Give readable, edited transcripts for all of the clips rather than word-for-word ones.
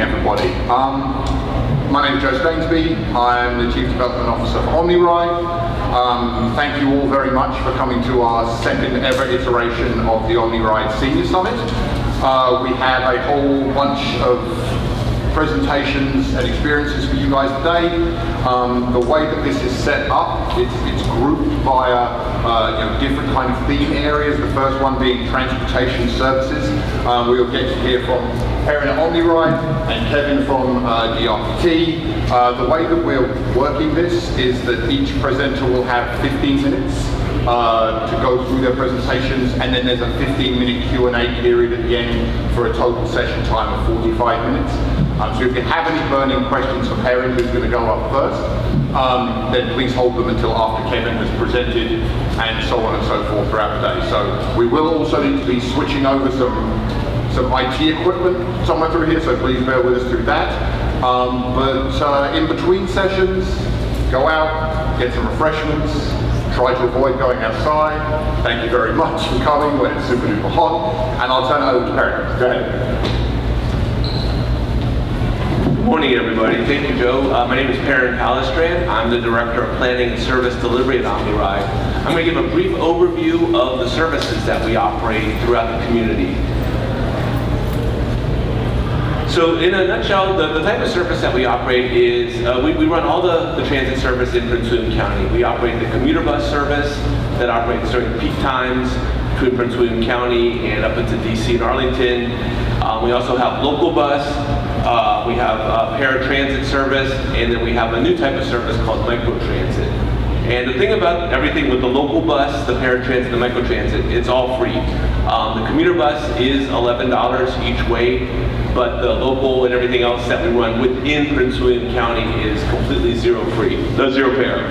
everybody. My name is Joe Stainsby. I'm the Chief Development Officer for OmniRide. Thank you all very much for coming to our second ever iteration of the OmniRide Senior Summit. We have a whole bunch of presentations and experiences for you guys today. The way that this is set up, it's grouped via different kind of theme areas. The first one being transportation services. We'll get to hear from Erin at OmniRide and Kevin from DRPT. The way that we're working this is that each presenter will have 15 minutes to go through their presentations, and then there's a 15-minute Q&A period at the end for a total session time of 45 minutes. So if you have any burning questions for Erin, who's going to go up first, then please hold them until after Kevin has presented, and so on and so forth throughout the day. So we will also need to be switching over some IT equipment somewhere through here, so please bear with us through that. But in between sessions, go out, get some refreshments, try to avoid going outside. Thank you very much for coming when it's super duper hot, and I'll turn it over to Erin. Go ahead. Good morning, everybody. Thank you, Joe. My name is Perrin Palestrand. I'm the Director of Planning and Service Delivery at OmniRide. I'm going to give a brief overview of the services that we operate throughout the community. So in a nutshell, the type of service that we operate is, we run all the transit service in Prince William County. We operate the commuter bus service that operates during peak times between Prince William County and up into DC and Arlington. We also have local bus. We have paratransit service, and then we have a new type of service called microtransit. And the thing about everything with the local bus, the paratransit, the microtransit, it's all free. The commuter bus is $11 each way, but the local and everything else that we run within Prince William County is completely zero fare.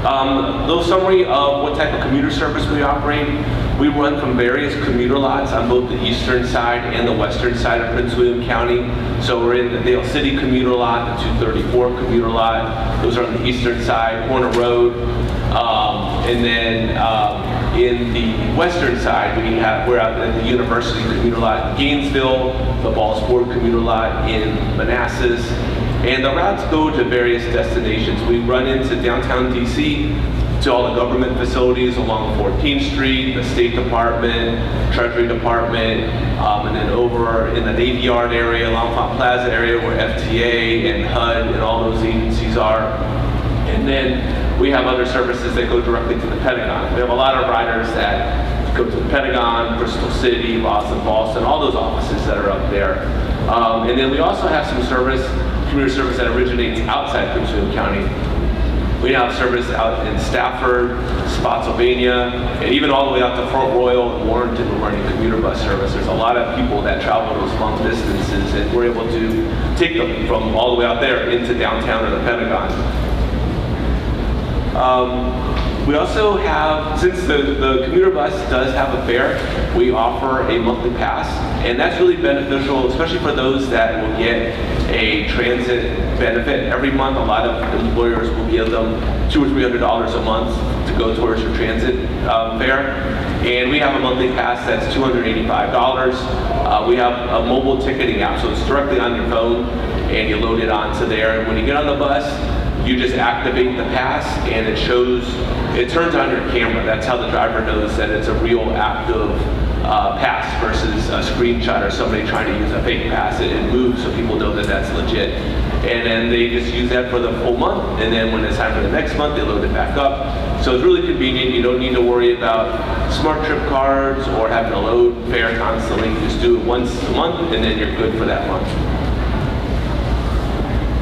A little summary of what type of commuter service we operate. We run from various commuter lots on both the eastern side and the western side of Prince William County. So we're in the Dale City commuter lot, the 234 commuter lot. Those are on the eastern side, Corner Road. And then in the western side, we're out at the University commuter lot in Gainesville, the Balls Ford commuter lot in Manassas. And the routes go to various destinations. We run into downtown DC, to all the government facilities along 14th Street, the State Department, Treasury Department, and then over in the Navy Yard area, L'Enfant Plaza area where FTA and HUD and all those agencies are. And then we have other services that go directly to the Pentagon. We have a lot of riders that go to the Pentagon, Bristol City, Boston, all those offices that are up there. And then we also have some commuter service that originates outside Prince William County. We now have service out in Stafford, Spotsylvania, and even all the way out to Fort Royal and Warrenton. We're running commuter bus service. There's a lot of people that travel those long distances, and we're able to take them from all the way out there into downtown or the Pentagon. We also have, since the commuter bus does have a fare, we offer a monthly pass, and that's really beneficial, especially for those that will get a transit benefit every month. A lot of employers will give them $200 or $300 a month to go towards your transit fare. And we have a monthly pass that's $285. We have a mobile ticketing app, so it's directly on your phone, and you load it onto there. And when you get on the bus, you just activate the pass, and it turns on your camera. That's how the driver knows that it's a real active pass versus a screenshot or somebody trying to use a fake pass. It moves so people know that that's legit. And then they just use that for the full month, and then when it's time for the next month, they load it back up. So it's really convenient. You don't need to worry about smart trip cards or having to load fare constantly. You just do it once a month, and then you're good for that month.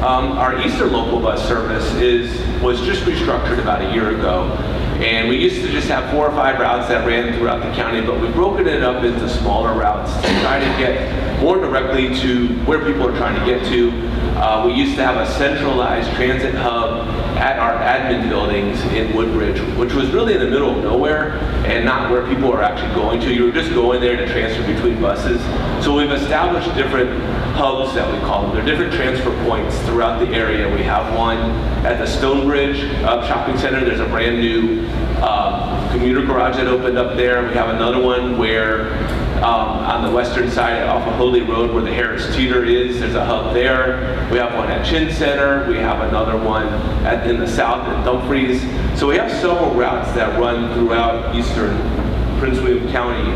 Our Eastern local bus service was just restructured about a year ago. And we used to just have 4 or 5 routes that ran throughout the county, but we've broken it up into smaller routes to try to get more directly to where people are trying to get to. We used to have a centralized transit hub at our admin buildings in Woodbridge, which was really in the middle of nowhere and not where people are actually going to. You were just going there to transfer between buses. So we've established different hubs that we call them. They're different transfer points throughout the area. We have one at the Stonebridge Shopping Center. There's a brand new commuter garage that opened up there. We have another one where On the western side off of Holy Road where the Harris Teeter is, there's a hub there. We have one at Chin Center. We have another one in the south at Dumfries. So we have several routes that run throughout eastern Prince William County,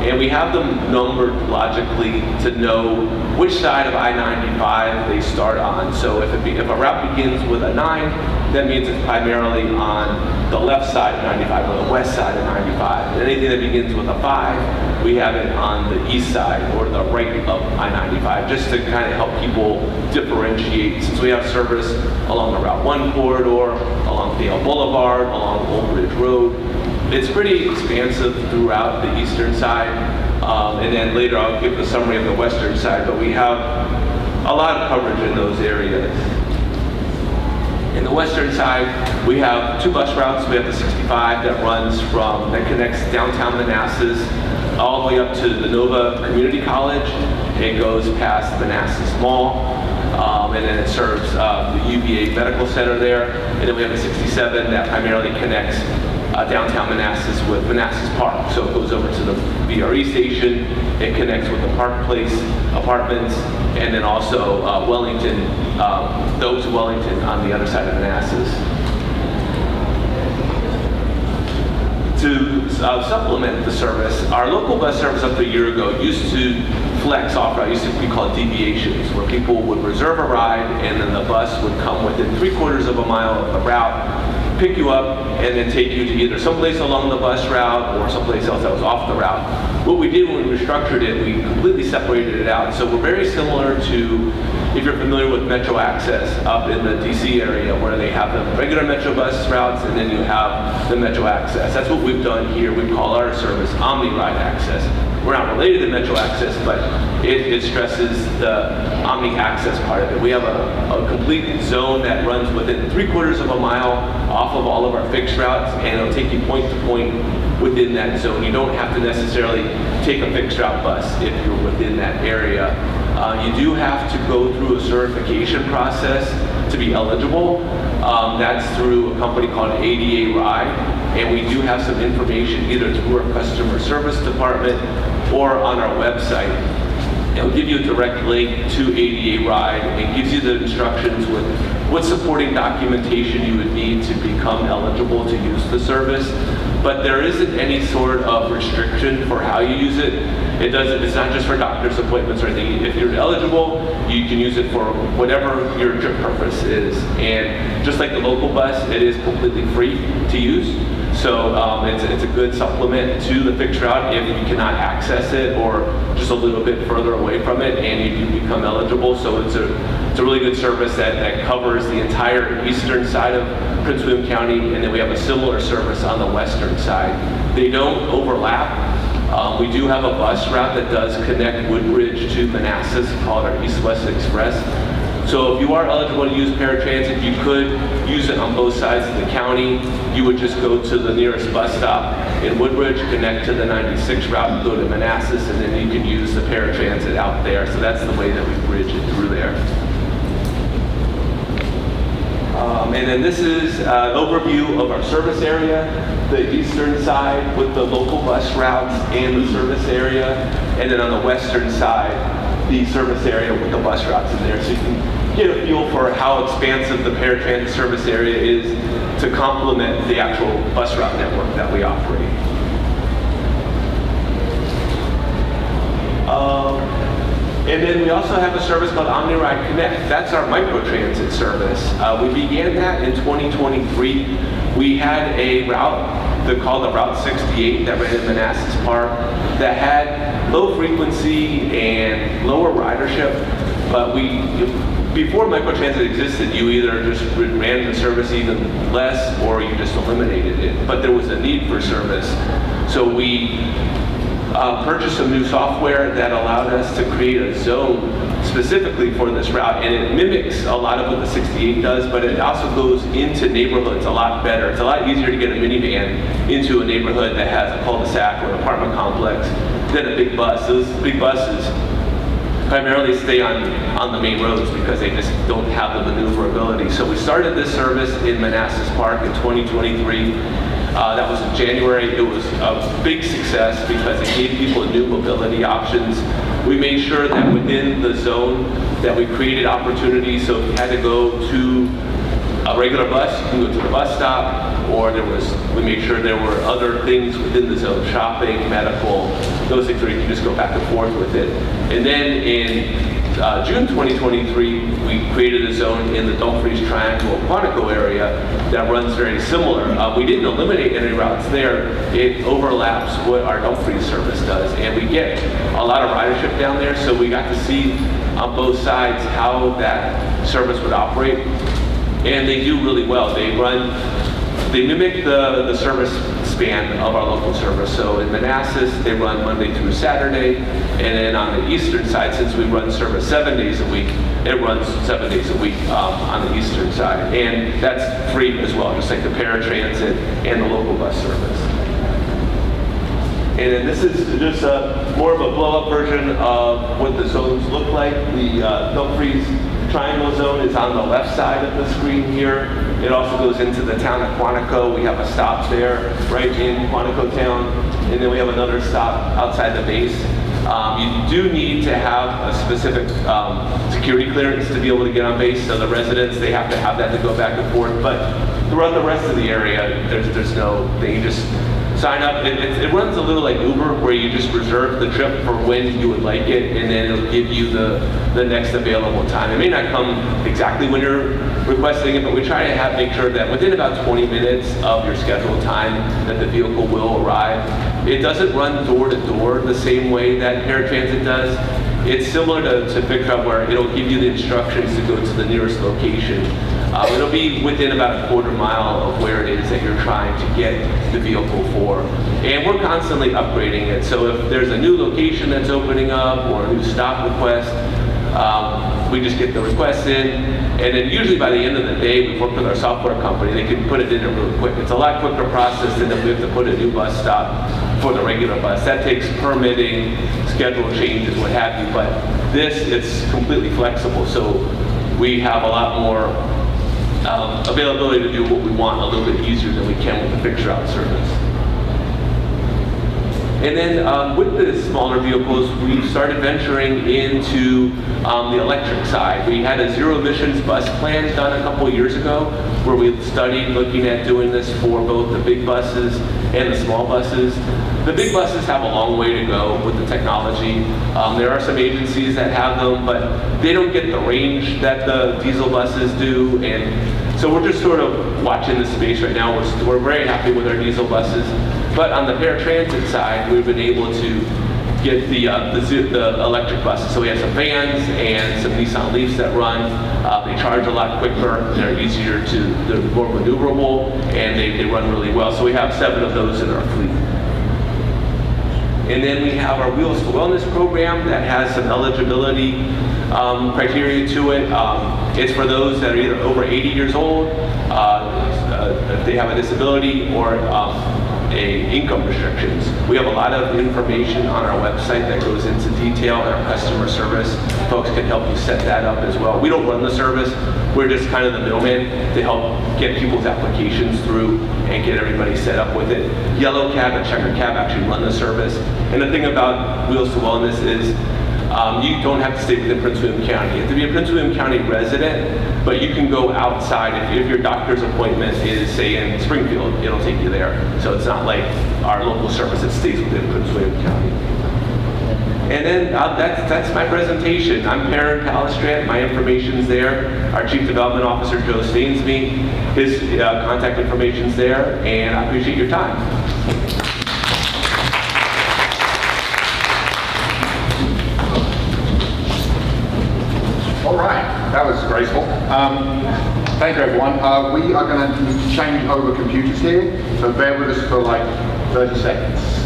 and we have them numbered logically to know which side of I-95 they start on. So if a route begins with a 9, that means it's primarily on the left side of 95 or the west side of 95. And anything that begins with a 5, we have it on the east side or the right of I-95, just to kind of help people differentiate. Since we have service along the Route 1 corridor, along Dale Boulevard, along Old Bridge Road, it's pretty expansive throughout the eastern side. And then later I'll give the summary of the western side, but we have a lot of coverage in those areas. In the western side, we have 2 bus routes. We have the 65 that connects downtown Manassas all the way up to the Nova Community College. It goes past Manassas Mall, and then it serves the UVA Medical Center there. And then we have the 67 that primarily connects downtown Manassas with Manassas Park. So it goes over to the VRE station, it connects with the Park Place apartments, and then also Wellington, those Wellington on the other side of Manassas. To supplement the service, our local bus service up to a year ago used to flex off route, used to be called deviations, where people would reserve a ride and then the bus would come within 3/4 of a mile of the route, pick you up, and then take you to either someplace along the bus route or someplace else that was off the route. What we did when we restructured it, we completely separated it out. So we're very similar to, if you're familiar with Metro Access up in the DC area, where they have the regular Metro bus routes and then you have the Metro Access. That's what we've done here. We call our service OmniRide Access. We're not related to Metro Access, but it stresses the Omni Access part of it. We have a complete zone that runs within 3/4 of a mile off of all of our fixed routes, and it'll take you point to point within that zone. You don't have to necessarily take a fixed route bus if you're within that area. You do have to go through a certification process to be eligible. That's through a company called AARP, and we do have some information either through our customer service department or on our website. It'll give you a direct link to AARP and gives you the instructions with what supporting documentation you would need to become eligible to use the service. But there isn't any sort of restriction for how you use it. It's not just for doctor's appointments or anything. If you're eligible, you can use it for whatever your trip purpose is. And just like the local bus, it is completely free to use. So it's a good supplement to the fixed route if you cannot access it or just a little bit further away from it and you do become eligible. So it's a really good service that covers the entire eastern side of Prince William County, and then we have a similar service on the western side. They don't overlap. We do have a bus route that does connect Woodbridge to Manassas called our East-West Express. So if you are eligible to use paratransit, you could use it on both sides of the county. You would just go to the nearest bus stop in Woodbridge, connect to the 96 route, go to Manassas, and then you can use the paratransit out there. So that's the way that we bridge it through there. And then this is an overview of our service area, the eastern side with the local bus routes and the service area, and then on the western side, the service area with the bus routes in there. So you can get a feel for how expansive the paratransit service area is to complement the actual bus route network that we operate. And then we also have a service called OmniRide Connect. That's our microtransit service. We began that in 2023. We had a route called the Route 68 that ran in Manassas Park that had low frequency and lower ridership. But before microtransit existed, you either just ran the service even less or you just eliminated it. But there was a need for service. So we purchased some new software that allowed us to create a zone specifically for this route, and it mimics a lot of what the 68 does, but it also goes into neighborhoods a lot better. It's a lot easier to get a minivan into a neighborhood that has a cul-de-sac or an apartment complex than a big bus. Those big buses primarily stay on the main roads because they just don't have the maneuverability. So we started this service in Manassas Park in 2023. That was in January. It was a big success because it gave people new mobility options. We made sure that within the zone that we created opportunities, so if you had to go to a regular bus, you can go to the bus stop, or we made sure there were other things within the zone, shopping, medical, those things where you can just go back and forth with it. And then in June 2023, we created a zone in the Dumfries Triangle Quantico area that runs very similar. We didn't eliminate any routes there. It overlaps what our Dumfries service does, and we get a lot of ridership down there, so we got to see on both sides how that service would operate, and they do really well. They mimic the service span of our local service. So in Manassas, they run Monday through Saturday, and then on the eastern side, since we run service 7 days a week, it runs 7 days a week on the eastern side, and that's free as well, just like the paratransit and the local bus service. And then this is just more of a blow-up version of what the zones look like. The Dumfries Triangle zone is on the left side of the screen here. It also goes into the town of Quantico. We have a stop there right in Quantico town, and then we have another stop outside the base. You do need to have a specific security clearance to be able to get on base, so the residents, they have to have that to go back and forth. But throughout the rest of the area, there's no thing. You just sign up. It runs a little like Uber, where you just reserve the trip for when you would like it, and then it'll give you the next available time. It may not come exactly when you're requesting it, but we try to make sure that within about 20 minutes of your scheduled time that the vehicle will arrive. It doesn't run door to door the same way that paratransit does. It's similar to pickup, where it'll give you the instructions to go to the nearest location. It'll be within about a quarter mile of where it is that you're trying to get the vehicle for. And we're constantly upgrading it. So if there's a new location that's opening up or a new stop request, we just get the request in, and then usually by the end of the day, we've worked with our software company, they can put it in really quick. It's a lot quicker process than if we have to put a new bus stop for the regular bus. That takes permitting, schedule changes, what have you, but this, it's completely flexible, so we have a lot more availability to do what we want a little bit easier than we can with the fixture out service. And then with the smaller vehicles, we started venturing into the electric side. We had a zero emissions bus plan done a couple of years ago, where we studied looking at doing this for both the big buses and the small buses. The big buses have a long way to go with the technology. There are some agencies that have them, but they don't get the range that the diesel buses do. And so we're just sort of watching the space right now. We're very happy with our diesel buses. But on the paratransit side, we've been able to get the electric buses. So we have some vans and some Nissan Leafs that run. They charge a lot quicker. They're easier they're more maneuverable, and they run really well. So we have 7 of those in our fleet. And then we have our Wheels to Wellness program that has some eligibility criteria to it. It's for those that are either over 80 years old, if they have a disability, or income restrictions. We have a lot of information on our website that goes into detail, and our customer service folks can help you set that up as well. We don't run the service. We're just kind of the middleman to help get people's applications through and get everybody set up with it. Yellow Cab and Checker Cab actually run the service. And the thing about Wheels to Wellness is you don't have to stay within Prince William County. You have to be a Prince William County resident, but you can go outside. If your doctor's appointment is, say, in Springfield, it'll take you there. So it's not like our local service that stays within Prince William County. And then that's my presentation. I'm Perrin Palistrat. My information's there. Our Chief Development Officer, Joe Stainsby, his contact information's there, and I appreciate your time. All right, that was graceful. Thank you, everyone. We are going to change over computers here, so bear with us for like 30 seconds.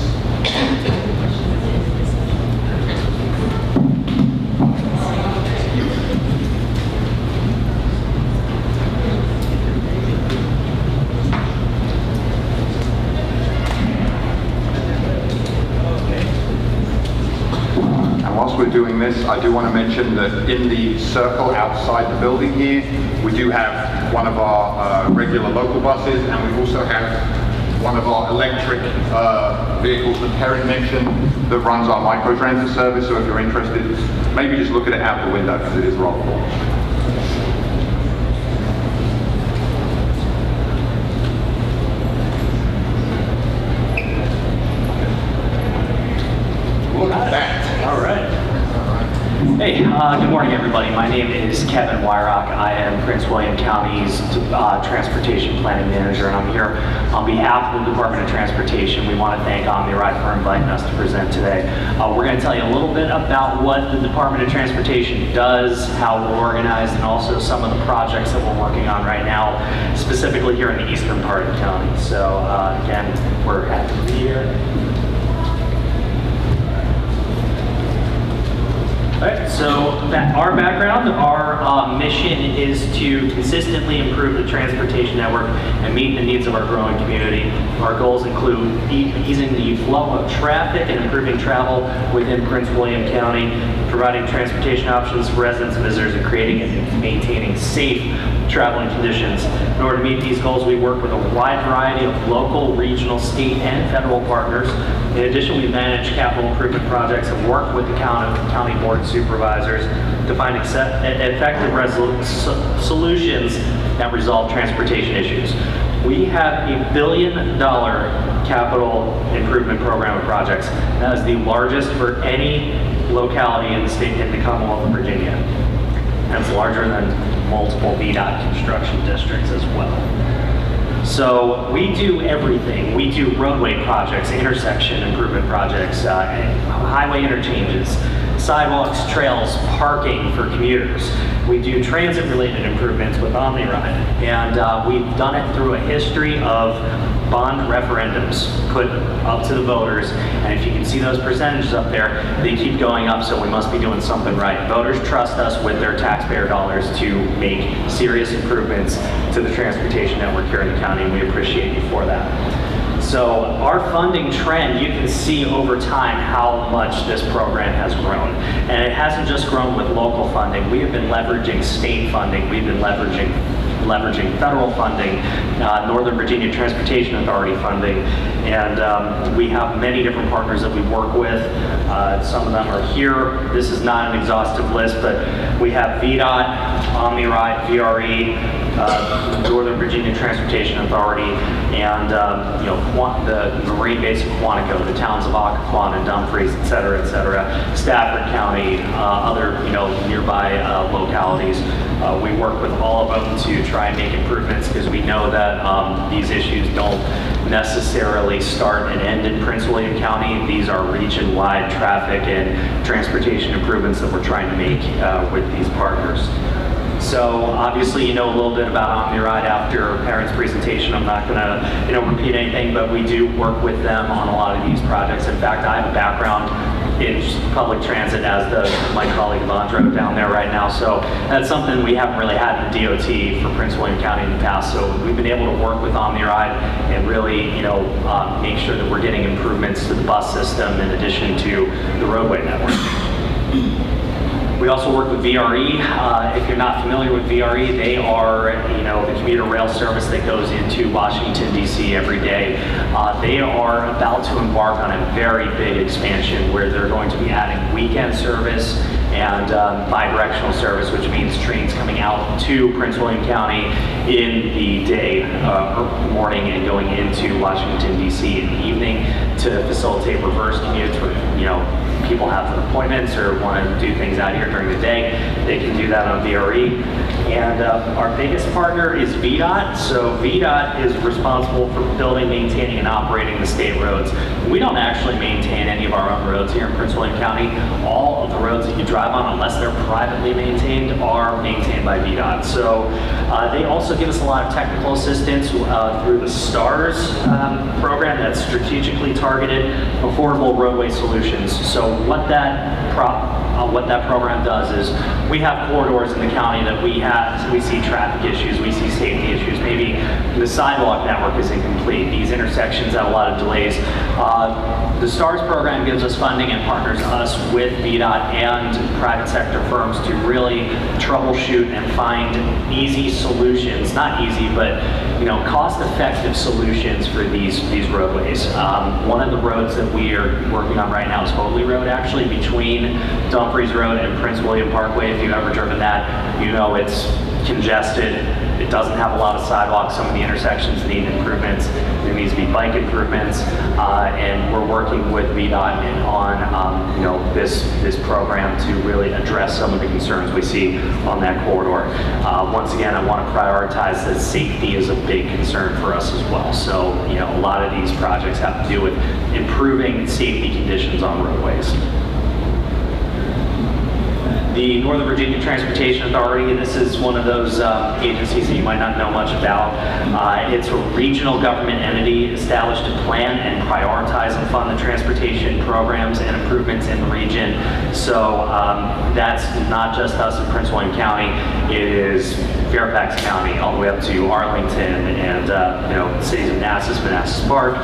Whilst we're doing this, I do want to mention that in the circle outside the building here, we do have one of our regular local buses, and we also have one of our electric vehicles that Perrin mentioned that runs our microtransit service. So if you're interested, maybe just look at it out the window because it is rather cool. Look at that. All right. Hey, good morning, everybody. My name is Kevin Wyrock. I am Prince William County's Transportation Planning Manager, and I'm here on behalf of the Department of Transportation. We want to thank OmniRide for inviting us to present today. We're going to tell you a little bit about what the Department of Transportation does, how we're organized, and also some of the projects that we're working on right now, specifically here in the eastern part of the county. So again, we're happy to be here. All right, so our background, our mission is to consistently improve the transportation network and meet the needs of our growing community. Our goals include easing the flow of traffic and improving travel within Prince William County, providing transportation options for residents and visitors, and creating and maintaining safe traveling conditions. In order to meet these goals, we work with a wide variety of local, regional, state, and federal partners. In addition, we manage capital improvement projects and work with the county board of supervisors to find effective solutions that resolve transportation issues. We have $1 billion capital improvement program of projects. That is the largest for any locality in the state, in the Commonwealth of Virginia. That's larger than multiple VDOT construction districts as well. So we do everything. We do roadway projects, intersection improvement projects, highway interchanges, sidewalks, trails, parking for commuters. We do transit-related improvements with OmniRide, and we've done it through a history of bond referendums put up to the voters, and if you can see those percentages up there, they keep going up, so we must be doing something right. Voters trust us with their taxpayer dollars to make serious improvements to the transportation network here in the county, and we appreciate you for that. So our funding trend, you can see over time how much this program has grown. And it hasn't just grown with local funding. We have been leveraging state funding. We've been leveraging federal funding, Northern Virginia Transportation Authority funding, and we have many different partners that we work with. Some of them are here. This is not an exhaustive list, but we have VDOT, OmniRide, VRE, Northern Virginia Transportation Authority, and the Marine Base of Quantico, the towns of Occoquan and Dumfries, et cetera, Stafford County, other nearby localities. We work with all of them to try and make improvements because we know that these issues don't necessarily start and end in Prince William County. These are region-wide traffic and transportation improvements that we're trying to make with these partners. So obviously you know a little bit about OmniRide after Perrin's presentation. I'm not going to repeat anything, but we do work with them on a lot of these projects. In fact, I have a background in public transit, as my colleague Evandro down there right now. So that's something we haven't really had in the DOT for Prince William County in the past. So we've been able to work with OmniRide and really, make sure that we're getting improvements to the bus system in addition to the roadway network. We also work with VRE. If you're not familiar with VRE, they are the commuter rail service that goes into Washington, D.C. every day. They are about to embark on a very big expansion where they're going to be adding weekend service and bi-directional service, which means trains coming out to Prince William County in the day, morning, and going into Washington, D.C. in the evening to facilitate reverse commutes where, people have appointments or want to do things out here during the day. They can do that on VRE. And our biggest partner is VDOT. So VDOT is responsible for building, maintaining, and operating the state roads. We don't actually maintain any of our own roads here in Prince William County. All of the roads that you drive on, unless they're privately maintained, are maintained by VDOT. So they also give us a lot of technical assistance through the STARS program that's strategically targeted affordable roadway solutions. So what that what that program does is we have corridors in the county that we see traffic issues, we see safety issues. Maybe the sidewalk network is incomplete. These intersections have a lot of delays. The STARS program gives us funding and partners us with VDOT and private sector firms to really troubleshoot and find easy solutions, not easy, but cost-effective solutions for these roadways. One of the roads that we are working on right now is Hoadley Road, actually, between Dumfries Road and Prince William Parkway. If you've ever driven that, you know it's congested. It doesn't have a lot of sidewalks. Some of the intersections need improvements. There needs to be bike improvements, and we're working with VDOT on this program to really address some of the concerns we see on that corridor. Once again, I want to prioritize that safety is a big concern for us as well. So a lot of these projects have to do with improving safety conditions on roadways. The Northern Virginia Transportation Authority, this is one of those agencies that you might not know much about. It's a regional government entity established to plan and prioritize and fund the transportation programs and improvements in the region. So that's not just us in Prince William County, it is Fairfax County, all the way up to Arlington and cities of Manassas Park.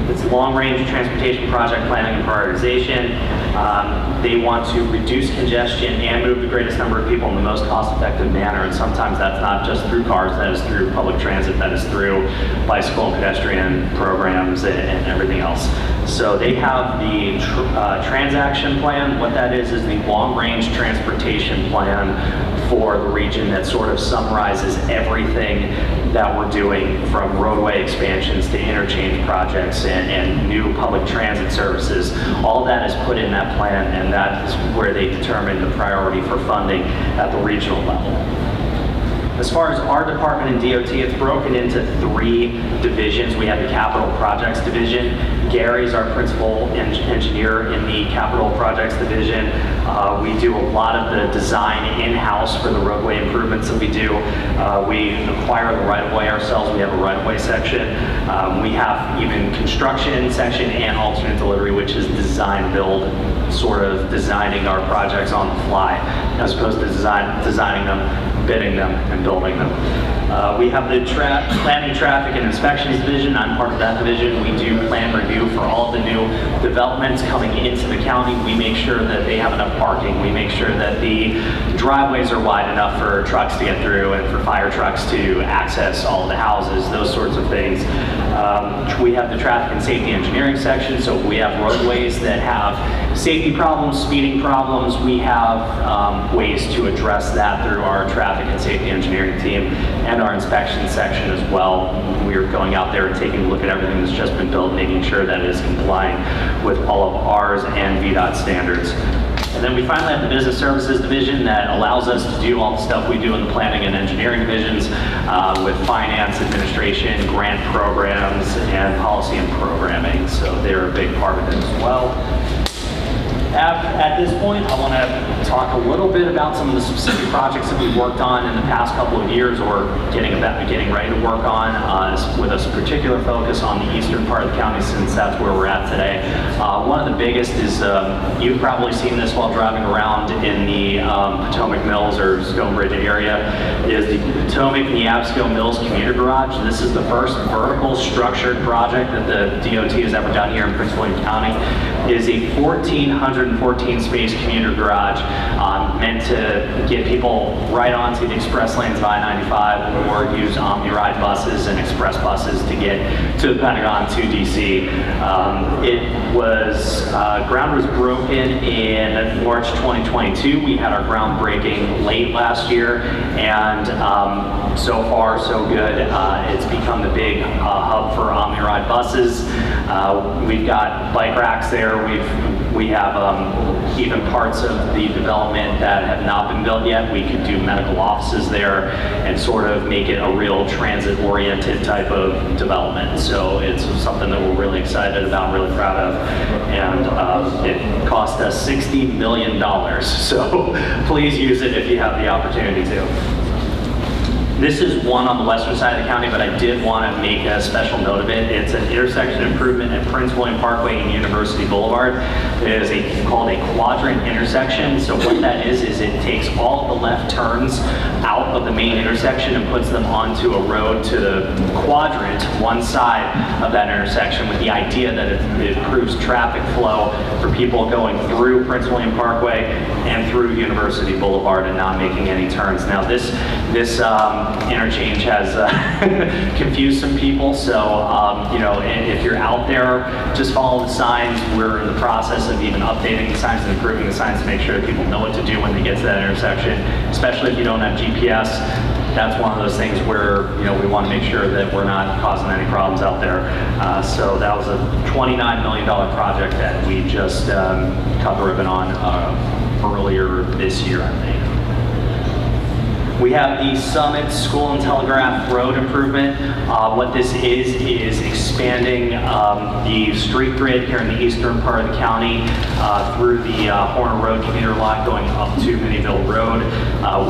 It's long-range transportation project planning and prioritization. They want to reduce congestion and move the greatest number of people in the most cost-effective manner, and sometimes that's not just through cars, that is through public transit, that is through bicycle and pedestrian programs and everything else. So they have the transaction plan. What that is the long-range transportation plan for the region that sort of summarizes everything that we're doing, from roadway expansions to interchange projects and new public transit services. All that is put in that plan, and that is where they determine the priority for funding at the regional level. As far as our department in DOT, it's broken into 3 divisions. We have the Capital Projects Division. Gary's our principal engineer in the Capital Projects Division. We do a lot of the design in-house for the roadway improvements that we do. We acquire the right-of-way ourselves. We have a right-of-way section. We have even construction section and alternate delivery, which is design build, sort of designing our projects on the fly, as opposed to designing them, bidding them, and building them. We have the Planning, Traffic, and Inspections Division. I'm part of that division. We do plan review for all of the new developments coming into the county. We make sure that they have enough parking. We make sure that the driveways are wide enough for trucks to get through and for fire trucks to access all of the houses, those sorts of things. We have the Traffic and Safety Engineering section, so we have roadways that have safety problems, speeding problems. We have ways to address that through our Traffic and Safety Engineering team and our inspection section as well. We're going out there and taking a look at everything that's just been built, making sure that it is complying with all of ours and VDOT standards. And then we finally have the Business Services Division that allows us to do all the stuff we do in the planning and engineering divisions with finance, administration, grant programs, and policy and programming. So they're a big part of it as well. At this point, I want to talk a little bit about some of the specific projects that we've worked on in the past couple of years, or getting ready to work on, with a particular focus on the eastern part of the county, since that's where we're at today. One of the biggest is, you've probably seen this while driving around in the Potomac Mills or Stonebridge area, is the Potomac Neabsco Mills Commuter Garage. This is the first vertical structured project that the DOT has ever done here in Prince William County. It is a 1,414 space commuter garage meant to get people right onto the express lanes of I-95 or use OmniRide buses and express buses to get to the Pentagon, to DC. Ground was broken in March 2022. We had our groundbreaking late last year, and so far so good. It's become the big hub for OmniRide buses. We've got bike racks there. We have even parts of the development that have not been built yet. We could do medical offices there and sort of make it a real transit-oriented type of development. So it's something that we're really excited about, really proud of, and it cost us $60 million. So please use it if you have the opportunity to. This is one on the western side of the county, but I did want to make a special note of it. It's an intersection improvement at Prince William Parkway and University Boulevard. It is called a quadrant intersection. So what that is it takes all the left turns out of the main intersection and puts them onto a road to the quadrant, one side of that intersection, with the idea that it improves traffic flow for people going through Prince William Parkway and through University Boulevard and not making any turns. Now this interchange has confused some people, so you know, if you're out there, just follow the signs. We're in the process of even updating the signs and improving the signs to make sure that people know what to do when they get to that intersection, especially if you don't have GPS. That's one of those things where, you know, we want to make sure that we're not causing any problems out there. So that was a $29 million project that we just cut the ribbon on earlier this year, I think. We have the Summit School and Telegraph Road improvement. What this is expanding the street grid here in the eastern part of the county through the Horner Road commuter lot going up to Minnieville Road.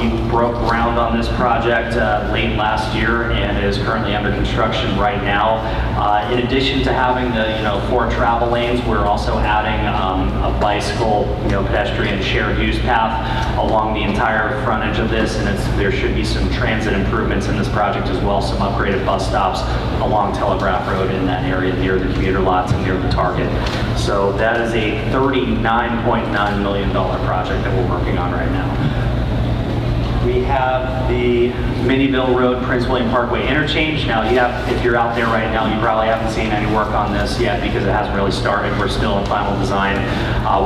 We broke ground on this project late last year and is currently under construction right now. In addition to having the 4 travel lanes, we're also adding a bicycle, pedestrian shared use path along the entire frontage of this, and there should be some transit improvements in this project as well, some upgraded bus stops along Telegraph Road in that area near the commuter lots and near the Target. So that is a $39.9 million project that we're working on right now. We have the Minnieville Road, Prince William Parkway interchange. Now, if you're out there right now, you probably haven't seen any work on this yet because it hasn't really started. We're still in final design.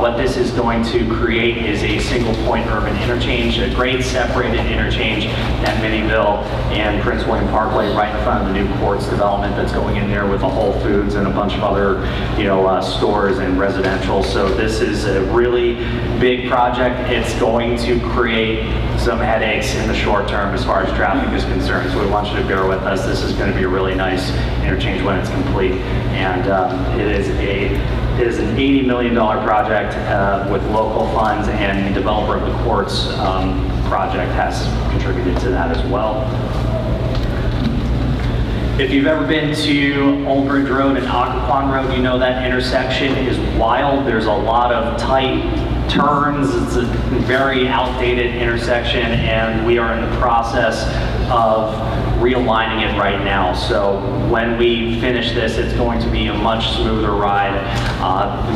What this is going to create is a single point urban interchange, a grade separated interchange at Minnieville and Prince William Parkway right in front of the new Quartz development that's going in there with a Whole Foods and a bunch of other stores and residential. So this is a really big project. It's going to create some headaches in the short term as far as traffic is concerned. So we want you to bear with us. This is going to be a really nice interchange when it's complete. And it is an $80 million project with local funds, and the developer of the Quartz project has contributed to that as well. If you've ever been to Old Bridge Road and Occoquan Road, you know that intersection is wild. There's a lot of tight turns. It's a very outdated intersection, and we are in the process of realigning it right now. So when we finish this, it's going to be a much smoother ride.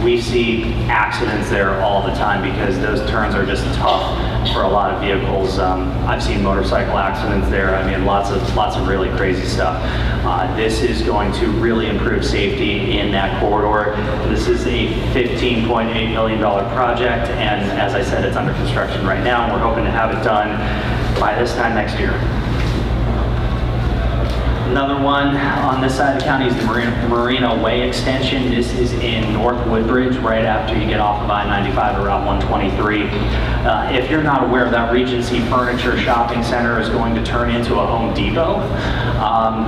We see accidents there all the time because those turns are just tough for a lot of vehicles. I've seen motorcycle accidents there. I mean, lots of really crazy stuff. This is going to really improve safety in that corridor. This is a $15.8 million project, and as I said, it's under construction right now, and we're hoping to have it done by this time next year. Another one on this side of the county is the Marina Way extension. This is in North Woodbridge, right after you get off of I-95 or Route 123. If you're not aware, that Regency Furniture Shopping Center is going to turn into a Home Depot.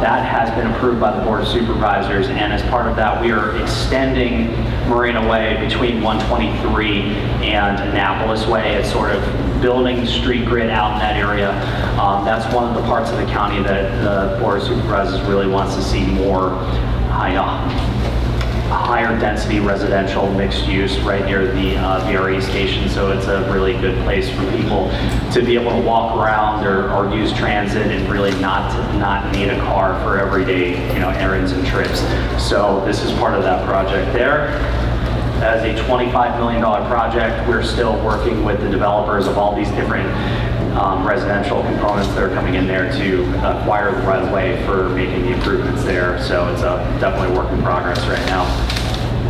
That has been approved by the Board of Supervisors, and as part of that, we are extending Marina Way between 123 and Annapolis Way. It's sort of building the street grid out in that area. That's one of the parts of the county that the Board of Supervisors really wants to see more higher density residential mixed use right near the VRE station. So it's a really good place for people to be able to walk around or use transit and really not need a car for everyday errands and trips. So this is part of that project there. As a $25 million project, we're still working with the developers of all these different residential components that are coming in there to acquire the right of way for making the improvements there. So it's definitely a work in progress right now.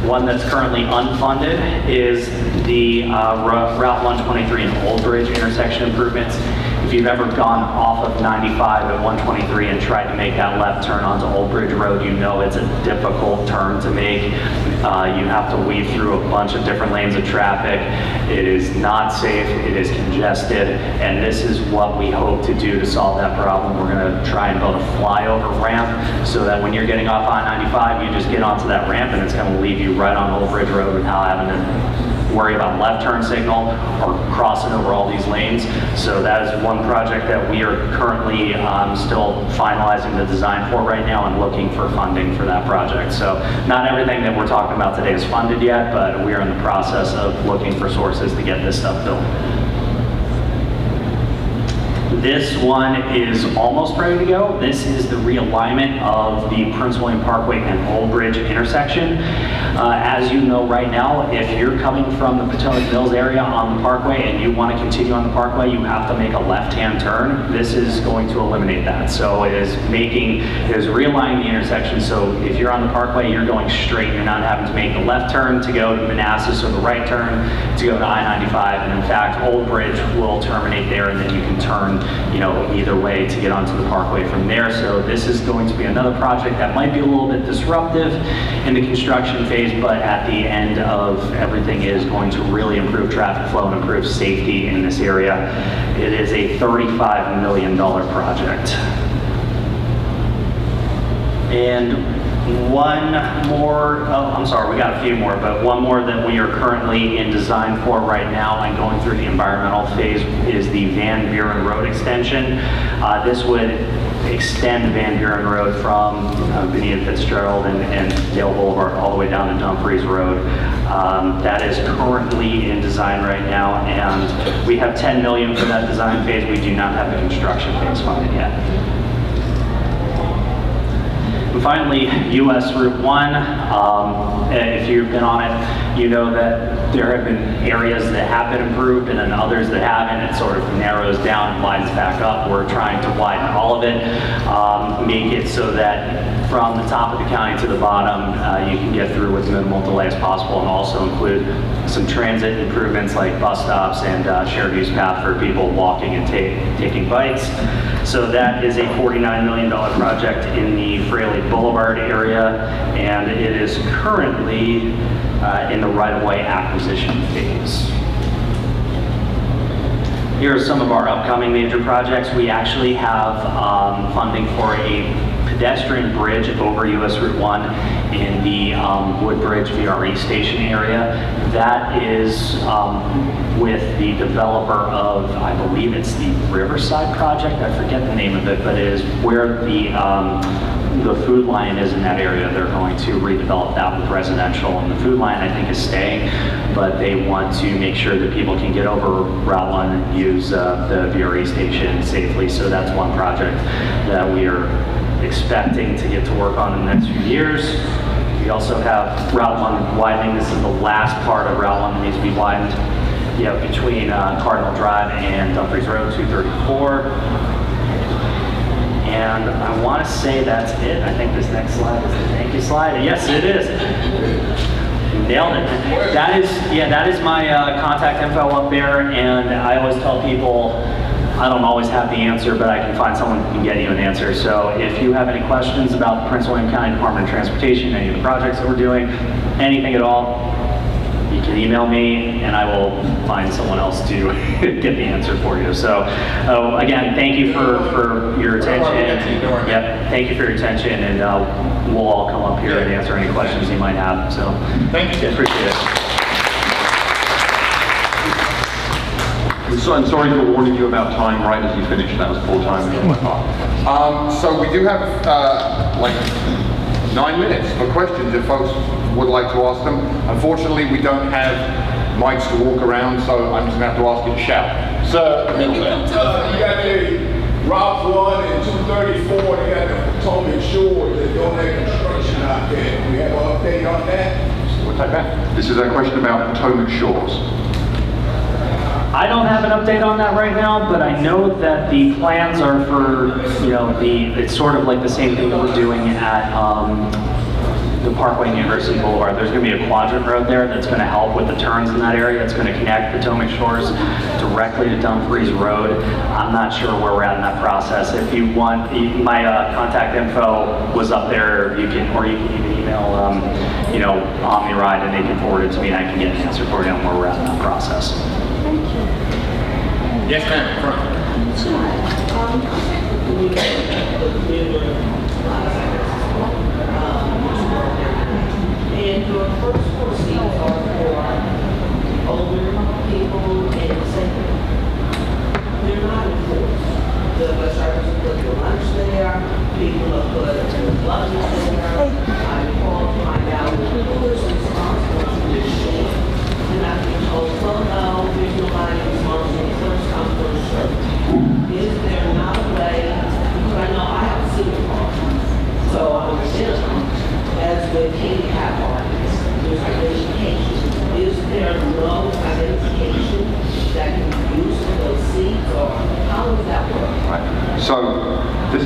One that's currently unfunded is the Route 123 and Old Bridge intersection improvements. If you've ever gone off of 95 at 123 and tried to make that left turn onto Old Bridge Road, you know it's a difficult turn to make. You have to weave through a bunch of different lanes of traffic. It is not safe, it is congested, and this is what we hope to do to solve that problem. We're going to try and build a flyover ramp so that when you're getting off I-95, you just get onto that ramp and it's going to leave you right on Old Bridge Road without having to worry about left turn signal or crossing over all these lanes. So that is one project that we are currently still finalizing the design for right now and looking for funding for that project. So not everything that we're talking about today is funded yet, but we are in the process of looking for sources to get this stuff built. This one is almost ready to go. This is the realignment of the Prince William Parkway and Old Bridge intersection. As you know right now, if you're coming from the Potomac Mills area on the Parkway and you want to continue on the Parkway, you have to make a left-hand turn. This is going to eliminate that. So it is realigning the intersection. So if you're on the Parkway, you're going straight. You're not having to make the left turn to go to Manassas or the right turn to go to I-95. And in fact, Old Bridge will terminate there, and then you can turn, either way to get onto the Parkway from there. So this is going to be another project that might be a little bit disruptive in the construction phase, but at the end of everything is going to really improve traffic flow and improve safety in this area. It is a $35 million project. And one more, we got a few more, but one more that we are currently in design for right now and going through the environmental phase is the Van Buren Road extension. This would extend Van Buren Road from Benita Fitzgerald and Dale Boulevard all the way down to Dumfries Road. That is currently in design right now, and we have $10 million for that design phase. We do not have the construction phase funded yet. And finally, US Route 1. If you've been on it, you know that there have been areas that have been improved and then others that haven't. It sort of narrows down and widens back up. We're trying to widen all of it, make it so that from the top of the county to the bottom, you can get through with minimal delay as possible, and also include some transit improvements like bus stops and shared use path for people walking and taking bikes. So that is a $49 million project in the Fraley Boulevard area, and it is currently in the right-of-way acquisition phase. Here are some of our upcoming major projects. We actually have funding for a pedestrian bridge over US Route 1 in the Woodbridge VRE station area. That is with the developer of, I believe it's the Riverside project. I forget the name of it, but it is where the food line is in that area. They're going to redevelop that with residential, and the food line I think is staying, but they want to make sure that people can get over Route 1 and use the VRE station safely. So that's one project that we are expecting to get to work on in the next few years. We also have Route 1 widening. This is the last part of Route 1 that needs to be widened. Between Cardinal Drive and Dumfries Road, 234. And I want to say that's it. I think this next slide is the thank you slide. Yes, it is. Nailed it. That is my contact info up there, and I always tell people I don't always have the answer, but I can find someone who can get you an answer. So if you have any questions about the Prince William County Department of Transportation, any of the projects that we're doing, anything at all, you can email me and I will find someone else to get the answer for you. So again, thank you for your attention. Yep, thank you for your attention, and we'll all come up here and answer any questions you might have. So thank you. Appreciate it. So I'm sorry for warning you about time right as you finished. That was poor timing on my part. So we do have like 9 minutes for questions if folks would like to ask them. Unfortunately, we don't have mics to walk around, so I'm just going to have to ask you to shout. Sir, the middle there. You got the Route 1 and 234, they got the Potomac Shores, they're doing that construction out there. We have an update on that? We'll take that. This is a question about Potomac Shores. I don't have an update on that right now, but I know that the plans are for, it's sort of like the same thing that we're doing at the Parkway and University Boulevard. There's going to be a quadrant road there that's going to help with the turns in that area. It's going to connect Potomac Shores directly to Dumfries Road. I'm not sure where we're at in that process. If you want, my contact info was up there. You can even email, OmniRide, and they can forward it to me, and I can get an answer for you on where we're at in that process. Yes, ma'am. And your first four seats are for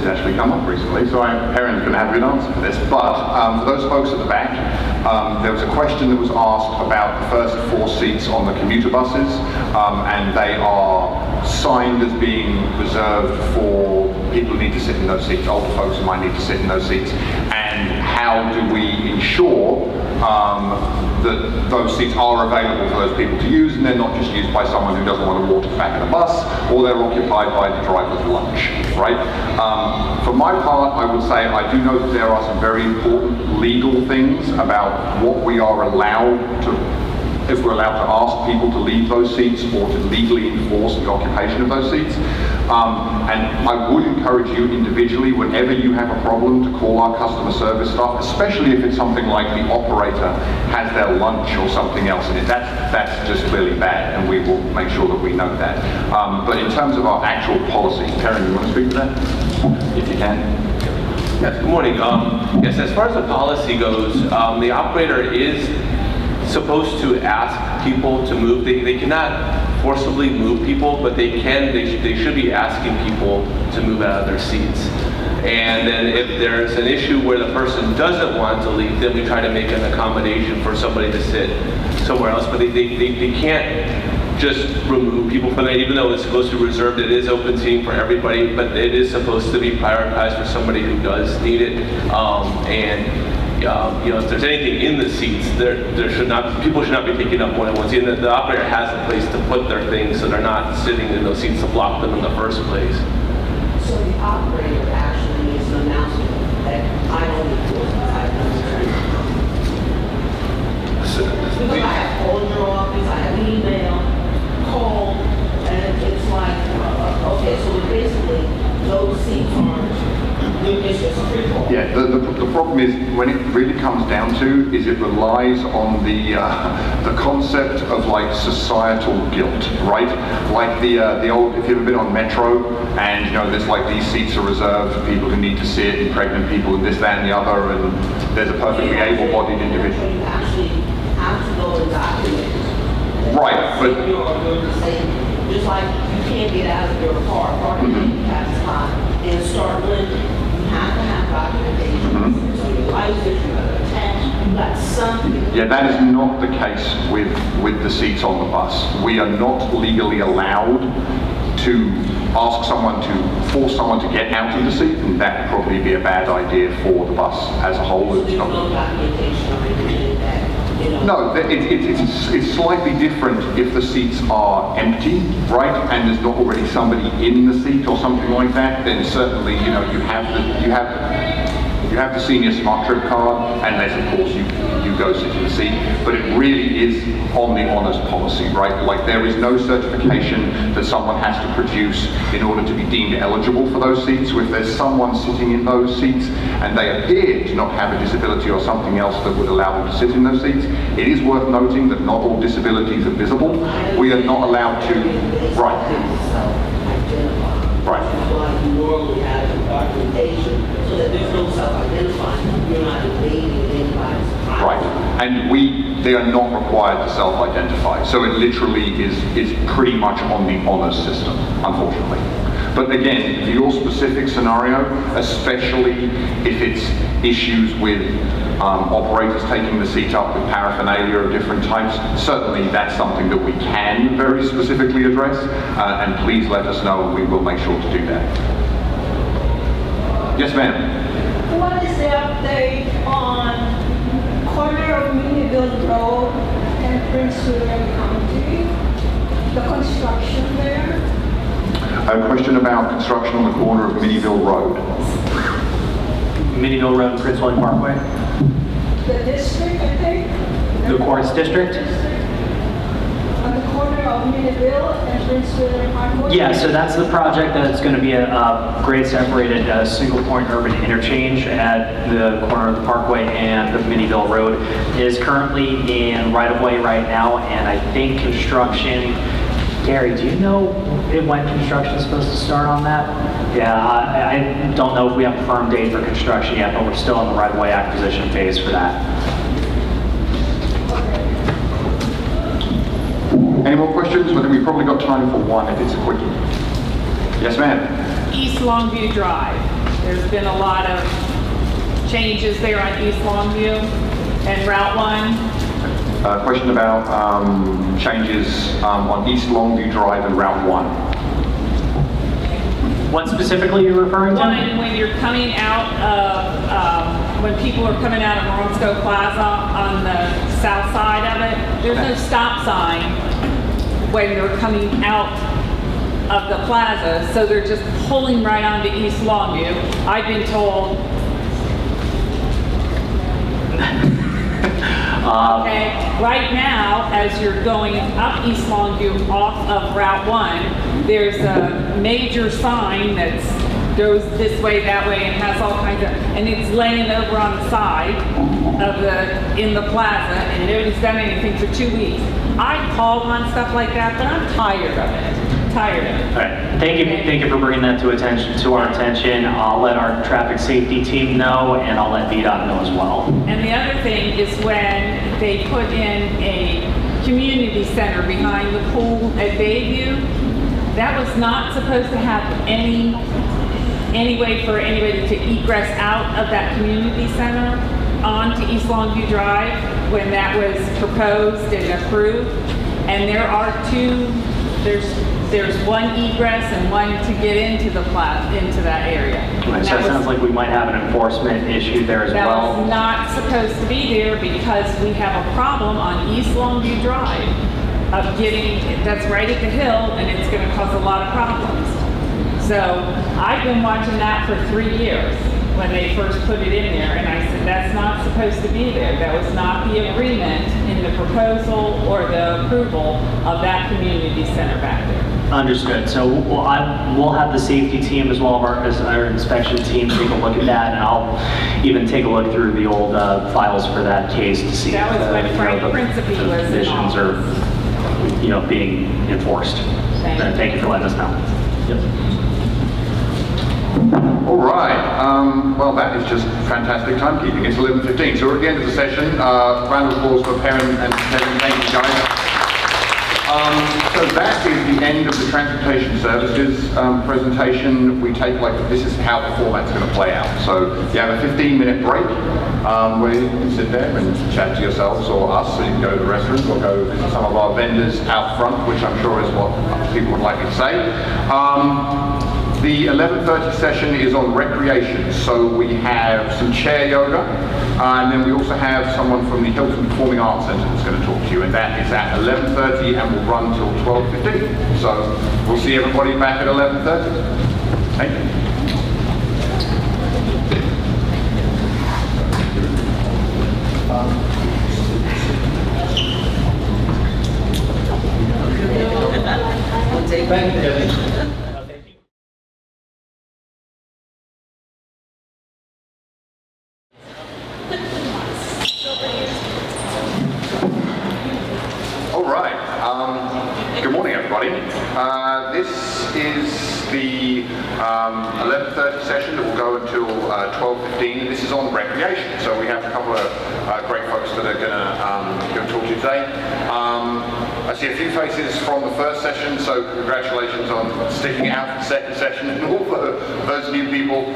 has actually come up recently, so Erin's going to have a good answer for this. But for those folks at the back, there was a question that was asked about the first 4 seats on the commuter buses, and they are signed as being reserved for people who need to sit in those seats, older folks who might need to sit in those seats. And how do we ensure that those seats are available for those people to use, and they're not just used by someone who doesn't want to walk to the back of the bus, or they're occupied by the driver's lunch, right? For my part, I would say I do know that there are some very important legal things about what we are allowed to, if we're allowed to ask people to leave those seats or to legally enforce the occupation of those seats. And I would encourage you individually, whenever you have a problem, to call our customer service staff, especially if it's something like the operator has their lunch or something else in it. That's just clearly bad, and we will make sure that we know that. But in terms of our actual policy, Karen, you want to speak to that? If you can. Yes, good morning. Yes, as far as the policy goes, the operator is supposed to ask people to move. They cannot forcibly move people, but they should be asking people to move out of their seats. And then if there's an issue where the person doesn't want to leave, then we try to make an accommodation for somebody to sit somewhere else. But they can't just remove people from it, even though it's supposed to be reserved. It is open seating for everybody, but it is supposed to be prioritized for somebody who does need it. If there's anything in the seats, people should not be taking up more than one seat. And the operator has a place to put their things, so they're not sitting in those seats to block them in the first place. So the operator actually makes an announcement that I only force the type because I have called your office, I have emailed, called, and it's like, okay, so basically those seats aren't. Yeah, the problem is, when it really comes down to, is it relies on the concept of like societal guilt, right? Like the old, if you've ever been on Metro, and you know there's like these seats are reserved for people who need to sit, and pregnant people, and this, that, and the other, and there's a perfectly able-bodied individual. You actually have to go and document. Right, but just like you can't get out of your car, parking spot, and start living. Have to have documentation. So your license, you have attached, you got something. yeah, that is not the case with the seats on the bus. We are not legally allowed to ask someone to force someone to get out of the seat, and that would probably be a bad idea for the bus as a whole. So there's no documentation or anything that, you know. No, it's slightly different if the seats are empty, right, and there's not already somebody in the seat or something like that. Then certainly, you know, you have the senior smart trip card, unless of course you go sit in the seat. But it really is on the honours policy, right? Like there is no certification that someone has to produce in order to be deemed eligible for those seats. So if there's someone sitting in those seats and they appear to not have a disability or something else that would allow them to sit in those seats, it is worth noting that not all disabilities are visible. We are not allowed to, right. That's why you normally have documentation, so that there's no self-identifying. You're not invading anybody's privacy. Right, and they are not required to self-identify. So it literally is pretty much on the honours system, unfortunately. But again, for your specific scenario, especially if it's issues with operators taking the seat up with paraphernalia of different types, certainly that's something that we can very specifically address, and please let us know and we will make sure to do that. Yes, ma'am. What is the update on corner of Miniville Road and Prince William County? The construction there? A question about construction on the corner of Miniville Road. Miniville Road, Prince William Parkway, The district, I think? the Quartz District. On the corner of Miniville and Prince William Parkway? Yeah, so that's the project that's going to be a grade separated single point urban interchange at the corner of the Parkway and the Miniville Road. It is currently in right of way right now, and I think construction, Gary, do you know when construction is supposed to start on that? Yeah, I don't know if we have a firm date for construction yet, but we're still in the right of way acquisition phase for that. Any more questions? I think we've probably got time for one if it's a quickie. Yes, ma'am. East Longview Drive. There's been a lot of changes there on East Longview and Route 1. Question about changes on East Longview Drive and Route 1. What specifically you're referring to? One, when you're coming out of, when people are coming out of Moronsco Plaza on the south side of it, there's no stop sign when they're coming out of the plaza, so they're just pulling right onto East Longview. I've been told, okay, right now, as you're going up East Longview off of Route 1, there's a major sign that goes this way, that way, and has all kinds of, and it's laying over on the side of in the plaza, and nobody's done anything for 2 weeks. I called on stuff like that, but I'm tired of it. Tired of it. All right. Thank you for bringing that to our attention. I'll let our traffic safety team know, and I'll let VDOT know as well. And the other thing is when they put in a community center behind the pool at Bayview, that was not supposed to have any way for anybody to egress out of that community center onto East Longview Drive when that was proposed and approved. And there are there's one egress and one to get into that area. Right, so it sounds like we might have an enforcement issue there as well. That was not supposed to be there because we have a problem on East Longview Drive of that's right at the hill, and it's going to cause a lot of problems. So I've been watching that for 3 years when they first put it in there, and I said, that's not supposed to be there. That was not the agreement in the proposal or the approval of that community center back there. Understood. So we'll have the safety team as well as our inspection team take a look at that, and I'll even take a look through the old files for that case to see that was when Frank Principe the was conditions are being enforced. Thank you for letting us know. Yep. All right, well that is just fantastic timekeeping. It's 11:15, so we're at the end of the session. Round of applause for Perrin and Kevin. Thank you guys. So that is the end of the transportation services presentation. We take this is how the format's going to play out. So you have a 15-minute break where you can sit there and chat to yourselves or us, so you can go to the restrooms or go visit some of our vendors out front, which I'm sure is what people would like me to say. The 11:30 session is on recreation, so we have some chair yoga, and then we also have someone from the Hylton Performing Arts Centre that's going to talk to you, and that is at 11:30 and will run till 12:15. So we'll see everybody back at 11:30. Thank you. Thank you, Kevin. All right. Good morning, everybody. This is the 11:30 session that will go until 12:15. This is on recreation. So we have a couple of great folks that are going to talk to you today. I see a few faces from the first session, so congratulations on sticking out for the second session. And all those new people,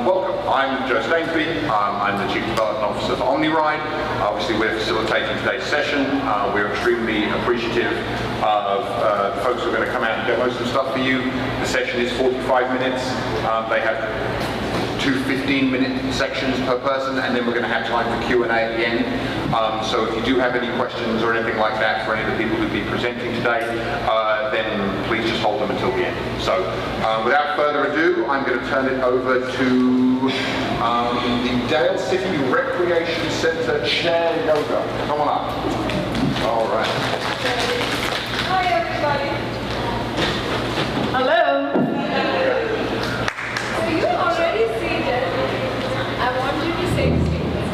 welcome. I'm Joe Stainsby. I'm the Chief Development Officer for OmniRide. Obviously, we're facilitating today's session. We're extremely appreciative of the folks who are going to come out and demo some stuff for you. The session is 45 minutes. They have 2 15-minute sections per person, and then we're going to have time for Q&A at the end. So if you do have any questions or anything like that for any of the people who'll be presenting today, then please just hold them until the end. So without further ado, I'm going to turn it over to the Dale City Recreation Center Chair Yoga. Come on up. All right. Hi, everybody. Hello. So you're already seated. I want you to stay seated.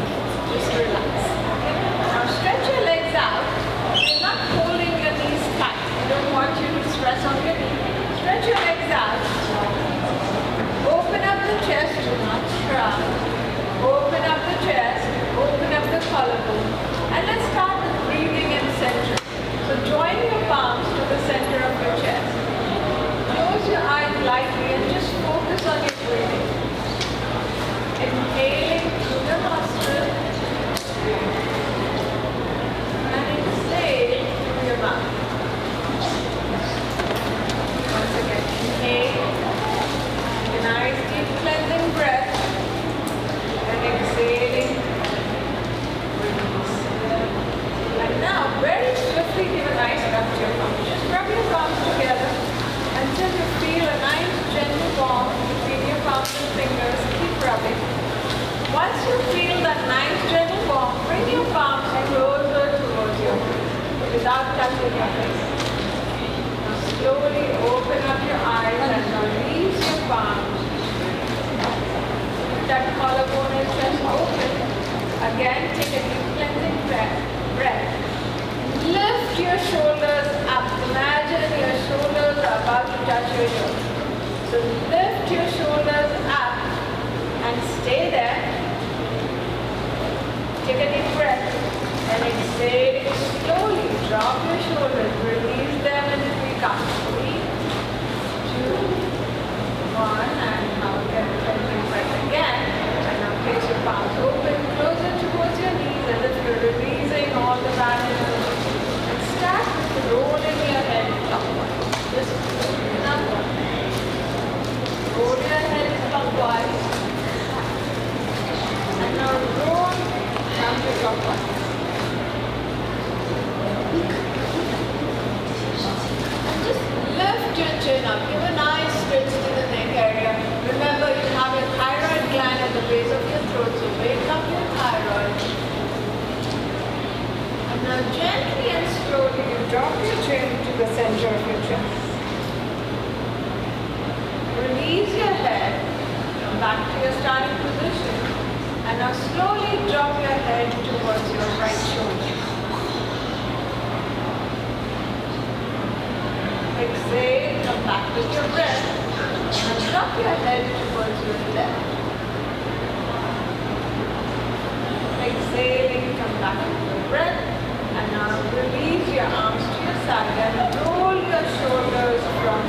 Just relax. Now stretch your legs out. You're not holding your knees tight. I don't want you to stress on your knees. Stretch your legs out. Open up the chest. Do not shrug. Open up the chest. Open up the collarbone. And let's start with breathing and centering. So join you feel that nice gentle warmth, bring your palms closer towards you without touching your face. Now slowly open up your eyes and release your palms. That collarbone is just open. Again, take a deep cleansing breath. Lift your shoulders up. Imagine your shoulders are about to touch your shoulders. So lift your shoulders up and stay there. Take a deep breath and exhale slowly. Drop your shoulders. Release them in 3 counts. 3, 2, 1, and now get a deep breath again. And now place your palms open, closer towards your knees as if you're releasing all the bad energy. And start rolling your head clockwise. Just another one. Roll your head clockwise. And now roll counterclockwise. And just lift your chin up. Give a nice stretch to the neck area. Remember, you have a thyroid gland at the base of your throat, so wake up your thyroid. And now gently and slowly you drop your chin to the center of your chest. Release your head, come back to your starting position, and now slowly drop your head towards your right shoulder. Exhale, come back with your breath, and drop your head towards your left. Exhaling, come back with your breath, and now release your arms to your side and roll your shoulders from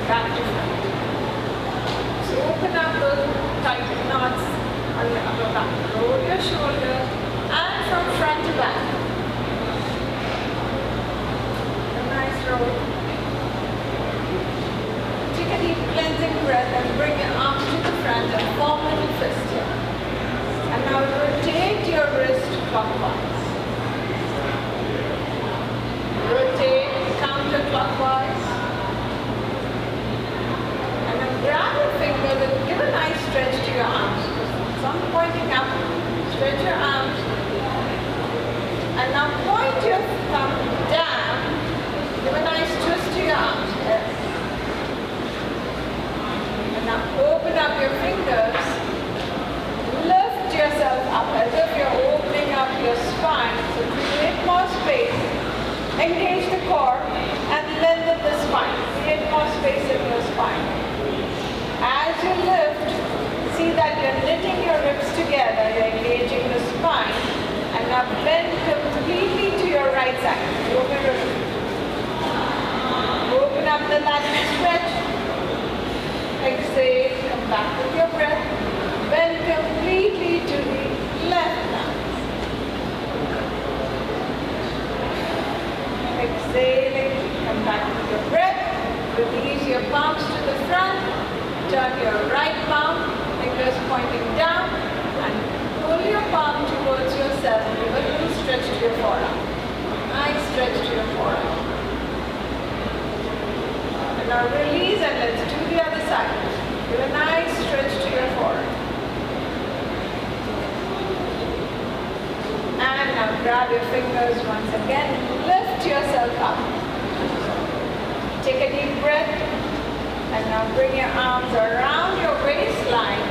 back to front. So open up those tight knots on your upper back. Roll your shoulders and from front to back. A nice roll. Take a deep cleansing breath and bring your arms to the front and form a little fist here. And now rotate your wrist clockwise. Rotate counterclockwise. And then grab your fingers and give a nice stretch to your arms. Some pointing up, stretch your arms. And now point your thumb down. Give a nice twist to your arms. Yes. And now open up your fingers. Lift yourself up as if you're opening up your spine. So create more space. Engage the core and lengthen the spine. Create more space in your spine. As you lift, see that you're knitting your ribs together, you're engaging the spine, and now bend completely to your right side. Open up the lateral stretch. Exhale, come back with your breath. Bend completely to the left now. Exhaling, come back with your breath. Release your palms to the front. Turn your right palm, fingers pointing down, and pull your palm towards yourself. Give a little stretch to your forearm. Nice stretch to your forearm. And now release and let's do the other side. Give a nice stretch to your forearm. And now grab your fingers once again. Lift yourself up. Take a deep breath. And now bring your arms around your waistline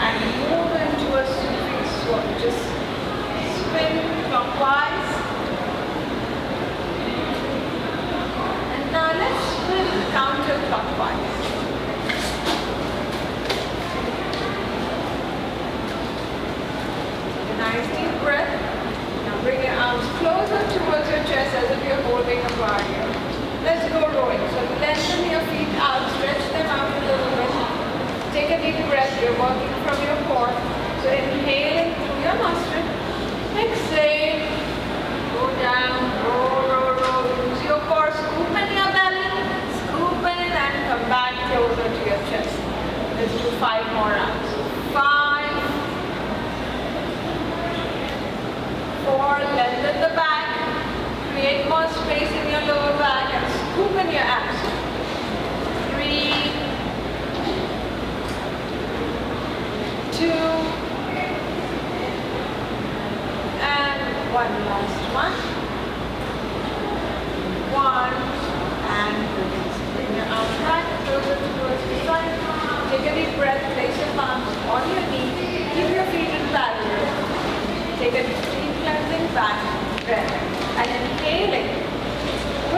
and move into a sweeping swirl. Just spin clockwise. And now let's spin counterclockwise. Take a nice deep breath. Now bring your arms closer towards your chest as if you're holding a bar here. Let's go rowing. So lengthen your feet out, stretch them out a little bit. Take a deep breath. You're working from your core. So inhaling through your nostril. Exhale. Go down. Roll, roll, roll. Use your core. Scoop in your belly. Scoop in and come back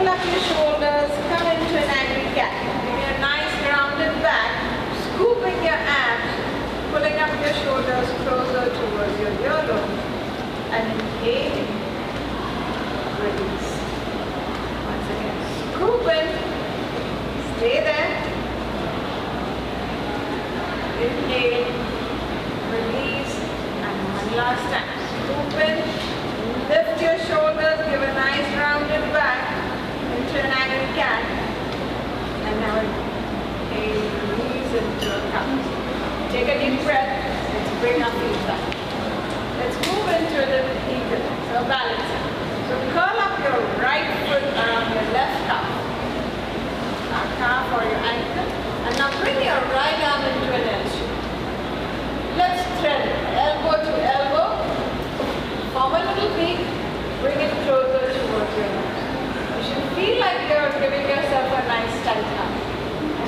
pull up your shoulders, come into an angry cat. Give me a nice rounded back, scooping your abs, pulling up your shoulders closer towards your earlobe, and inhaling. Release. Once again, scoop in, stay there. Inhale, release, and one last time. Scoop in, lift your shoulders, give a nice rounded back into an angry cat. And now inhale, release into a cup. Take a deep breath. Let's bring our feet back. Let's move into a little eagle, so balance. So curl up your right foot around your left calf. Our calf or your ankle. And now bring your right arm into an L shape. Let's thread it, elbow to elbow. Form a little peak. Bring it closer towards your nose. You should feel like you're giving yourself a nice tight hug.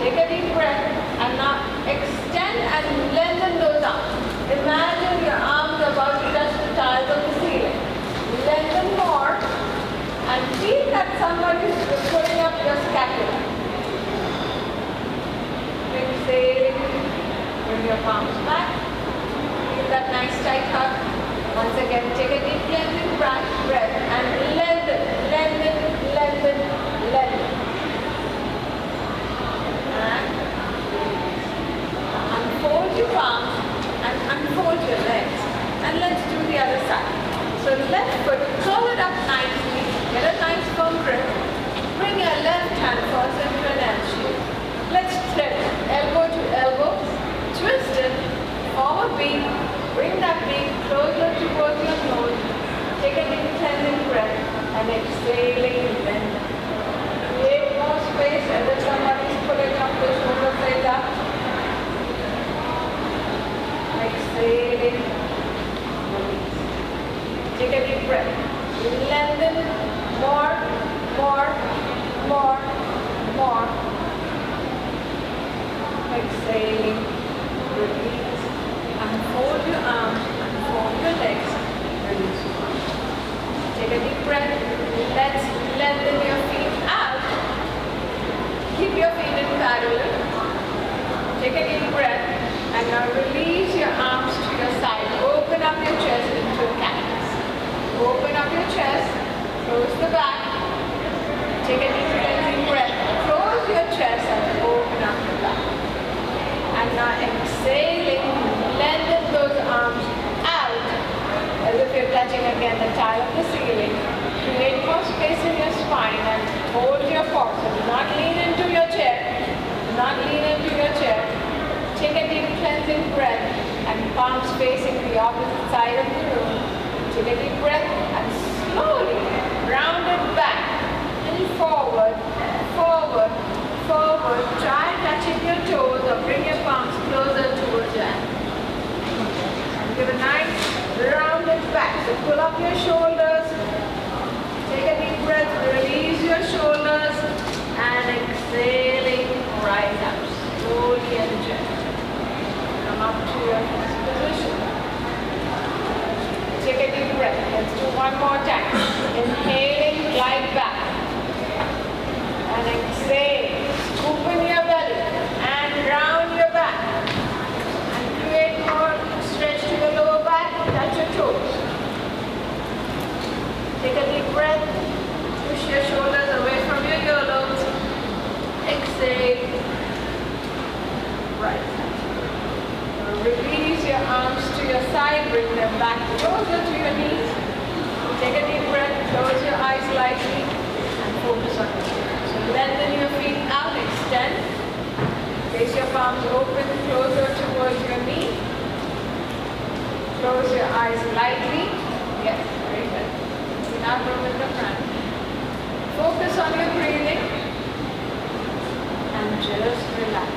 Take a deep breath and now extend and lengthen those arms. Imagine your arms about to touch the tiles of the ceiling. Lengthen more and feel that somebody is pulling up your scapula. Exhale, bring your palms back. Feel that nice tight hug. Once again, take a deep cleansing breath and lengthen, lengthen, lengthen, lengthen. And unfold your palms and unfold your legs. And let's do the other side. So left foot, curl it up nicely, get a nice firm grip. Bring your left hand first into an L shape. Let's thread elbow to elbow, twist it, form a beak, bring that beak closer towards your nose. Take a deep cleansing breath and exhaling lengthen. Create more space as if somebody's pulling up the shoulder blades up. Exhaling, release. Take a deep breath. Lengthen more, more, more, more. Exhaling, release. Unfold your arms, unfold your legs, release your arms. Take a deep breath. Let's lengthen your feet out. Keep your feet in parallel. Take a deep breath and now release your arms to your side. Open up your chest into a cactus. Open up your chest, close the back. Take a deep cleansing breath. Close your chest and open up the back. And now exhaling, lengthen those arms out as if you're touching again the tile of the ceiling. Create more space in your spine and hold your core. So do not lean into your chair. Do not lean into your chair. Take a deep cleansing breath and palms facing the opposite side of the room. Take a deep breath and slowly round it back and forward, forward, forward. Try touching your toes or bring your palms closer towards your ankle. And give a nice rounded back. So pull up your shoulders. Take a deep breath, release your shoulders and exhaling, rise up slowly and gently. Come up to your first position. Take a deep breath. Let's do one more time. Inhaling, glide back. And exhale. Open your belly and round your back. And create more stretch to the lower back. Touch your toes. Take a deep breath. Push your shoulders away from your earlobes. Exhale. Right. Release your arms to your side, bring them back closer to your knees. Take a deep breath, close your eyes lightly, and focus on your breath. So lengthen your feet out, extend. Place your palms open, closer towards your knee. Close your eyes lightly. Yes, very good. Enough room in the front. Focus on your breathing, and just relax.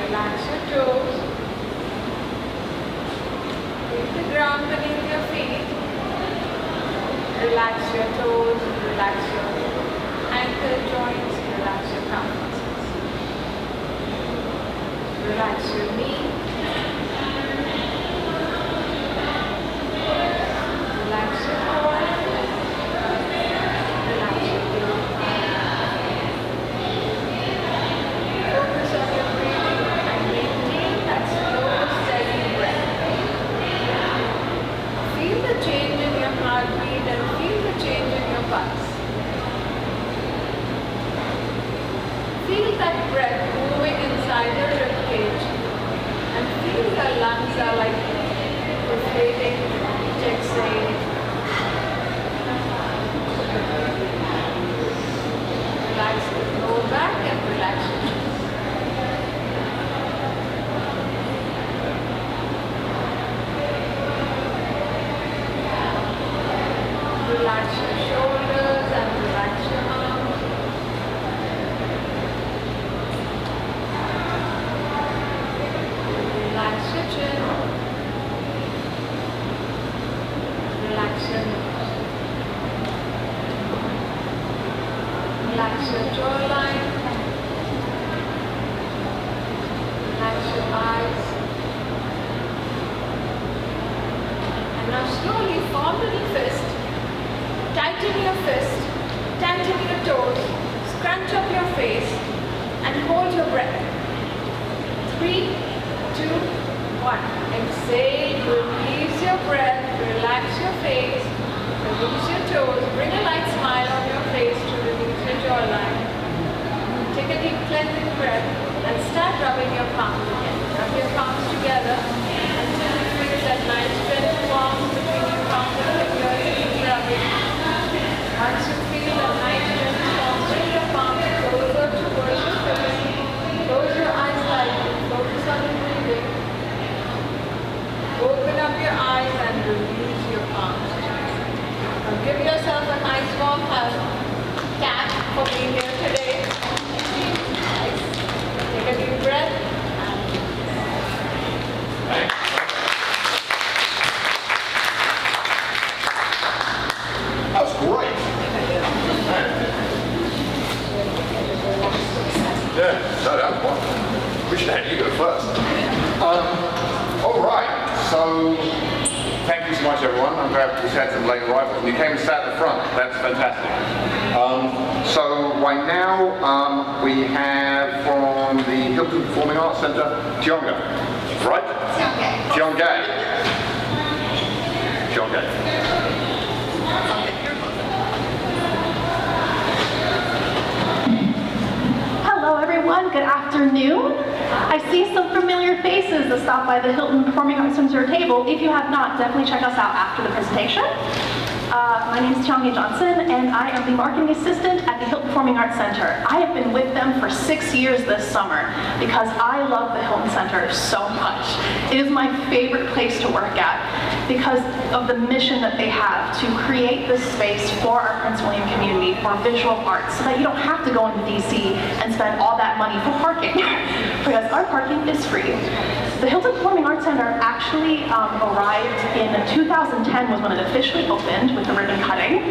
Relax your toes. Feel the ground beneath your feet. Relax your toes, relax your ankle joints, relax your calf muscles. Relax your knee. Relax your core. Relax your feel that breath moving inside your rib cage and feel your lungs are like inflating, exhaling. Relax the lower back and relax your chest. Relax your shoulders and relax your arms. Relax your chin. Relax your nose. Relax your jawline. Relax your eyes. And now slowly form a little fist. Tighten your fist, tighten your toes, scrunch up your face, and hold your breath. 3, 2, 1. Exhale, release your breath, relax your face, release your toes, bring a light smile on your face to release your jawline. Take a deep cleansing breath and start rubbing your palms again. Rub your palms together until you feel that nice gentle warmth between your palms and fingers. Keep rubbing. Once you feel a nice gentle warmth in your palms, closer towards your face. Close your eyes slightly, focus on your breathing. Open up your eyes and release your palms. Now give yourself a nice warm hug. Tap for being here today. Nice. Take a deep breath. That was great. Yeah, no, that was one. We should have you go first. All right, so thank you so much, everyone. I'm glad we had some late arrivals. And you came and sat at the front. That's fantastic. So right now we have from the Hylton Performing Arts Centre, Tionga, right? Tionga. Hello everyone, good afternoon. I see some familiar faces that stopped by the Hylton Performing Arts Center table. If you have not, definitely check us out after the presentation. My name is Tionga Johnson and I am the marketing assistant at the Hylton Performing Arts Center. I have been with them for 6 years this summer because I love the Hylton Center so much. It is my favorite place to work at because of the mission that they have to create this space for our Prince William community for visual arts so that you don't have to go into DC and spend all that money for parking because our parking is free. The Hylton Performing Arts Center actually arrived in 2010 was when it officially opened with the ribbon cutting.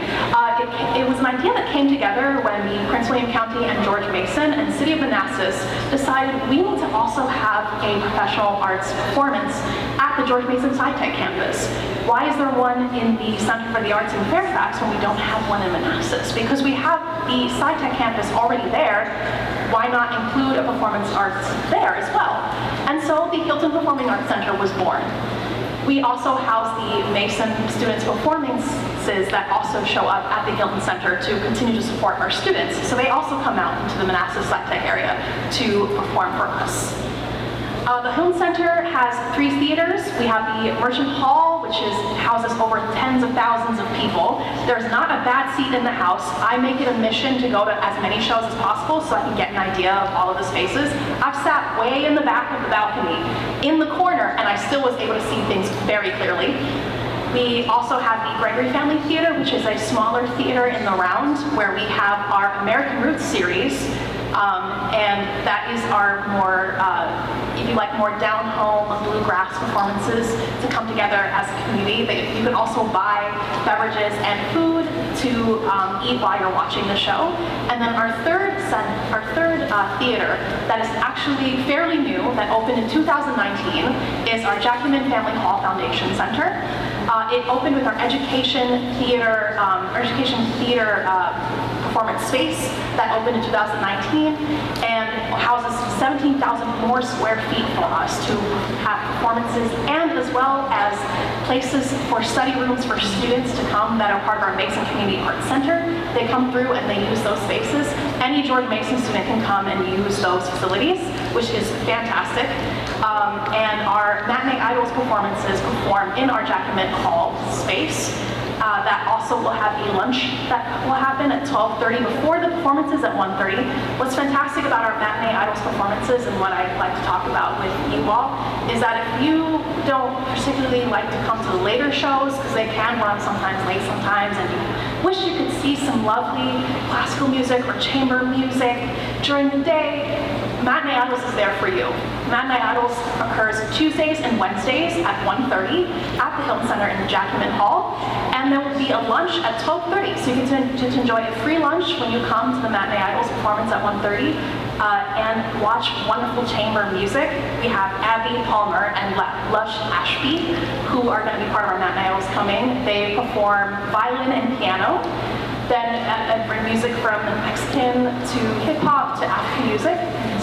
It was an idea that came together when the Prince William County and George Mason and City of Manassas decided we need to also have a professional arts performance at the George Mason SciTech campus. Why is there one in the Center for the Arts in Fairfax when we don't have one in Manassas? Because we have the SciTech campus already there. Why not include a performance arts there as well? And so the Hylton Performing Arts Center was born. We also house the Mason students' performances that also show up at the Hylton Center to continue to support our students. So they also come out into the Manassas SciTech area to perform for us. The Hylton Center has 3 theaters. We have the Merchant Hall, which houses over tens of thousands of people. There's not a bad seat in the house. I make it a mission to go to as many shows as possible so I can get an idea of all of the spaces. I've sat way in the back of the balcony, in the corner, and I still was able to see things very clearly. We also have the Gregory Family Theater, which is a smaller theater in the round where we have our American Roots series. And that is our more, if you like, more down-home bluegrass performances to come together as a community. You can also buy beverages and food to eat while you're watching the show. And then our third theater that is actually fairly new, that opened in 2019, is our Jackman Family Hall Foundation Center. It opened with our education theater performance space that opened in 2019 and houses 17,000 more square feet for us to have performances and as well as places for study rooms for students to come that are part of our Mason Community Arts Center. They come through and they use those spaces any George Mason student can come and use those facilities, which is fantastic. And our Matinee Idols performances perform in our Jacquemin Hall space. That also will have a lunch that will happen at 12:30 before the performances at 1:30. What's fantastic about our Matinee Idols performances and what I'd like to talk about with you all is that if you don't particularly like to come to the later shows, because they can run sometimes late sometimes, and you wish you could see some lovely classical music or chamber music during the day, Matinee Idols is there for you. Matinee Idols occurs Tuesdays and Wednesdays at 1:30 at the Hylton Center in the Jacquemin Hall, and there will be a lunch at 12:30, so you get to enjoy a free lunch when you come to the Matinee Idols performance at 1:30 and watch wonderful chamber music. We have Abby Palmer and Lush Ashby, who are going to be part of our Matinee Idols coming. They perform violin and piano. Then bring music from Mexican to hip hop to African music.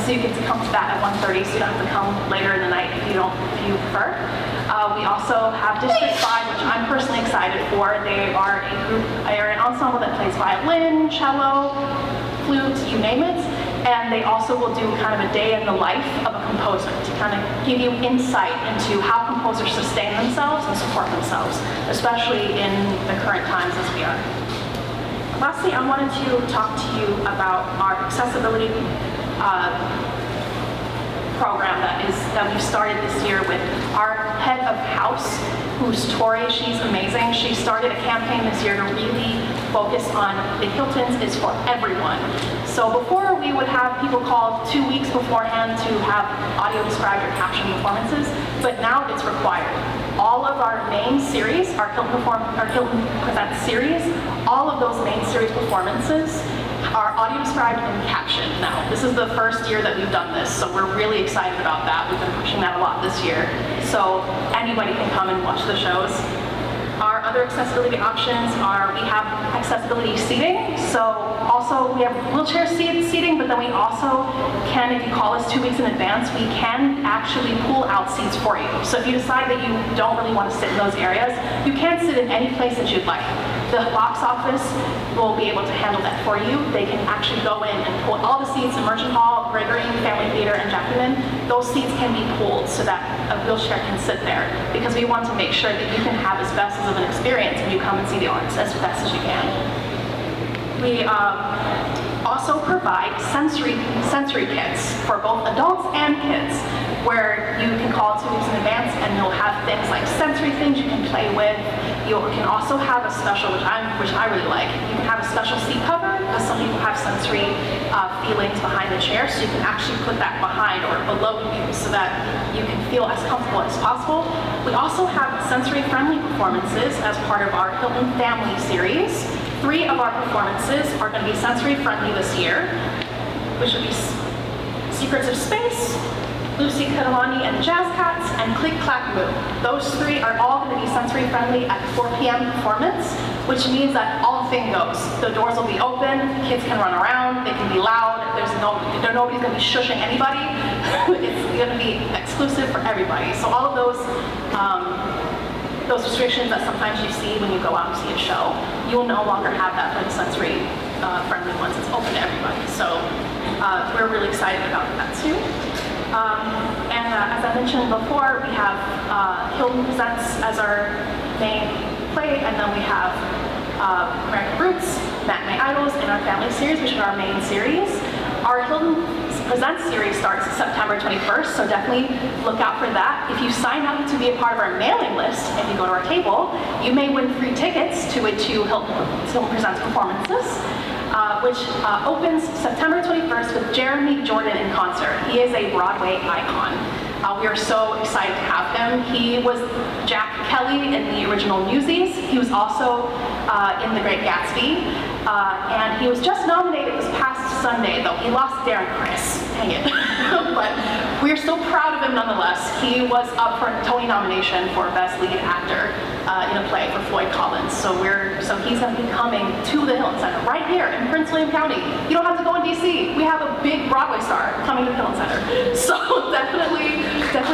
So you get to come to that at 1:30, so you don't have to come later in the night if you prefer. We also have District 5, which I'm personally excited for. They are an ensemble that plays violin, cello, flute, you name it. And they also will do kind of a day in the life of a composer to kind of give you insight into how composers sustain themselves and support themselves, especially in the current times as we are. Lastly, I wanted to talk to you about our accessibility program that we've started this year with our head of house, who's Tori. She's amazing. She started a campaign this year to really focus on the Hyltons is for everyone. So before, we would have people call 2 weeks beforehand to have audio described or captioned performances, but now it's required. All of our main series, our Hylton Presents series, all of those main series performances are audio described and captioned now. This is the first year that we've done this, so we're really excited about that. We've been pushing that a lot this year. So anybody can come and watch the shows. Our other accessibility options are, we have accessibility seating. So also we have wheelchair seating, but then we also can, if you call us 2 weeks in advance, we can actually pull out seats for you. So if you decide that you don't really want to sit in those areas, you can sit in any place that you'd like. The box office will be able to handle that for you. They can actually go in and pull all the seats in Merchant Hall, Gregory, Family Theater, and Jacquemin. Those seats can be pulled so that a wheelchair can sit there, because we want to make sure that you can have as best of an experience when you come and see the arts, as best as you can. We also provide sensory kits for both adults and kids, where you can call 2 weeks in advance and you'll have things like sensory things you can play with. You can also have a special, which I really like, you can have a special seat cover, because some people have sensory feelings behind the chair, so you can actually put that behind or below you so that you can feel as comfortable as possible. We also have sensory-friendly performances as part of our Hylton Family series. 3 of our performances are going to be sensory-friendly this year, which will be Secrets of Space, Lucy Catalani and the Jazz Cats, and Click Clack Moo. Those 3 are all going to be sensory friendly at 4 p.m. performance, which means that all the thing goes. The doors will be open, kids can run around, they can be loud, nobody's going to be shushing anybody. It's going to be exclusive for everybody. So all of those restrictions that sometimes you see when you go out and see a show, you will no longer have that for the sensory friendly ones. It's open to everybody. So we're really excited about that too. As I mentioned before, we have Hylton Presents as our main play, and then we have American Roots, Matinee Idols, and our Family series, which are our main series. Our Hylton Presents series starts September 21st, so definitely look out for that. If you sign up to be a part of our mailing list, if you go to our table, you may win free tickets to Hylton Presents performances. Which opens September 21st with Jeremy Jordan in concert. He is a Broadway icon. We are so excited to have him. He was Jack Kelly in the original Newsies. He was also in The Great Gatsby. And he was just nominated this past Sunday, though. He lost Darren Criss. Dang it. But we're still proud of him nonetheless. He was up for a Tony nomination for Best Lead Actor in a play for Floyd Collins. So he's going to be coming to the Hylton Center right here in Prince William County. You don't have to go in DC. We have a big Broadway star coming to the Hylton Center. So definitely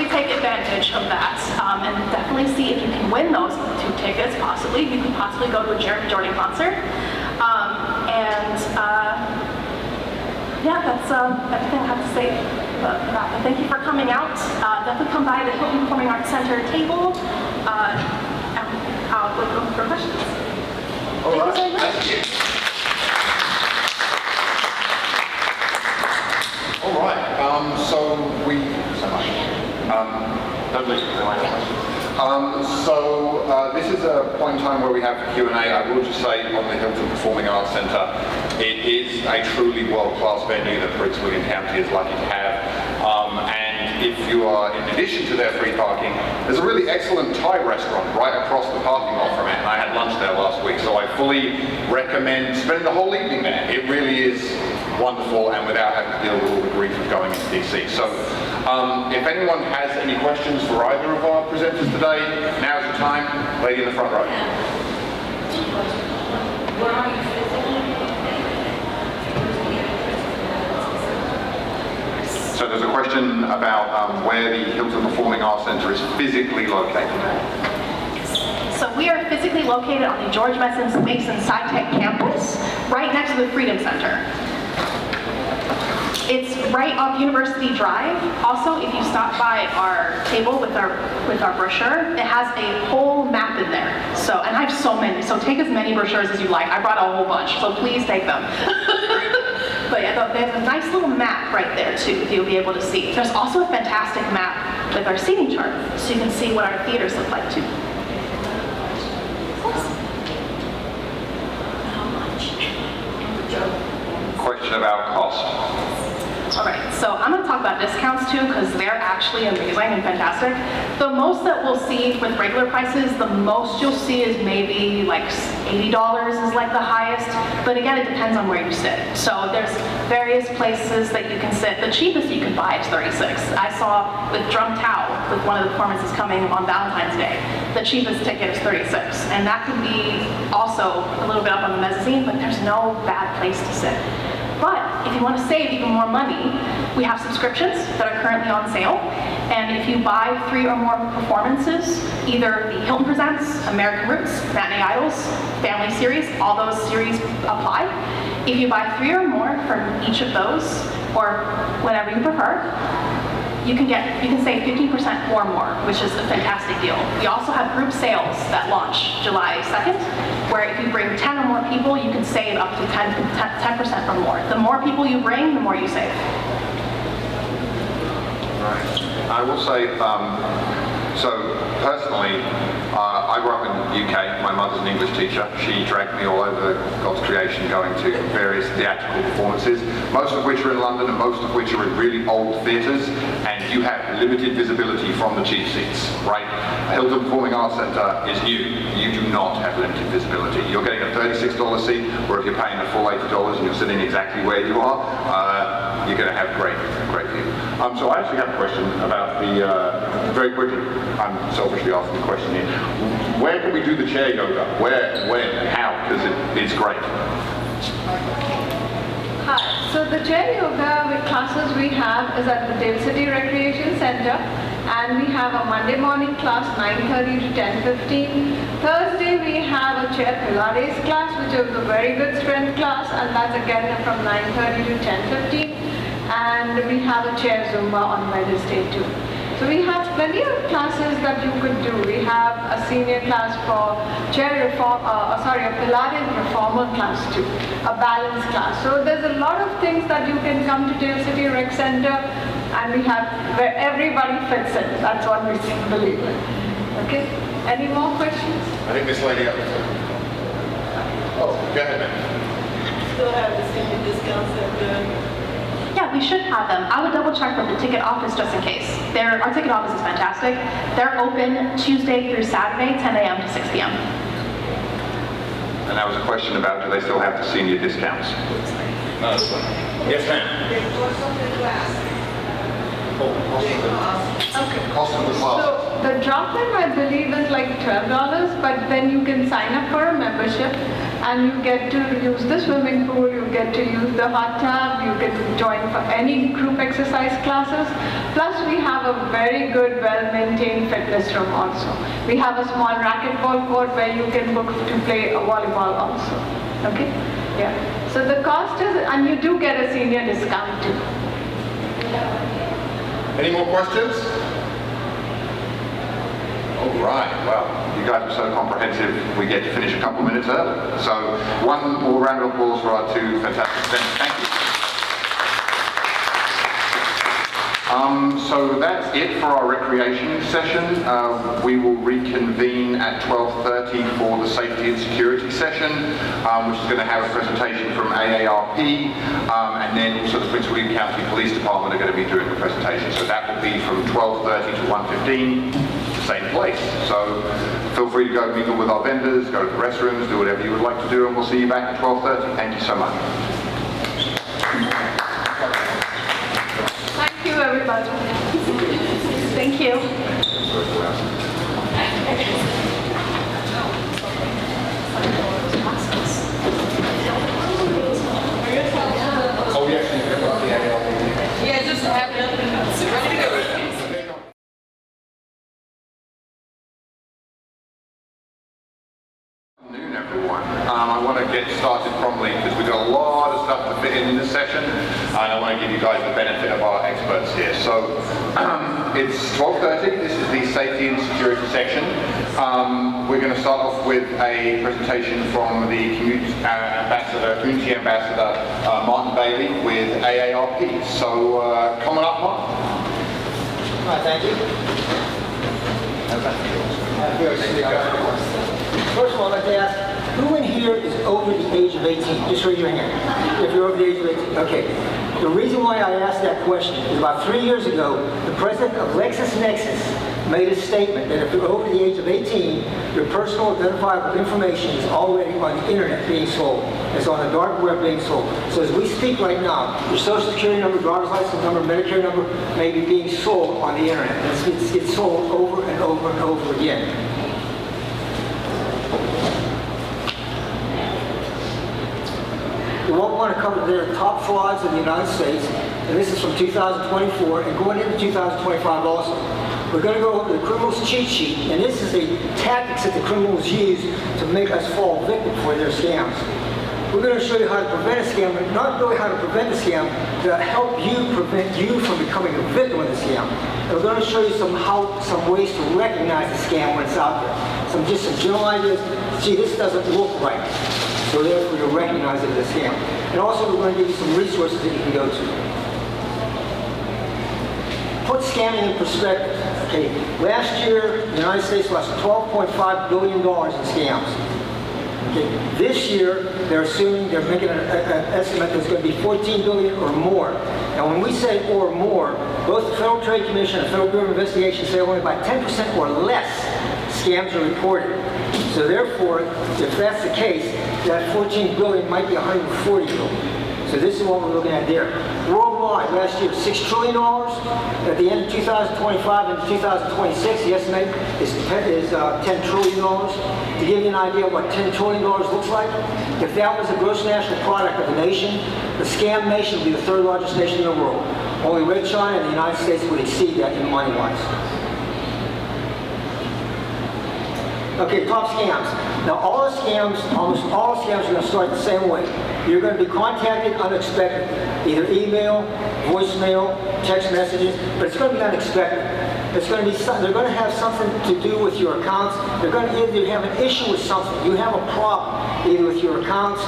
take advantage of that, and definitely see if you can win those 2 tickets. Possibly you can possibly go to a Jeremy Jordan concert. Yeah, that's everything I have to say about that. Thank you for coming out. Definitely come by the Hylton Performing Arts Center table. And I'll look for questions. All right. Thank you so much. Thank you. All right. This is a point in time where we have Q&A. I will just say on the Hylton Performing Arts Centre, it is a truly world-class venue that Prince William County is lucky to have. And if you are, in addition to their free parking, there's a really excellent Thai restaurant right across the parking lot from it. And I had lunch there last week, so I fully recommend spending the whole evening there. It really is wonderful, and without having to deal with all the grief of going into DC. So if anyone has any questions for either of our presenters today, now's your time. Lady in the front row. So there's a question about where the Hylton Performing Arts Centre is physically located. So we are physically located on the George Mason SciTech campus, right next to the Freedom Center. It's right off University Drive. Also, if you stop by our table with our brochure, it has a whole map in there. So, and I have so many, so take as many brochures as you like. I brought a whole bunch, so please take them. But yeah, there's a nice little map right there too, that you'll be able to see. There's also a fantastic map with our seating chart, so you can see what our theaters look like too. Question about cost. All right, so I'm going to talk about discounts too, because they're actually amazing and fantastic. The most that we'll see with regular prices, the most you'll see is maybe like $80 is like the highest, but again, it depends on where you sit. So there's various places that you can sit. The cheapest you can buy is $36. I saw with Drum Tao, with one of the performances coming on Valentine's Day, the cheapest ticket is $36, and that could be also a little bit up on the mezzanine, but there's no bad place to sit. But if you want to save even more money, we have subscriptions that are currently on sale. And if you buy 3 or more performances, either the Hylton Presents, American Roots, Matinee Idols, Family Series, all those series apply. If you buy 3 or more from each of those, or whatever you prefer, you can save 50% or more, which is a fantastic deal. We also have group sales that launch July 2nd, where if you bring 10 or more people, you can save up to 10% or more. The more people you bring, the more you save. Right. I will say, so personally, I grew up in the UK. My mother's an English teacher. She dragged me all over God's creation going to various theatrical performances, most of which are in London and most of which are in really old theatres, and you have limited visibility from the cheap seats, right? Hylton Performing Arts Centre is new. You do not have limited visibility. You're getting a $36 seat, or if you're paying the full $80 and you're sitting exactly where you are, you're going to have great view. So I actually have a question about the, very quickly, I'm selfishly asking the question here. Where can we do the chair yoga? Where, when, how? Because it's great. Hi, so the chair yoga classes we have is at the Dale City Recreation Center, and we have a Monday morning class 9:30 to 10:15. Thursday we have a chair Pilates class, which is a very good strength class, and that's again from 9:30 to 10:15. And we have a chair Zumba on Wednesday too. So we have plenty of classes that you could do. We have a senior class for chair reform, a Pilates reformer class too, a balance class. So there's a lot of things that you can come to Dale City Rec Center, and we have where everybody fits in. That's what we believe in. Okay? Any more questions? I think this lady up there. Oh, go ahead, ma'am. Still have the senior discounts that good. Yeah, we should have them. I would double check with the ticket office just in case. Our ticket office is fantastic. They're open Tuesday through Saturday, 10 a.m. to 6 p.m. And that was a question about, do they still have the senior discounts? Yes, ma'am. Okay. Cost of the class. So the drop-in, I believe, is like $12, but then you can sign up for a membership and you get to use the swimming pool, you get to use the hot tub, you can join for any group exercise classes. Plus we have a very good, well-maintained fitness room also. We have a small racquetball court where you can book to play a volleyball also. Okay? Yeah. So the cost is, and you do get a senior discount too. Any more questions? All right, well, you guys are so comprehensive, we get to finish a couple minutes early. So one more round of applause for our two fantastic presenters. Thank you. So that's it for our recreation session. We will reconvene at 12:30 for the safety and security session, which is going to have a presentation from AARP, and then also the Prince William County Police Department are going to be doing the presentation. So that will be from 12:30 to 1:15, same place. So feel free to go mingle with our vendors, go to the restrooms, do whatever you would like to do, and we'll see you back at 12:30. Thank you so much. Thank you, everybody. Thank you. Oh, yes, Yeah, just have it ready to go. Afternoon, everyone. I want to get started promptly because we've got a lot of stuff to fit in this session, and I want to give you guys the benefit of our experts here. So it's 12:30. This is the safety and security section. We're going to start off with a presentation from the community ambassador Martin Bailey with AARP. So come on up, Martin. All right, thank you. First of all, I'd like to ask, who in here is over the age of 18? Just raise your hand. If you're over the age of 18, okay. The reason why I asked that question is about 3 years ago, the president of LexisNexis made a statement that if you're over the age of 18, your personal identifiable information is already on the internet being sold. It's on the dark web being sold. So as we speak right now, your social security number, driver's license number, Medicare number may be being sold on the internet. It's sold over and over and over again. What we want to cover there are top frauds in the United States, and this is from 2024 and going into 2025 also. We're going to go over the criminal's cheat sheet, and this is the tactics that the criminals use to make us fall victim for their scams. We're going to show you how to prevent a scam, but not really how to prevent a scam, to help you prevent you from becoming a victim of the scam. And we're going to show you some ways to recognize the scam when it's out there. Just some general ideas. See, this doesn't look right. So therefore you'll recognize it as a scam. And also we're going to give you some resources that you can go to. Put scamming in perspective. Okay, last year the United States lost $12.5 billion in scams. Okay, this year they're making an estimate that's going to be $14 billion or more. And when we say or more, both the Federal Trade Commission and the Federal Bureau of Investigation say only about 10% or less scams are reported. So therefore, if that's the case, that 14 billion might be 140 billion. So this is what we're looking at there. Worldwide, last year, $6 trillion. At the end of 2025 and 2026, the estimate is $10 trillion. To give you an idea of what $10 trillion looks like, if that was the gross national product of a nation, the scam nation would be the third largest nation in the world. Only Red China and the United States would exceed that in money-wise. Okay, top scams. Now almost all scams are going to start the same way. You're going to be contacted unexpectedly, either email, voicemail, text messages, but it's going to be unexpected. It's going to be they're going to have something to do with your accounts. They're going to either have an issue with something. You have a problem either with your accounts,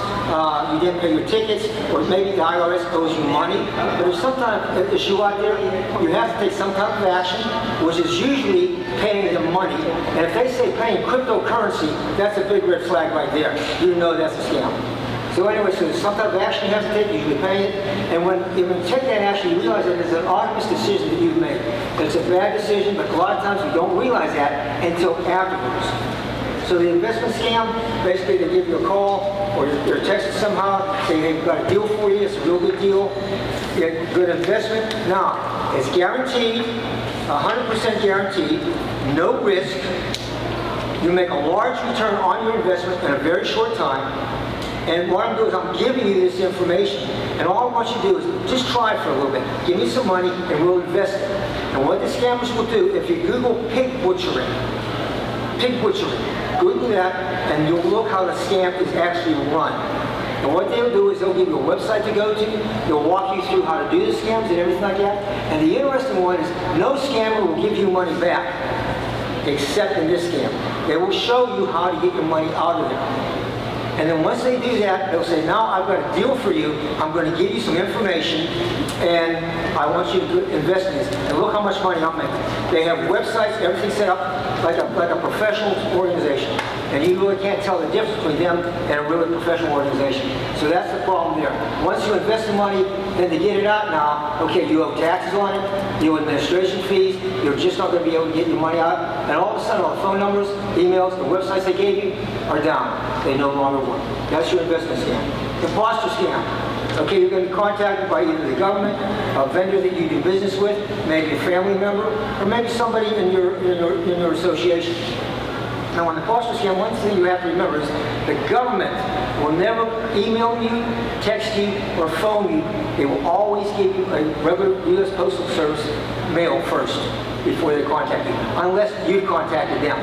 you didn't pay your tickets, or maybe the IRS owes you money. But there's some kind of issue out there. You have to take some kind of action, which is usually paying them money. And if they say paying cryptocurrency, that's a big red flag right there. You know that's a scam. So anyway, so there's some kind of action you have to take, usually pay it, and when you take that action, you realize that it's an obvious decision that you've made. It's a bad decision, but a lot of times you don't realize that until afterwards. So the investment scam, basically they give you a call, or you're texted somehow, saying, hey, we've got a deal for you, it's a real good deal, good investment. Now, it's guaranteed, 100% guaranteed, no risk. You make a large return on your investment in a very short time. And what I'm doing is I'm giving you this information. And all I want you to do is just try for a little bit. Give me some money and we'll invest it. And what the scammers will do, if you Google pig butchering, Google that and you'll look how the scam is actually run. And what they'll do is they'll give you a website to go to, they'll walk you through how to do the scams and everything like that. And the interesting one is no scammer will give you money back, except in this scam. They will show you how to get your money out of there. And then once they do that, they'll say, now I've got a deal for you. I'm going to give you some information, and I want you to invest in this. And look how much money I'm making. They have websites, everything set up like a professional organization. And you really can't tell the difference between them and a really professional organization. So that's the problem there. Once you invest the money, then to get it out now, okay, you owe taxes on it, you owe administration fees, you're just not going to be able to get your money out. And all of a sudden, all the phone numbers, emails, the websites they gave you are down. They no longer work. That's your investment scam. Imposter scam. Okay, you're going to be contacted by either the government, a vendor that you do business with, maybe a family member, or maybe somebody in your association. Now, on the imposter scam, one thing you have to remember is the government will never email you, text you, or phone you. They will always give you a regular U.S. Postal Service mail first before they contact you, unless you've contacted them.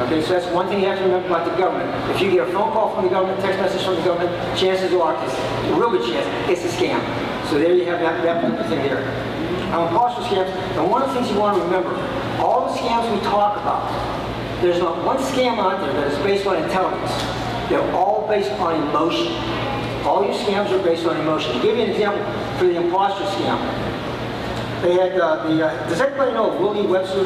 Okay, so that's one thing you have to remember about the government. If you get a phone call from the government, text message from the government, chances are, it's a real good chance, it's a scam. So there you have that particular thing there. Now, imposter scams, and one of the things you want to remember, all the scams we talk about, there's not one scam out there that is based on intelligence. They're all based on emotion. All your scams are based on emotion. To give you an example for the imposter scam, they had does everybody know of Willie Webster?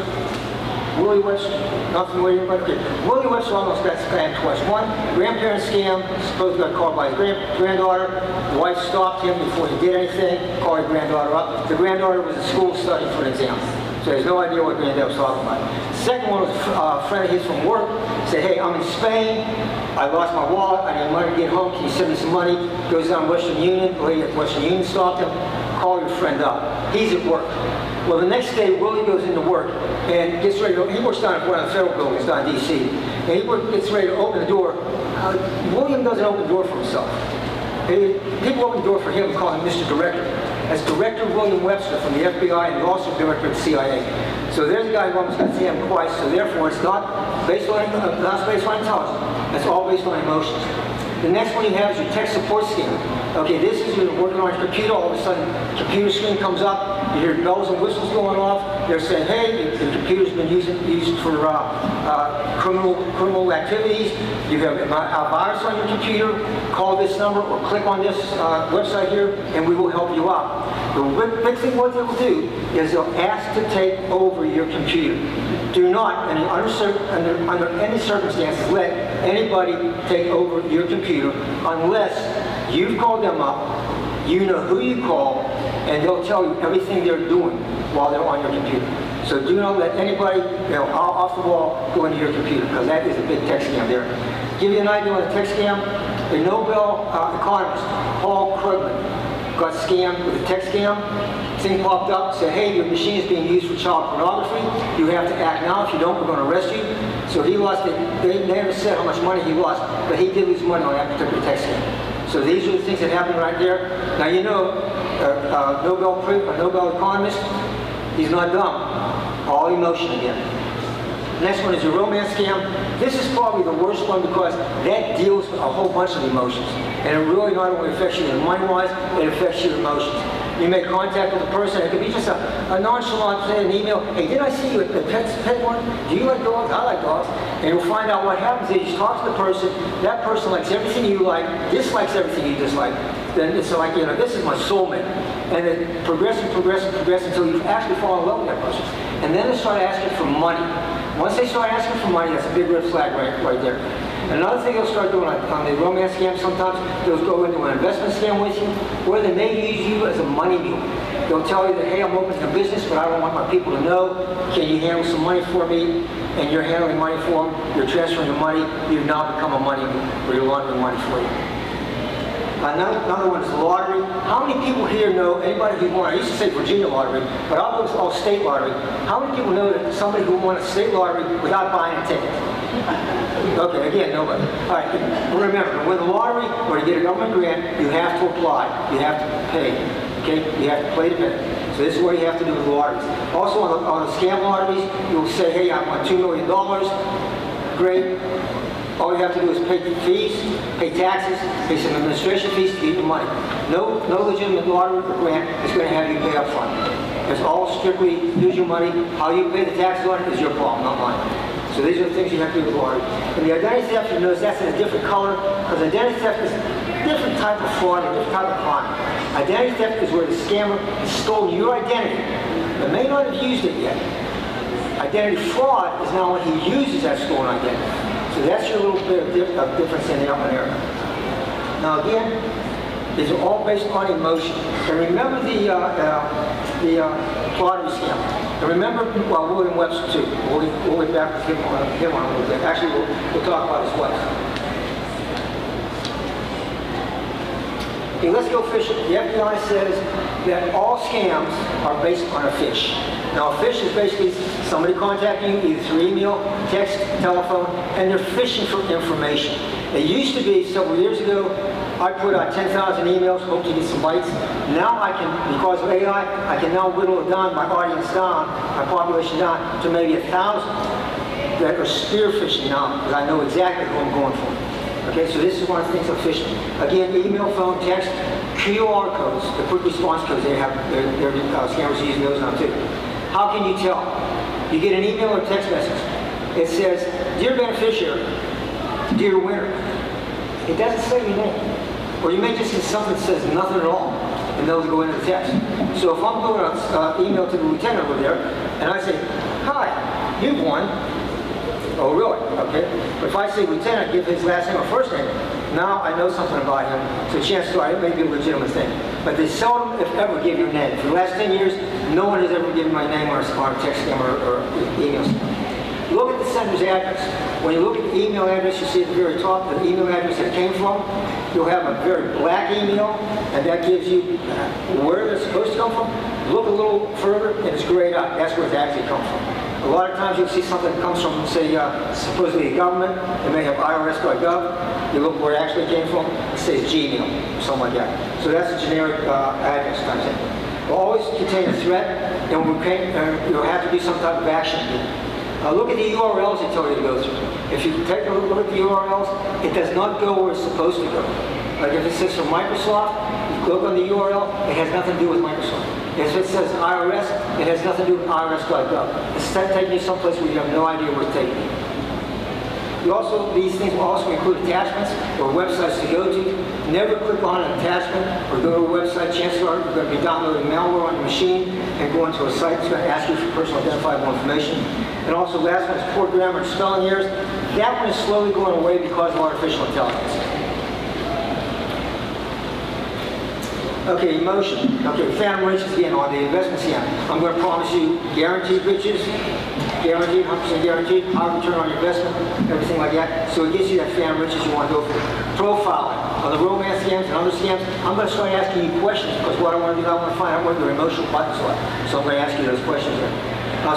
Willie Webster? Not familiar with him? Okay. Willie Webster almost got scammed twice. One, grandparent scam, supposedly got called by his granddaughter. The wife stopped him before he did anything, called his granddaughter up. The granddaughter was at school studying for an exam. So he has no idea what granddad was talking about. Second one was a friend of his from work. Said, hey, I'm in Spain. I lost my wallet. I need money to get home. Can you send me some money? Goes down Western Union. The lady at Western Union stopped him. Call your friend up. He's at work. Well, the next day, Willie goes into work and gets ready to, he works down at one of the federal buildings down in D.C. And he gets ready to open the door. William doesn't open the door for himself. People open the door for him and call him Mr. Director. That's Director William Webster from the FBI and also Director of the CIA. So there's a guy who almost got scammed twice, so therefore it's not based on intelligence. It's all based on emotions. The next one you have is your tech support scam. Okay, this is you're working on your computer, all of a sudden computer screen comes up, you hear bells and whistles going off, they're saying, hey, the computer's been used for criminal activities, you have a virus on your computer, call this number or click on this website here and we will help you out. The big thing what they will do is they'll ask to take over your computer. Do not, under any circumstances, let anybody take over your computer unless you've called them up, you know who you call, and they'll tell you everything they're doing while they're on your computer. So do not let anybody, off the wall go into your computer, because that is a big tech scam there. Give you an idea on a tech scam, the Nobel economist, Paul Krugman, got scammed with a tech scam. Thing popped up, said, hey, your machine is being used for child pornography. You have to act now. If you don't, we're going to arrest you. So he lost it. They never said how much money he lost, but he did lose money on that particular tech scam. So these are the things that happen right there. Now you know, a Nobel economist, he's not dumb. All emotion again. Next one is your romance scam. This is probably the worst one because that deals with a whole bunch of emotions. And it really not only affects you money-wise, it affects your emotions. You make contact with a person, it could be just a nonchalant, say, an email, hey, did I see you at the pet one? Do you like dogs? I like dogs. And you'll find out what happens is you talk to the person, that person likes everything you like, dislikes everything you dislike. Then it's like, this is my soulmate. And it progresses until you actually fall in love with that person. And then they start asking for money. Once they start asking for money, that's a big red flag right there. Another thing they'll start doing on the romance scam sometimes, they'll go into an investment scam with you, where they may use you as a money mule. They'll tell you that, hey, I'm opening a business, but I don't want my people to know. Can you handle some money for me? And you're handling money for them, you're transferring the money, you've now become a money mule, or you're laundering money for you. Another one is the lottery. How many people here know, anybody who won, I used to say Virginia lottery, but I'll go all state lottery. How many people know that somebody who won a state lottery without buying a ticket? Okay, again, nobody. All right, remember, to win the lottery or to get a government grant, you have to apply. You have to pay. Okay, you have to play to pay. So this is what you have to do with the lotteries. Also on the scam lotteries, you'll say, hey, I want $2 million. Great. All you have to do is pay fees, pay taxes, pay some administration fees to get your money. No legitimate lottery or grant is going to have you pay up front. It's all strictly, use your money. How you pay the taxes on it is your problem, not mine. So these are the things you have to do with lottery. And the identity theft, you notice that's in a different color, because identity theft is a different type of fraud, a different type of crime. Identity theft is where the scammer has stolen your identity, but may not have used it yet. Identity fraud is now when he uses that stolen identity. So that's your little bit of difference in the up and there. Now again, these are all based on emotion. And remember the lottery scam. And remember William Webster too. We'll get back to him on a little bit. Actually, we'll talk about his wife. Okay, let's go fishing. The FBI says that all scams are based on a fish. Now, a fish is basically somebody contacting you either through email, text, telephone, and they're fishing for information. It used to be several years ago, I put out 10,000 emails, hope to get some bites. Now I can, because of AI, I can now whittle it down, my audience down, my population down, to maybe 1,000 that are spear fishing now, because I know exactly who I'm going for. Okay, so this is one of the things of phishing. Again, email, phone, text, QR codes, the quick response codes, they have, their scammers are using those now too. How can you tell? You get an email or text message. It says, dear beneficiary, dear winner. It doesn't say your name. Or you may just get something that says nothing at all, and those go into the text. So if I'm doing an email to the lieutenant over there, and I say, hi, you've won. Oh, really? Okay. But if I say lieutenant, give his last name or first name, now I know something about him, so chances are it may be a legitimate thing. But they seldom, if ever, give your name. For the last 10 years, no one has ever given my name or a text scam or email scam. Look at the sender's address. When you look at the email address, you see at the very top the email address that it came from. You'll have a very black email, and that gives you where it's supposed to come from. Look a little further, and it's grayed out. That's where it actually comes from. A lot of times you'll see something that comes from, say, supposedly a government. It may have irs.gov. You look where it actually came from, it says Gmail, something like that. So that's a generic address kind of thing. It will always contain a threat, and you'll have to do some type of action. Look at the URLs they tell you to go through. If you take a look at the URLs, it does not go where it's supposed to go. Like if it says from Microsoft, you click on the URL, it has nothing to do with Microsoft. If it says IRS, it has nothing to do with irs.gov. It's taking you someplace where you have no idea where it's taking you. These things will also include attachments or websites to go to. Never click on an attachment or go to a website. Chances are you're going to be downloading malware on your machine and go into a site that's going to ask you for personal identifiable information. And also last one is poor grammar and spelling errors. That one is slowly going away because of artificial intelligence. Okay, emotion. Okay, phantom riches again on the investment scam. I'm going to promise you guaranteed riches, guaranteed, 100% guaranteed, high return on your investment, everything like that. So it gets you that phantom riches you want to go for. Profiling on the romance scams and other scams. I'm going to start asking you questions because what I want to do, I want to find out what your emotional buttons are. So I'm going to ask you those questions there.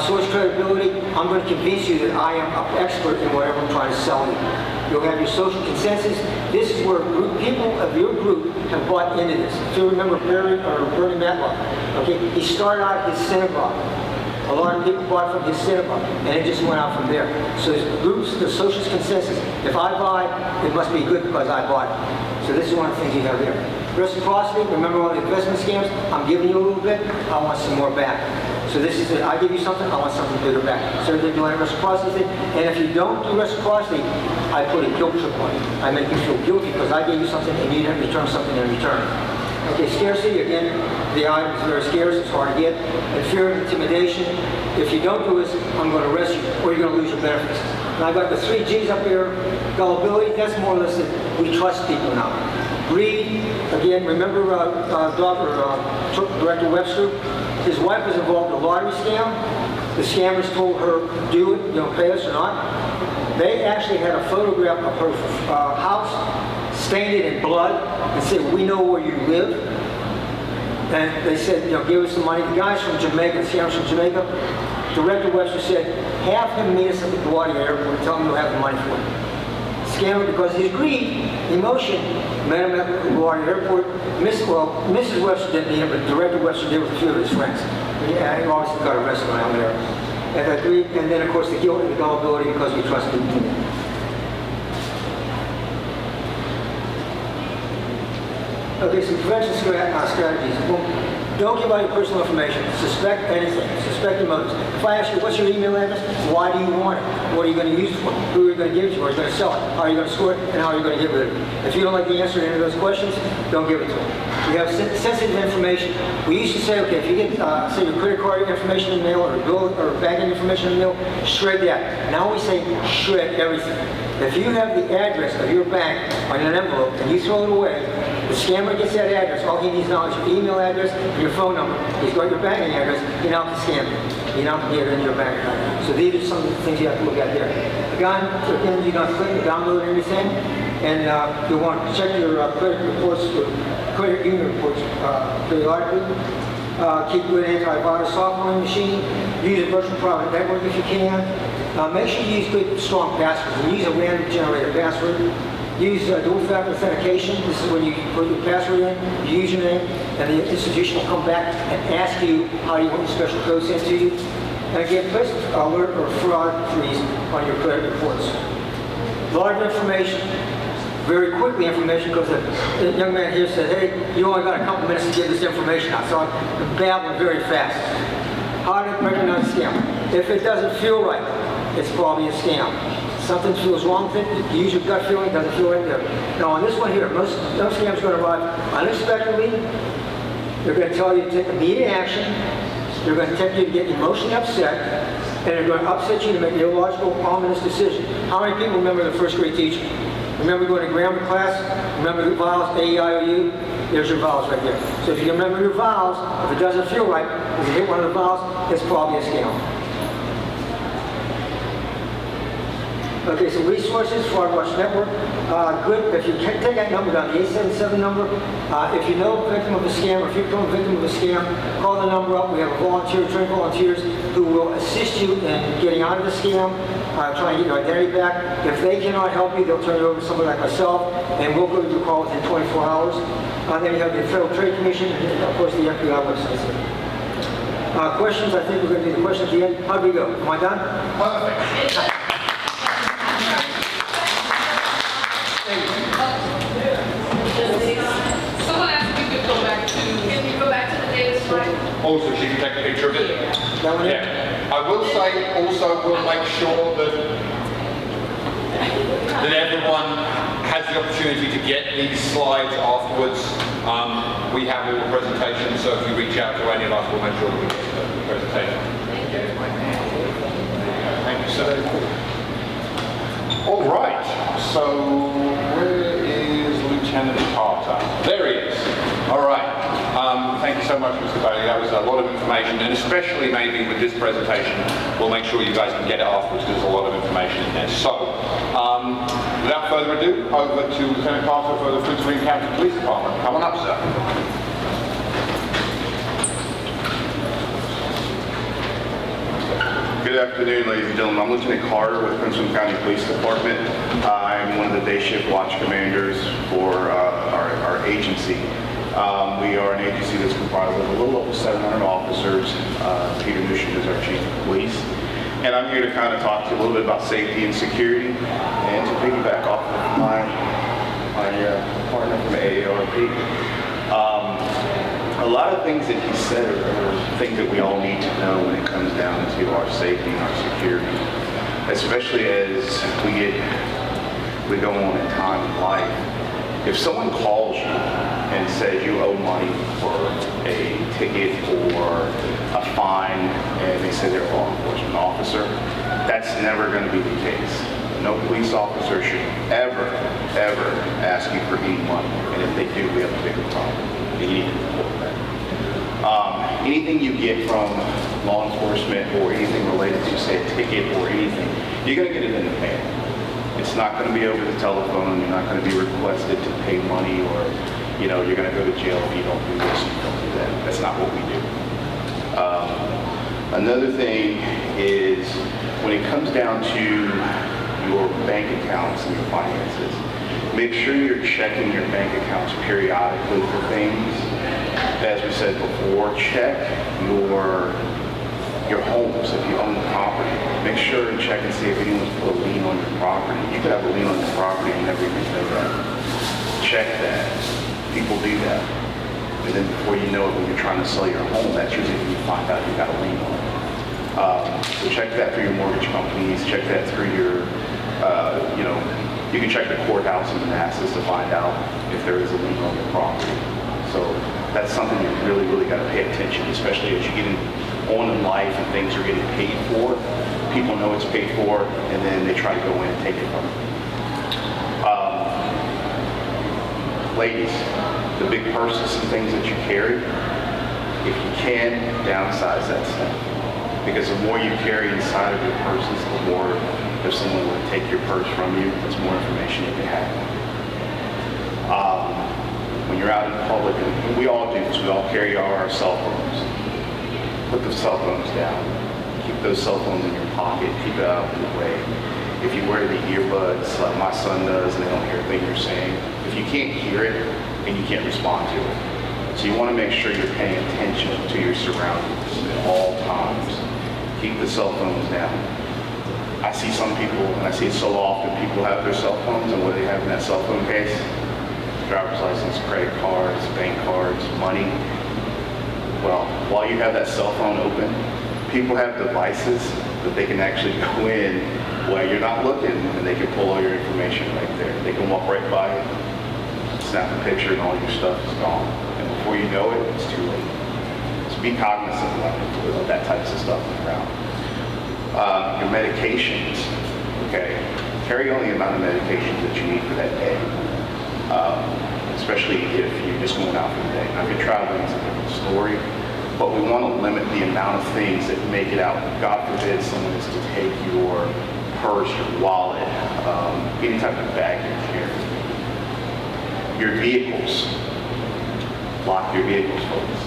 Source credibility, I'm going to convince you that I am an expert in whatever I'm trying to sell you. You'll have your social consensus. This is where people of your group have bought into this. If you remember Bernie Matlock, okay, he started out at his synagogue. A lot of people bought from his synagogue, and it just went out from there. So there's groups, the social consensus. If I buy, it must be good because I bought it. So this is one of the things you have there. Reciprocity, remember all the investment scams? I'm giving you a little bit, I want some more back. So this is it. I give you something, I want something bigger back. So they're doing a reciprocity thing. And if you don't do reciprocity, I put a guilt trip on you. I make you feel guilty because I gave you something and you didn't return something in return. Okay, scarcity, again, the item is very scarce, it's hard to get. And fear and intimidation. If you don't do this, I'm going to arrest you or you're going to lose your benefits. And I've got the 3 G's up here. Gullibility, that's more or less that we trust people now. Greed, again, remember Director Webster? His wife was involved in a lottery scam. The scammers told her, do it, pay us or not. They actually had a photograph of her house, stained it in blood, and said, we know where you live. And they said, give us some money. The guy's from Jamaica, the scammer's from Jamaica. Director Webster said, have him meet us at the LaGuardia airport and tell him you'll have the money for it. Scammer, because his greed, emotion, met him at the LaGuardia airport. Mrs. Webster didn't meet him, but Director Webster did with a few of his friends. Yeah, he obviously got arrested around there. And then, of course, the guilt and the gullibility because we trust people. Okay, some prevention strategies. Well, don't give out your personal information. Suspect anything. Suspect your motives. If I ask you, what's your email address? Why do you want it? What are you going to use it for? Who are you going to give it to? Are you going to sell it? How are you going to store it? And how are you going to give it? If you don't like the answer to any of those questions, don't give it to them. You have sensitive information. We used to say, okay, if you get, say, your credit card information in the mail or bill or banking information in the mail, shred that. Now we say shred everything. If you have the address of your bank on an envelope and you throw it away, the scammer gets that address. All he needs now is your email address and your phone number. He's got your banking address. He now can scam you. He now can get it into your bank account. So these are some of the things you have to look at there. Again, you don't click or download anything, and you'll want to check your credit reports, credit union reports periodically. Keep good antivirus software on the machine. Use a virtual private network if you can. Make sure you use good, strong passwords. And use a random generated password. Use dual-factor authentication. This is when you put your password in, your username, and the institution will come back and ask you how you want your special code sent to you. And again, place alert or fraud freeze on your credit reports. A lot of information, very quickly information, because the young man here said, hey, you only got a couple minutes to get this information out, so I'm babbling very fast. How to recognize a scam? If it doesn't feel right, it's probably a scam. Something feels wrong with it, you use your gut feeling, it doesn't feel right there. Now on this one here, most scams are going to arrive unexpectedly. They're going to tell you to take immediate action. They're going to tempt you to get emotionally upset, and they're going to upset you to make an illogical, ominous decision. How many people remember their first grade teacher? Remember going to grammar class? Remember the vowels, A, E, I, O, U? There's your vowels right there. So if you remember your vowels, if it doesn't feel right, if you hit one of the vowels, it's probably a scam. Okay, so resources, Fraud Watch Network. Good, if you take that number down, the 877 number, if you know a victim of a scam, or if you become a victim of a scam, call the number up. We have a volunteer, trained volunteers who will assist you in getting out of the scam, trying to get your identity back. If they cannot help you, they'll turn it over to somebody like myself, and we'll go to your call within 24 hours. Then you have the Federal Trade Commission, and of course the FBI website. Questions? I think we're going to do the questions at the end. How'd we go? Am I done? Perfect. Someone asked me to go back to, can you go back to the data slide? Also, she can take a picture of it. That one? Yeah. I will say also we'll make sure that everyone has the opportunity to get these slides afterwards. We have all the presentations, so if you reach out to any of us, we'll make sure that we get the presentation. Thank you, sir. All right, so where is Lieutenant Carter? There he is. All right. Thank you so much, Mr. Bailey. That was a lot of information, and especially maybe with this presentation, we'll make sure you guys can get it afterwards because there's a lot of information in there. So, without further ado, over to Lieutenant Carter for the Prince William County Police Department. Come on up, sir. Good afternoon, ladies and gentlemen. I'm Lieutenant Carter with Prince William County Police Department. I'm one of the day shift watch commanders for our agency. We are an agency that's comprised of a little over 700 officers. Peter Newsham is our chief of police. And I'm here to kind of talk to you a little bit about safety and security, and to piggyback off of my partner from AARP. A lot of things that he said are things that we all need to know when it comes down to our safety and our security, especially as we go on in time in life. If someone calls you and says you owe money for a ticket or a fine, and they say they're a law enforcement officer, that's never going to be the case. No police officer should ever ask you for any money, and if they do, we have a bigger problem. You need to report that. Anything you get from law enforcement or anything related to, say, a ticket or anything, you're going to get it in the mail. It's not going to be over the telephone. You're not going to be requested to pay money, or you're going to go to jail if you don't do this, you don't do that. That's not what we do. Another thing is when it comes down to your bank accounts and your finances, make sure you're checking your bank accounts periodically for things. As we said before, check your homes if you own the property. Make sure and check and see if anyone's put a lien on your property. You could have a lien on your property and never even know that. Check that. people do that. And then before you know it, when you're trying to sell your home, that's usually when you find out you got a lien on it. So check that through your mortgage companies, check that through your, you can check the courthouse in Manassas to find out if there is a lien on your property. So that's something you really, really got to pay attention, especially as you get on in life and things are getting paid for. People know it's paid for, and then they try to go in and take it from you. Ladies, the big purses and things that you carry, if you can, downsize that stuff. Because the more you carry inside of your purses, the more if someone were to take your purse from you, that's more information you can have. When you're out in public, and we all do this, we all carry our cell phones. Put the cell phones down. Keep those cell phones in your pocket. Keep it out of the way. If you wear the earbuds, like my son does, and they don't hear a thing you're saying, if you can't hear it, then you can't respond to it. So you want to make sure you're paying attention to your surroundings at all times. Keep the cell phones down. I see some people, and I see it so often, people have their cell phones, and what do they have in that cell phone case? Driver's license, credit cards, bank cards, money. Well, while you have that cell phone open, people have devices that they can actually go in while you're not looking, and they can pull all your information right there. They can walk right by it, snap a picture, and all your stuff is gone. And before you know it, it's too late. So be cognizant of that types of stuff around. Your medications, okay? Carry only the amount of medications that you need for that day. Especially if you're just going out for the day. Now, if you're traveling, it's a different story, but we want to limit the amount of things that make it out. God forbid someone is to take your purse, your wallet, any type of bag you carry. Your vehicles. Lock your vehicles, folks.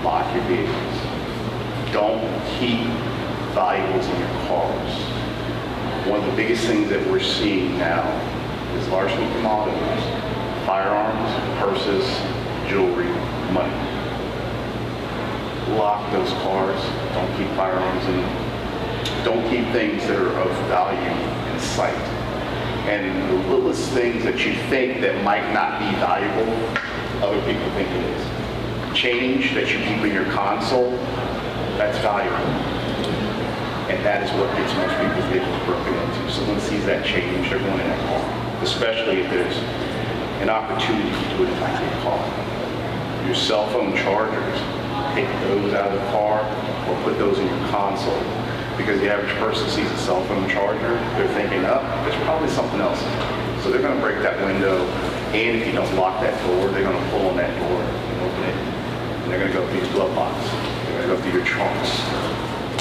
Lock your vehicles. Don't keep valuables in your cars. One of the biggest things that we're seeing now is largely commodities, firearms, purses, jewelry, money. Lock those cars. Don't keep firearms in them. Don't keep things that are of value in sight. And the littlest things that you think that might not be valuable, other people think it is. Change that you keep in your console, that's valuable. And that is what gets most people's vehicles broken into. Someone sees that change, they're going in that car. Especially if there's an opportunity to do it in like your car. Your cell phone chargers, take those out of the car or put those in your console. Because the average person sees a cell phone charger, they're thinking, oh, there's probably something else. So they're going to break that window, and if you don't lock that door, they're going to pull on that door and open it. And they're going to go through your glove box. They're going to go through your trunks.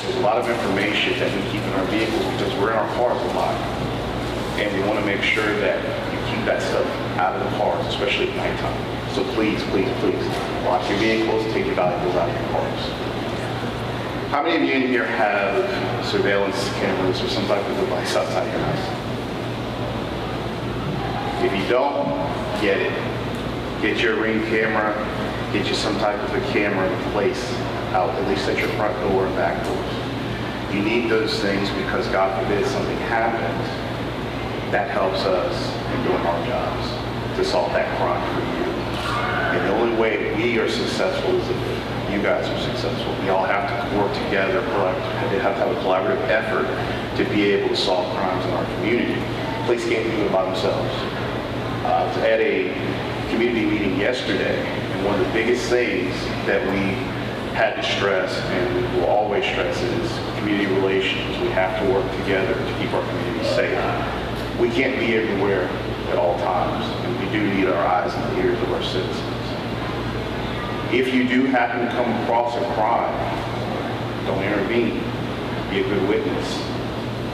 There's a lot of information that we keep in our vehicles because we're in our cars a lot. And we want to make sure that you keep that stuff out of the cars, especially at nighttime. So please, please, please, lock your vehicles, take your valuables out of your cars. How many of you in here have surveillance cameras or some type of device outside your house? If you don't, get it. Get your Ring camera, get you some type of a camera in place out, at least at your front door and back doors. You need those things because God forbid something happens, that helps us in doing our jobs to solve that crime for you. And the only way we are successful is if you guys are successful. We all have to work together, they have to have a collaborative effort to be able to solve crimes in our community. Police can't do it by themselves. I was at a community meeting yesterday, and one of the biggest things that we had to stress, and we will always stress, is community relations. We have to work together to keep our community safe. We can't be everywhere at all times, and we do need our eyes and the ears of our citizens. If you do happen to come across a crime, don't intervene. Be a good witness.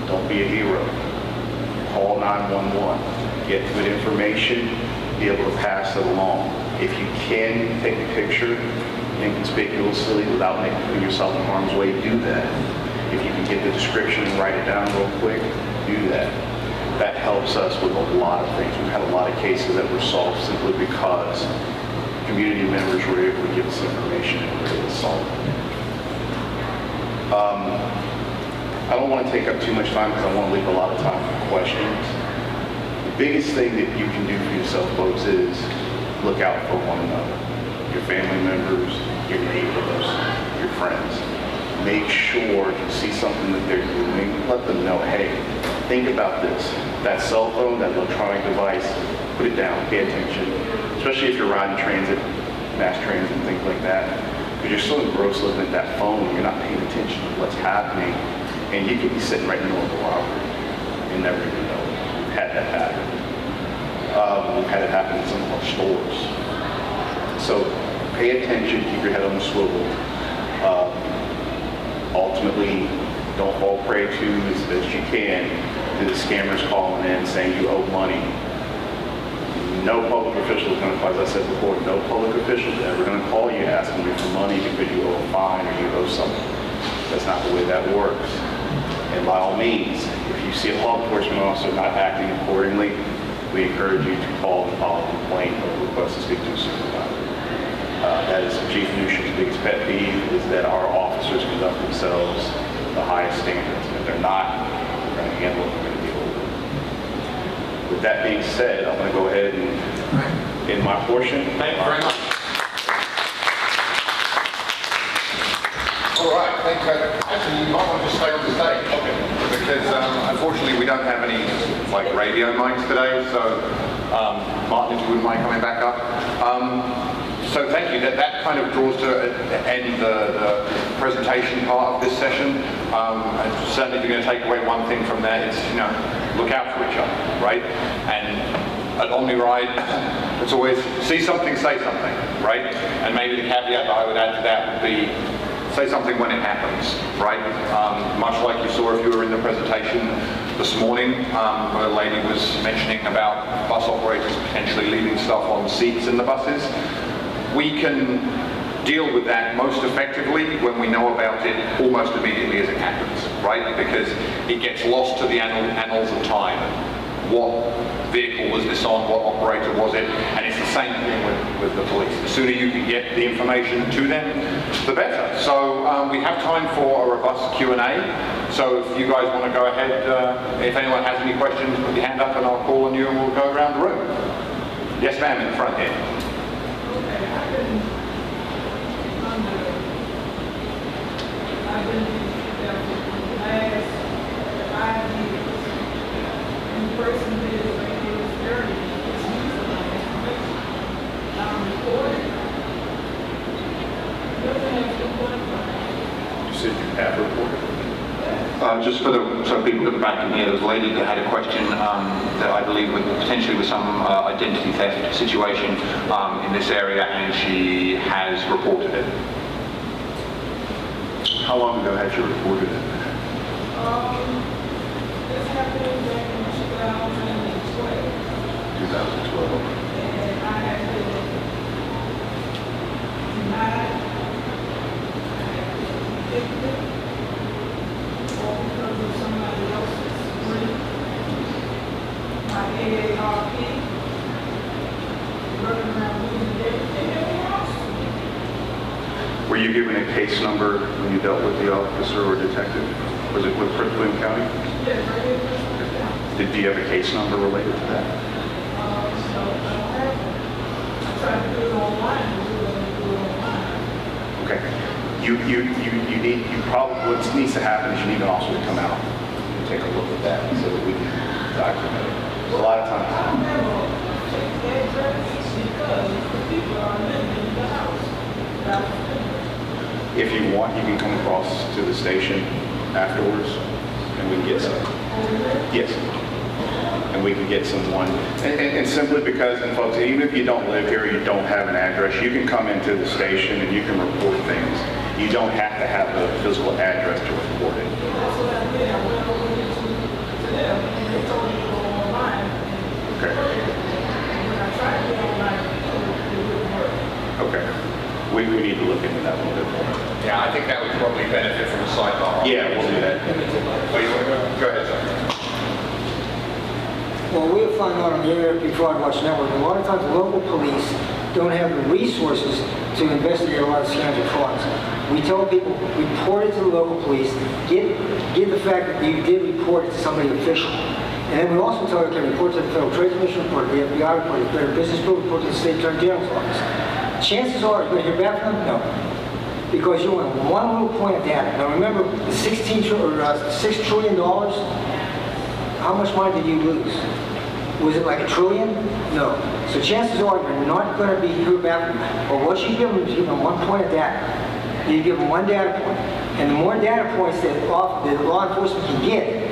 Don't be a hero. Call 911. Get good information, be able to pass it along. If you can take a picture inconspicuously without putting yourself in harm's way, do that. If you can get the description and write it down real quick, do that. That helps us with a lot of things. We've had a lot of cases that were solved simply because community members were able to give us information and were able to solve it. I don't want to take up too much time because I want to leave a lot of time for questions. The biggest thing that you can do for yourself, folks, is look out for one another. Your family members, your neighbors, your friends. Make sure if you see something that they're doing, let them know, hey, think about this. That cell phone, that electronic device, put it down, pay attention. Especially if you're riding transit, mass transit, and things like that. Because you're so engrossed looking at that phone, you're not paying attention to what's happening. And you could be sitting right in the middle of a robbery and never even know it. We've had that happen. We've had it happen in some of our stores. So pay attention, keep your head on the swivel. Ultimately, don't fall prey to, as best you can, to the scammers calling in saying you owe money. No public official is going to, as I said before, no public official is ever going to call you asking you for money because you owe a fine or you owe something. That's not the way that works. And by all means, if you see a law enforcement officer not acting accordingly, we encourage you to call and file a complaint or request to speak to a supervisor. That is Chief Newshaw's biggest pet peeve, is that our officers conduct themselves to the highest standards. And if they're not, we're going to handle it, we're going to deal with it. With that being said, I'm going to go ahead and end my portion. Thank you very much. All right, thank you. Actually, you might want to just stay on the stage. Okay. Because unfortunately we don't have any radio mics today, so Martin, if you wouldn't mind coming back up. So thank you. That kind of draws to end the presentation part of this session. And certainly, if you're going to take away one thing from there, it's look out for each other, right? And at OmniRide, it's always see something, say something, right? And maybe the caveat that I would add to that would be say something when it happens, right? Much like you saw if you were in the presentation this morning, where a lady was mentioning about bus operators potentially leaving stuff on seats in the buses. We can deal with that most effectively when we know about it almost immediately as it happens, right? Because it gets lost to the annals of time. What vehicle was this on? What operator was it? And it's the same thing with the police. The sooner you can get the information to them, the better. So we have time for a robust Q&A. So if you guys want to go ahead, if anyone has any questions, put your hand up and I'll call on you and we'll go around the room. Yes, ma'am, in the front here. I've been the last 5 years. And the person that is right here is dirty. It's using my information. I'm recording. Nothing has been done. You said you have reported? Just so people at the back can hear, there was a lady that had a question that I believe potentially was some identity theft situation in this area, and she has reported it. How long ago had you reported it? This happened back in 2012. 2012. And I had been denied. I had been evicted. All because of somebody else's money. My AARP. Running around losing everything in the house. Were you given a case number when you dealt with the officer or detective? Was it with Prince William County? Yes, right here in Prince William County. Do you have a case number related to that? No, I don't have one. I tried to do it online, but we wouldn't do it online. Okay. What needs to happen is you need an officer to come out and take a look at that so that we can document it. A lot of times. I don't have a check address because the people are living in the house. If you want, you can come across to the station afterwards and we can get some. Yes. And we can get someone. And simply because, and folks, even if you don't live here, you don't have an address, you can come into the station and you can report things. You don't have to have a physical address to report it. That's what I did. I went over here to them and they told me to go online. Okay. And when I tried to go online, it wouldn't work. Okay. We need to look into that a little bit more. Yeah, I think that would probably benefit from a sidebar. Yeah, we'll do that. Oh, you want to go? Go ahead, sir. Well, we'll find out on the AARP Fraud Watch Network. A lot of times local police don't have the resources to investigate a lot of scams or frauds. We tell people, report it to the local police, get the fact that you did report it to somebody official, And then we also tell you, okay, report to the Federal Trade Commission, report to the FBI, report to the Better Business Bureau, report to the State Attorney General's office. Chances are, you're going to hear back from them? No. Because you only have one little point of data. Now remember, the $6 trillion, how much money did you lose? Was it like $1 trillion? No. So chances are you're not going to be heard back from them. But what you give them is you give them one point of data. You give them one data point. And the more data points that law enforcement can get,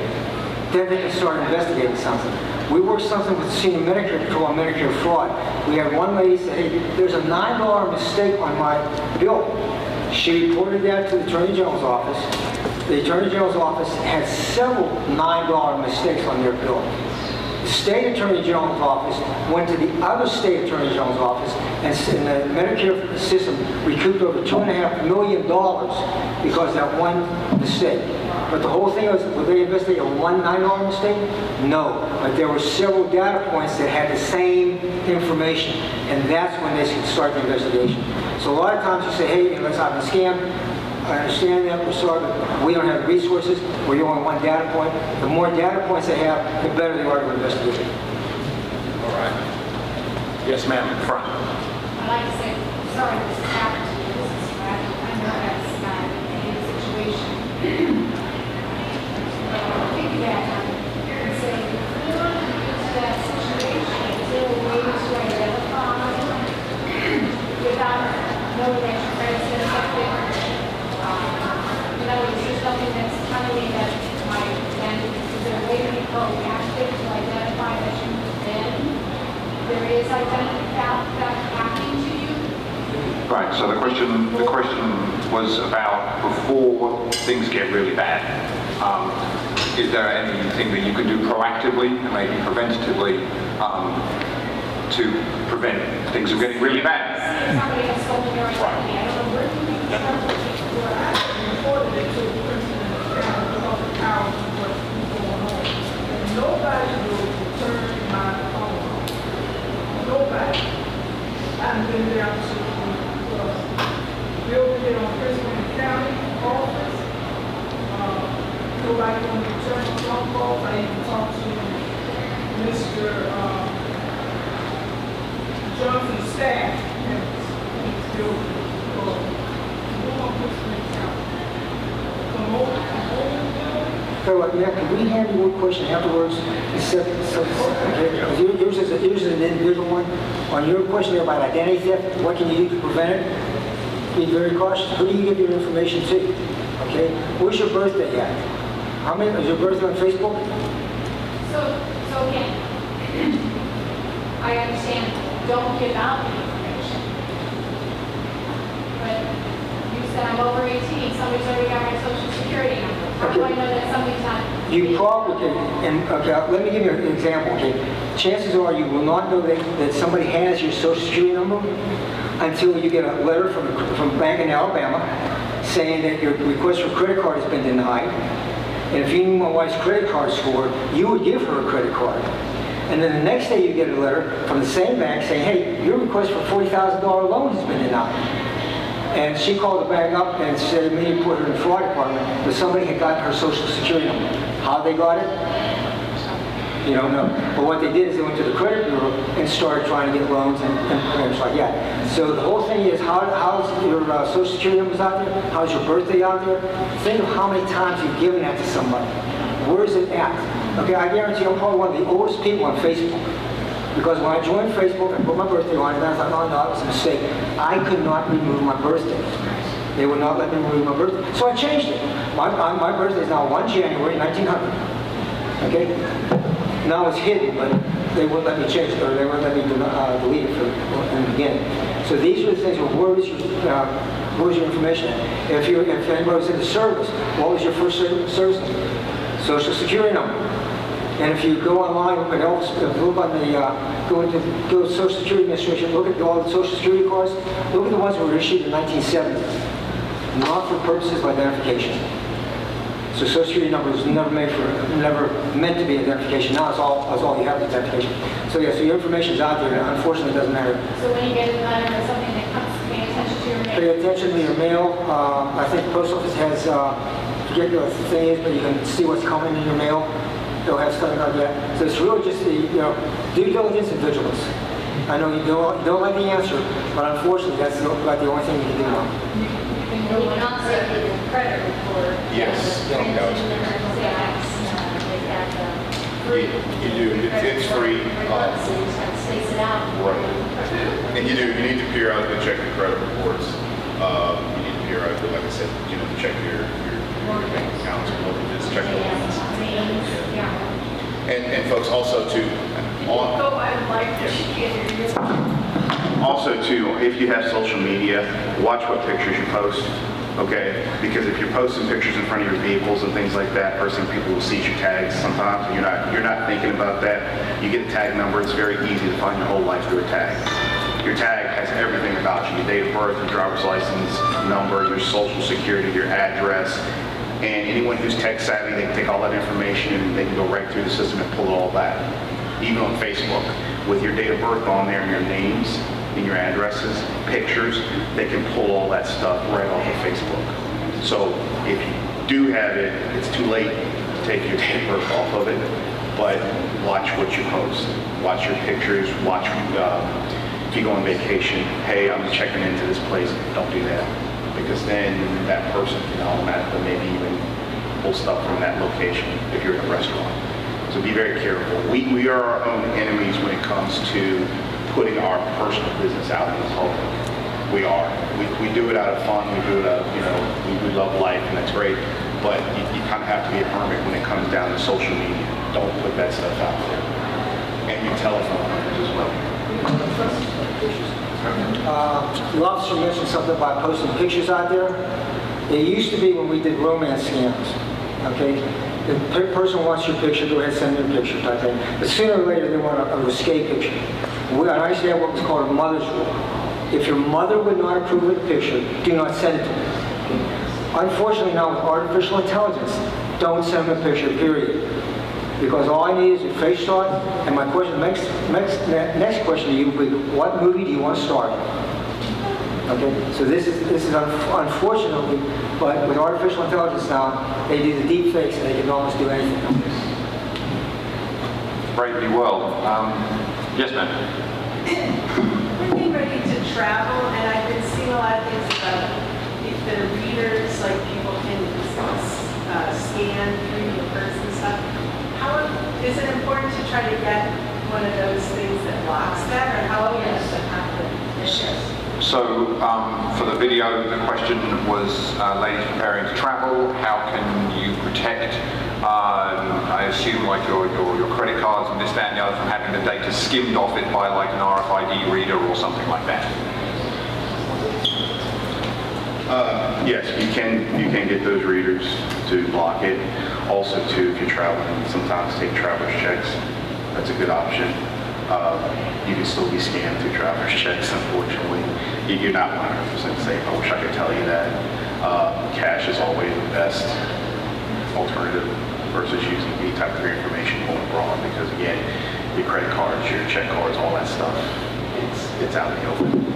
then they can start investigating something. We worked something with senior Medicare Control on Medicare fraud. We had one lady say, hey, there's a $9 mistake on my bill. She reported that to the Attorney General's office. The Attorney General's office had several $9 mistakes on their bill. The State Attorney General's office went to the other State Attorney General's office, and the Medicare system recouped over $2.5 million because of that one mistake. But the whole thing was, would they investigate a one $9 mistake? No. But there were several data points that had the same information, and that's when they should start the investigation. So a lot of times you say, hey, let's have a scam. I understand that, we're sorry, but we don't have the resources. We're only one data point. The more data points they have, the better they are to investigate. All right. Yes, ma'am, in front. I'd like to say, sorry this has happened to you. This is bad. I know that's not a situation. Piggyback on it and say, if we want to use that situation, is there a way to identify without knowing that your friend said something? In other words, there's something that's telling me that my identity, is there a way to be proactive to identify that you then there is identity theft happening to you? Right, so the question was about before things get really bad. Is there anything that you can do proactively and maybe preventatively to prevent things from getting really bad? Somebody has stolen your identity. I don't know where you Well, I reported it to the principal in the town because of how what's going on. And nobody will return my phone call. Nobody. I've been there to building it on Princeton County office. Nobody will return my phone calls. I even talked to Mr. Johnson's staff at his building. So, Matt, can we have your question afterwards? Okay. Yours is an individual one. On your question there about identity theft, what can you do to prevent it? Be very cautious. Who do you give your information to? Okay. Where's your birthday at? How many? Is your birthday on Facebook? So again, I understand. Don't give out the information. But you said I'm over 18. Somebody's already got my social security number. How do I know that somebody's not? You probably can. And okay, let me give you an example. Okay, chances are you will not know that somebody has your social security number until you get a letter from a bank in Alabama saying that your request for credit card has been denied. And if you knew my wife's credit card score, you would give her a credit card. And then the next day you get a letter from the same bank saying, hey, your request for $40,000 loan has been denied. And she called the bank up and said, maybe put her in the fraud department, but somebody had gotten her social security number. How they got it? You don't know. But what they did is they went to the credit bureau and started trying to get loans and things like that. So the whole thing is, how's your social security numbers out there? How's your birthday out there? Think of how many times you've given that to somebody. Where's it at? Okay, I guarantee I'm probably one of the oldest people on Facebook. Because when I joined Facebook, I put my birthday on it, and I thought, no, that was a mistake. I could not remove my birthday. They would not let me remove my birthday. So I changed it. My birthday is now 1 January 1900. Okay? Now it's hidden, but they wouldn't let me change it, or they wouldn't let me delete it in the beginning. So these are the things, where was your information at? If anybody was in the service, what was your first service number? Social security number. And if you go online, look at go to Social Security Administration, look at all the Social Security cards, look at the ones that were issued in 1970, not for purposes of identification. So Social Security number was never meant to be identification. Now it's all you have is identification. So yeah, so your information is out there, and unfortunately it doesn't matter. So when you get a letter or something that comes, pay attention to your mail. Pay attention to your mail. I think the post office has, forget what the thing is, but you can see what's coming in your mail. they'll have stuff like that. So it's really just the, due diligence and vigilance. I know you don't like the answer, but unfortunately, that's about the only thing you can do now. You will not say the credit report. Yes. They have free. You do. It's free. So you just have to space it out. Right. And you need to periodically check your credit reports. You need to periodically, like I said, check your bank accounts, mortgages, check the loans. And folks, also too, also too, if you have social media, watch what pictures you post. Okay, because if you're posting pictures in front of your vehicles and things like that, first thing people will see is your tags sometimes, and you're not thinking about that. You get a tag number, it's very easy to find your whole life through a tag. Your tag has everything about you, your date of birth, your driver's license number, your social security, your address, and anyone who's tech savvy, they can take all that information and they can go right through the system and pull all that. Even on Facebook, with your date of birth on there and your names and your addresses, pictures, they can pull all that stuff right off of Facebook. So if you do have it, it's too late to take your date of birth off of it, but watch what you post. Watch your pictures, watch if you go on vacation, hey, I'm checking into this place, don't do that. Because then that person can automatically maybe even pull stuff from that location if you're in a restaurant. So be very careful. We are our own enemies when it comes to putting our personal business out in the public. We are. We do it out of fun. We do it out of, we love life, and that's great. But you kind of have to be a hermit when it comes down to social media. Don't put that stuff out there. And your telephone numbers as well. The officer mentioned something about posting pictures out there. It used to be when we did romance scams, okay? The person wants your picture, go ahead, send me a picture type thing. But sooner or later, they want a risque picture. I used to have what was called a mother's rule. If your mother would not approve of the picture, do not send it to them. Okay? Unfortunately, now with artificial intelligence, don't send them a picture, period. Because all I need is your face shot, and my question, next question to you will be, what movie do you want to star in? Okay, so this is unfortunately, but with artificial intelligence now, they do the deep fakes and they can almost do anything. Brightly well. Yes, ma'am. We're getting ready to travel, and I've been seeing a lot of things about if the readers, like people can scan through your purse and stuff. How is it important to try to get one of those things that blocks that, or how long does it have to shift? So for the video, the question was ladies preparing to travel, how can you protect, I assume like your credit cards and this, that and the other from having the data skimmed off it by like an RFID reader or something like that? Yes, you can get those readers to block it. Also too, if you're traveling, sometimes take traveler's checks. That's a good option. You can still be scammed through traveler's checks, unfortunately. You're not 100% safe. I wish I could tell you that. Cash is always the best alternative versus using any type of information going abroad, because again, your credit cards, your check cards, all that stuff, it's out in the open.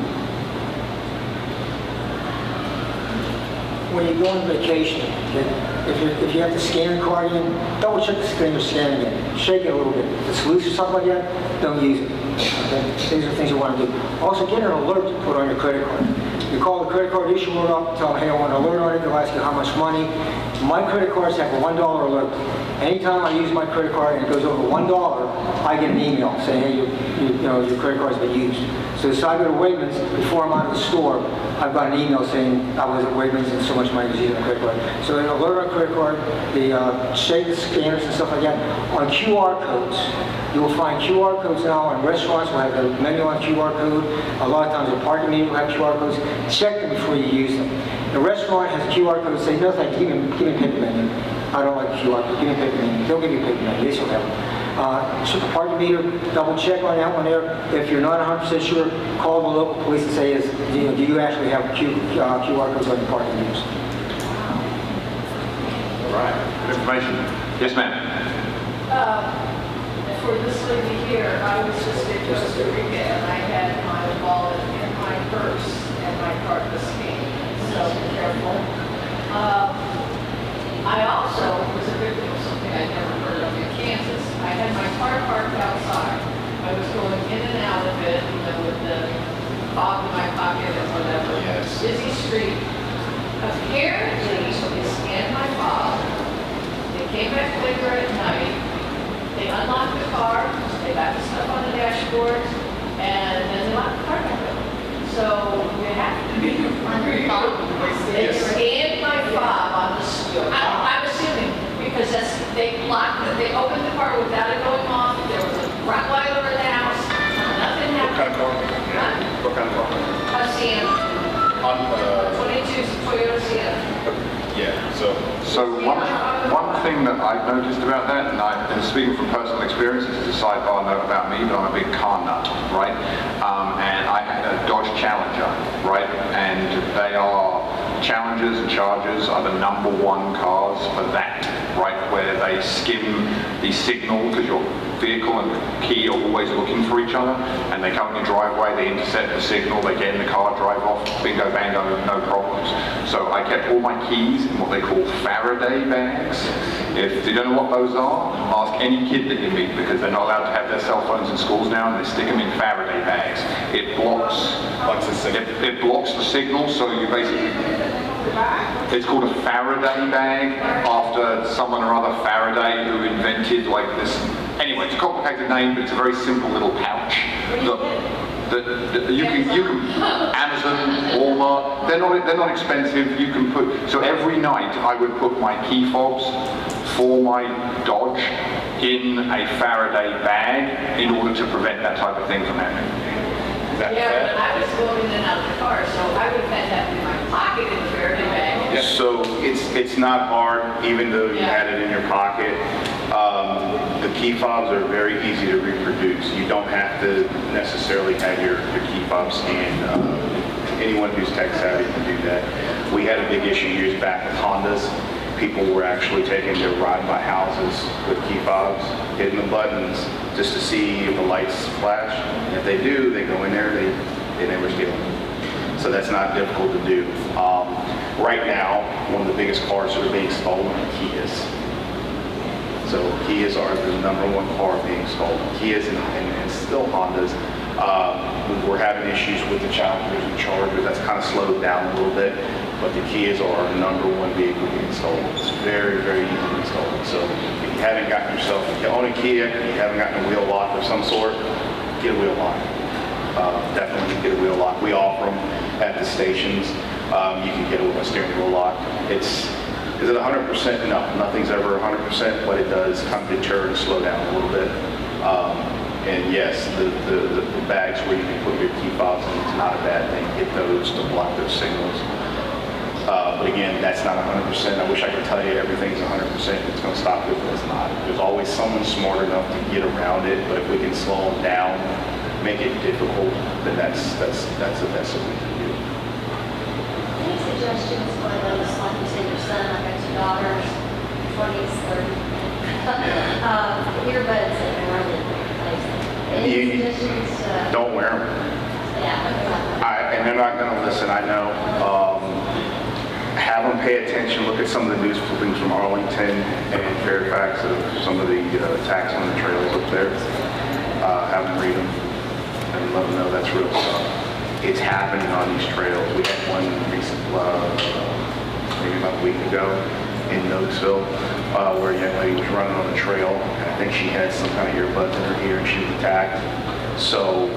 When you go on vacation, if you have to scan a card in, double check the screen you're scanning in. Shake it a little bit. If it's loose or something like that, don't use it. Okay? These are things you want to do. Also, get an alert to put on your credit card. You call the credit card issuer up, tell them, hey, I want an alert on it. They'll ask you how much money. My credit cards have a $1 alert. Anytime I use my credit card and it goes over $1, I get an email saying, hey, your credit card's been used. So I go to Wegmans, before I'm out of the store, I've got an email saying I was at Wegmans and so much money was used on credit card. So an alert on credit card, the shake the scanners and stuff like that. On QR codes, you will find QR codes now on restaurants. We'll have the menu on QR code. A lot of times the parking meter will have QR codes. Check them before you use them. The restaurant has a QR code, say, no thank you, give me a paper menu. I don't like QR code, give me a paper menu. They'll give you a paper menu, they still have them. Check the parking meter, double check on that one there. If you're not 100% sure, call the local police and say, do you actually have QR codes on your parking meters? All right, good information. Yes, ma'am. For this lady here, I was just in Costa Rica and I had my wallet in my purse and my card was scanned, so be careful. I also was a victim of something I'd never heard of in Kansas. had my car parked outside. I was going in and out of it, you know, with the fob in my pocket or whatever. Yes. Busy street. Apparently, they scanned my fob. They came back later at night. They unlocked the car. They got the stuff on the dashboard, and then they locked the car back up. So you have to be They scanned my fob on the street. I'm assuming because they opened the car without it going off. There was a front light over the house. Nothing happened. What kind of car? A Sienna. 22 Toyota Sienna. Yeah, So one thing that I've noticed about that, and I've been speaking from personal experience, this is a sidebar note about me, but I'm a big car nut, right? And I had a Dodge Challenger, right? And Challengers and Chargers are the #1 cars for that, right? Where they skim the signal, because your vehicle and key are always looking for each other, and they come in your driveway, they intercept the signal, they get in the car, drive off, bingo bango, no problems. So I kept all my keys in what they call Faraday bags. If you don't know what those are, ask any kid that you meet, because they're not allowed to have their cell phones in schools now, and they stick them in Faraday bags. It blocks the signal, so you basically, it's called a Faraday bag after someone or other Faraday who invented like this. Anyway, it's a complicated name, but it's a very simple little pouch. You can Amazon, Walmart. They're not expensive. You can put. So every night I would put my key fobs for my Dodge in a Faraday bag in order to prevent that type of thing from happening. Yeah, but I was going in and out of the car, so I would have had that in my pocket in the Faraday bag. Yeah, so it's not hard, even though you had it in your pocket. The key fobs are very easy to reproduce. You don't have to necessarily have your key fob scanned. Anyone who's tech savvy can do that. We had a big issue years back with Hondas. People were actually taking their ride-by houses with key fobs, hitting the buttons just to see if the lights flash. And if they do, they go in there, they never steal them. So that's not difficult to do. Right now, one of the biggest cars that are being stolen are Kias. So Kias are the #1 car being stolen. Kias and still Hondas. We're having issues with the Challengers and Chargers. That's kind of slowed down a little bit, but the Kias are our #1 vehicle being stolen. It's very, very easy to be stolen. So if you haven't gotten yourself, if you own a Kia and you haven't gotten a wheel lock of some sort, get a wheel lock. Definitely get a wheel lock. We offer them at the stations. You can get a steering wheel lock. Is it 100%? No, nothing's ever 100%, but it does kind of deter and slow down a little bit. And yes, the bags where you can put your key fobs in, it's not a bad thing. Get those to block those signals. But again, that's not 100%. I wish I could tell you everything's 100%. It's going to stop it, but it's not. There's always someone smart enough to get around it, but if we can slow them down, make it difficult, then that's the best that we can do. Any suggestions for those, like you said, your son, I've got 2 daughters, 20s, 30s, earbuds that are running replaced. Any suggestions? Don't wear them. Yeah. And they're not going to listen, I know. Have them pay attention, look at some of the news clippings from Arlington and Fairfax of some of the attacks on the trails up there. Have them read them and let them know that's real stuff. It's happening on these trails. We had one recent, maybe about a week ago in Noakesville, where a young lady was running on a trail, and I think she had some kind of earbuds in her ear and she was attacked. So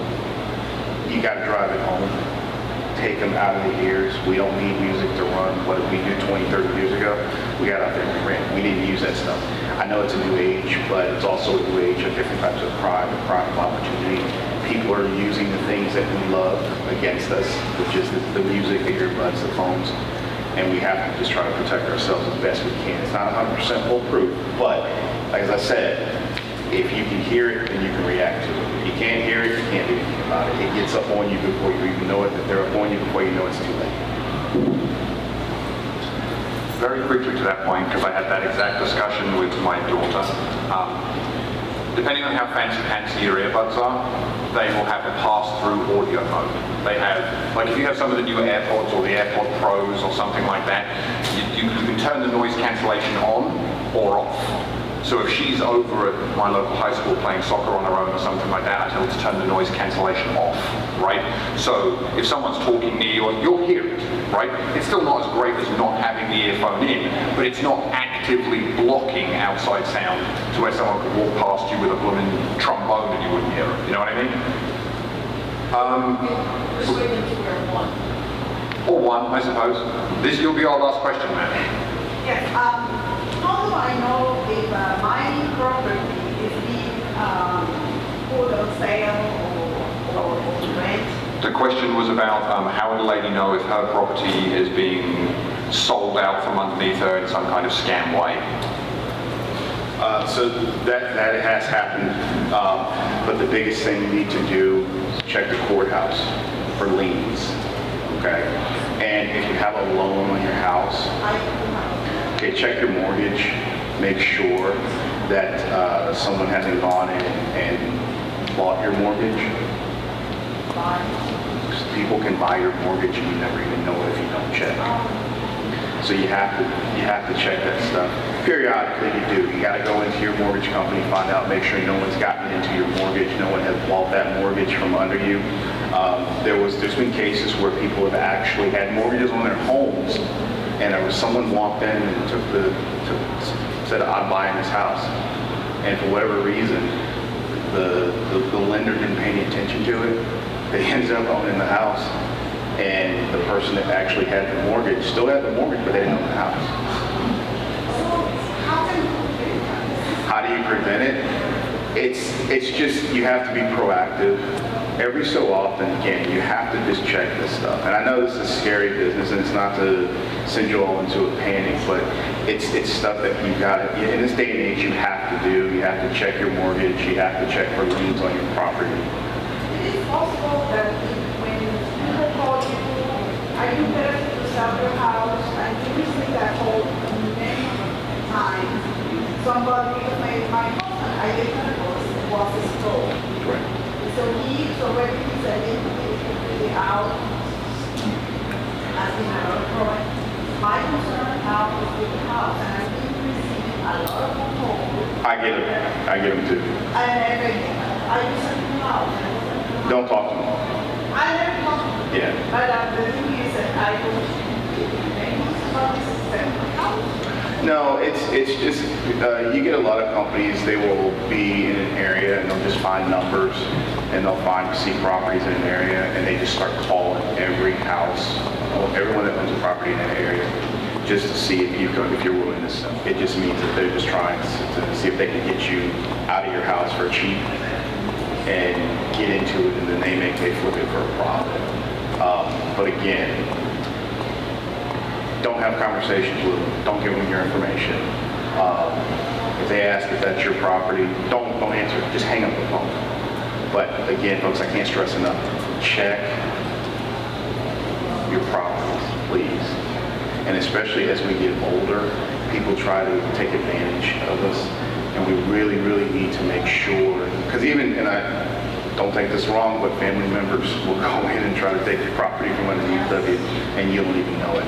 you got to drive it home. Take them out of the ears. We don't need music to run. What did we do 20, 30 years ago? We got out there and we ran. We didn't use that stuff. I know it's a new age, but it's also a new age of different types of crime and crime opportunity. People are using the things that we love against us, which is the music, the earbuds, the phones, and we have to just try to protect ourselves as best we can. It's not 100% foolproof, but like as I said, if you can hear it, then you can react to it. If you can't hear it, you can't do anything about it. It gets up on you before you even know it, that they're up on you before you know it's too late. Very quickly to that point, because I had that exact discussion with my daughter. Depending on how fancy your earbuds are, they will have a pass-through audio mode. They have, like if you have some of the newer AirPods or the AirPod Pros or something like that, you can turn the noise cancellation on or off. So if she's over at my local high school playing soccer on her own or something like that, I tell her to turn the noise cancellation off, right? So if someone's talking near you, you'll hear it, right? It's still not as great as not having the earphone in, but it's not actively blocking outside sound to where someone could walk past you with a blooming trombone and you wouldn't hear it. You know what I mean? Persuade them to wear one. Or one, I suppose. This will be our last question, man. Yes, how do I know if my property is being put on sale or rent? The question was about how would a lady know if her property is being sold out from underneath her in some kind of scam way? So that has happened, but the biggest thing you need to do is check the courthouse for liens, okay? And if you have a loan on your house, okay, check your mortgage, make sure that someone hasn't gone in and bought your mortgage. People can buy your mortgage and you never even know it if you don't check. So you have to check that stuff. Periodically you do. You gotta go into your mortgage company, find out, make sure no one's gotten into your mortgage, no one has bought that mortgage from under you. There's been cases where people have actually had mortgages on their homes, and there was someone walked in and said, I'm buying this house. And for whatever reason, the lender didn't pay any attention to it. They ended up owning the house, and the person that actually had the mortgage still had the mortgage, but they didn't own the house. How do you prevent it? It's just, you have to be proactive. Every so often, again, you have to just check this stuff. And I know this is scary business, and it's not to send you all into a panic, but it's stuff that you gotta, in this day and age, you have to do. You have to check your mortgage, you have to check for liens on your property. It is possible that when people call you, are you interested to sell your house, and you receive that call many times, somebody made my husband identity was stolen. Right. So he's already identity out as in our point. My concern now is with the house, and I've been receiving a lot of calls. I get them too. And everything. I listen to the house. Don't talk to them. I never talk to them. Yeah. But the thing is that I don't think about this house. No, it's just, you get a lot of companies, they will be in an area and they'll just find numbers and they'll see properties in an area and they just start calling every house, everyone that owns a property in that area, just to see if you're willing to sell. It just means that they're just trying to see if they can get you out of your house for cheap and get into it, and then they flip it for a profit. But again, don't have conversations with them. Don't give them your information. If they ask if that's your property, don't answer. Just hang up the phone. But again, folks, I can't stress enough. Check your properties, please. And especially as we get older, people try to take advantage of us, and we really, really need to make sure. Because and I don't take this wrong, but family members will go in and try to take your property from underneath of you, and you don't even know it.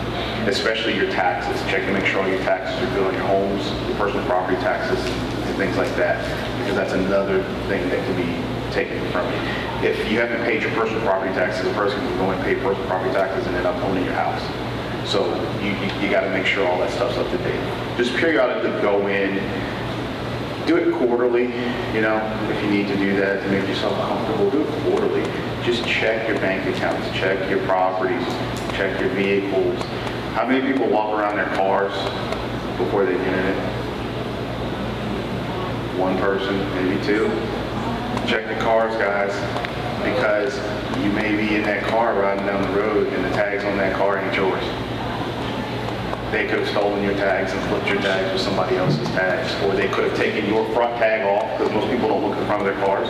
Especially your taxes. Check to make sure all your taxes are good on your homes, your personal property taxes, and things like that, because that's another thing that can be taken from you. If you haven't paid your personal property taxes, a person can go and pay personal property taxes and end up owning your house. So you got to make sure all that stuff's up to date. Just periodically go in. Do it quarterly, if you need to do that to make yourself comfortable, do it quarterly. Just check your bank accounts, check your properties, check your vehicles. How many people walk around their cars before they get in it? One person, maybe two. Check the cars, guys, because you may be in that car riding down the road and the tags on that car ain't yours. They could have stolen your tags and flipped your tags with somebody else's tags. Or they could have taken your front tag off, because most people don't look in front of their cars,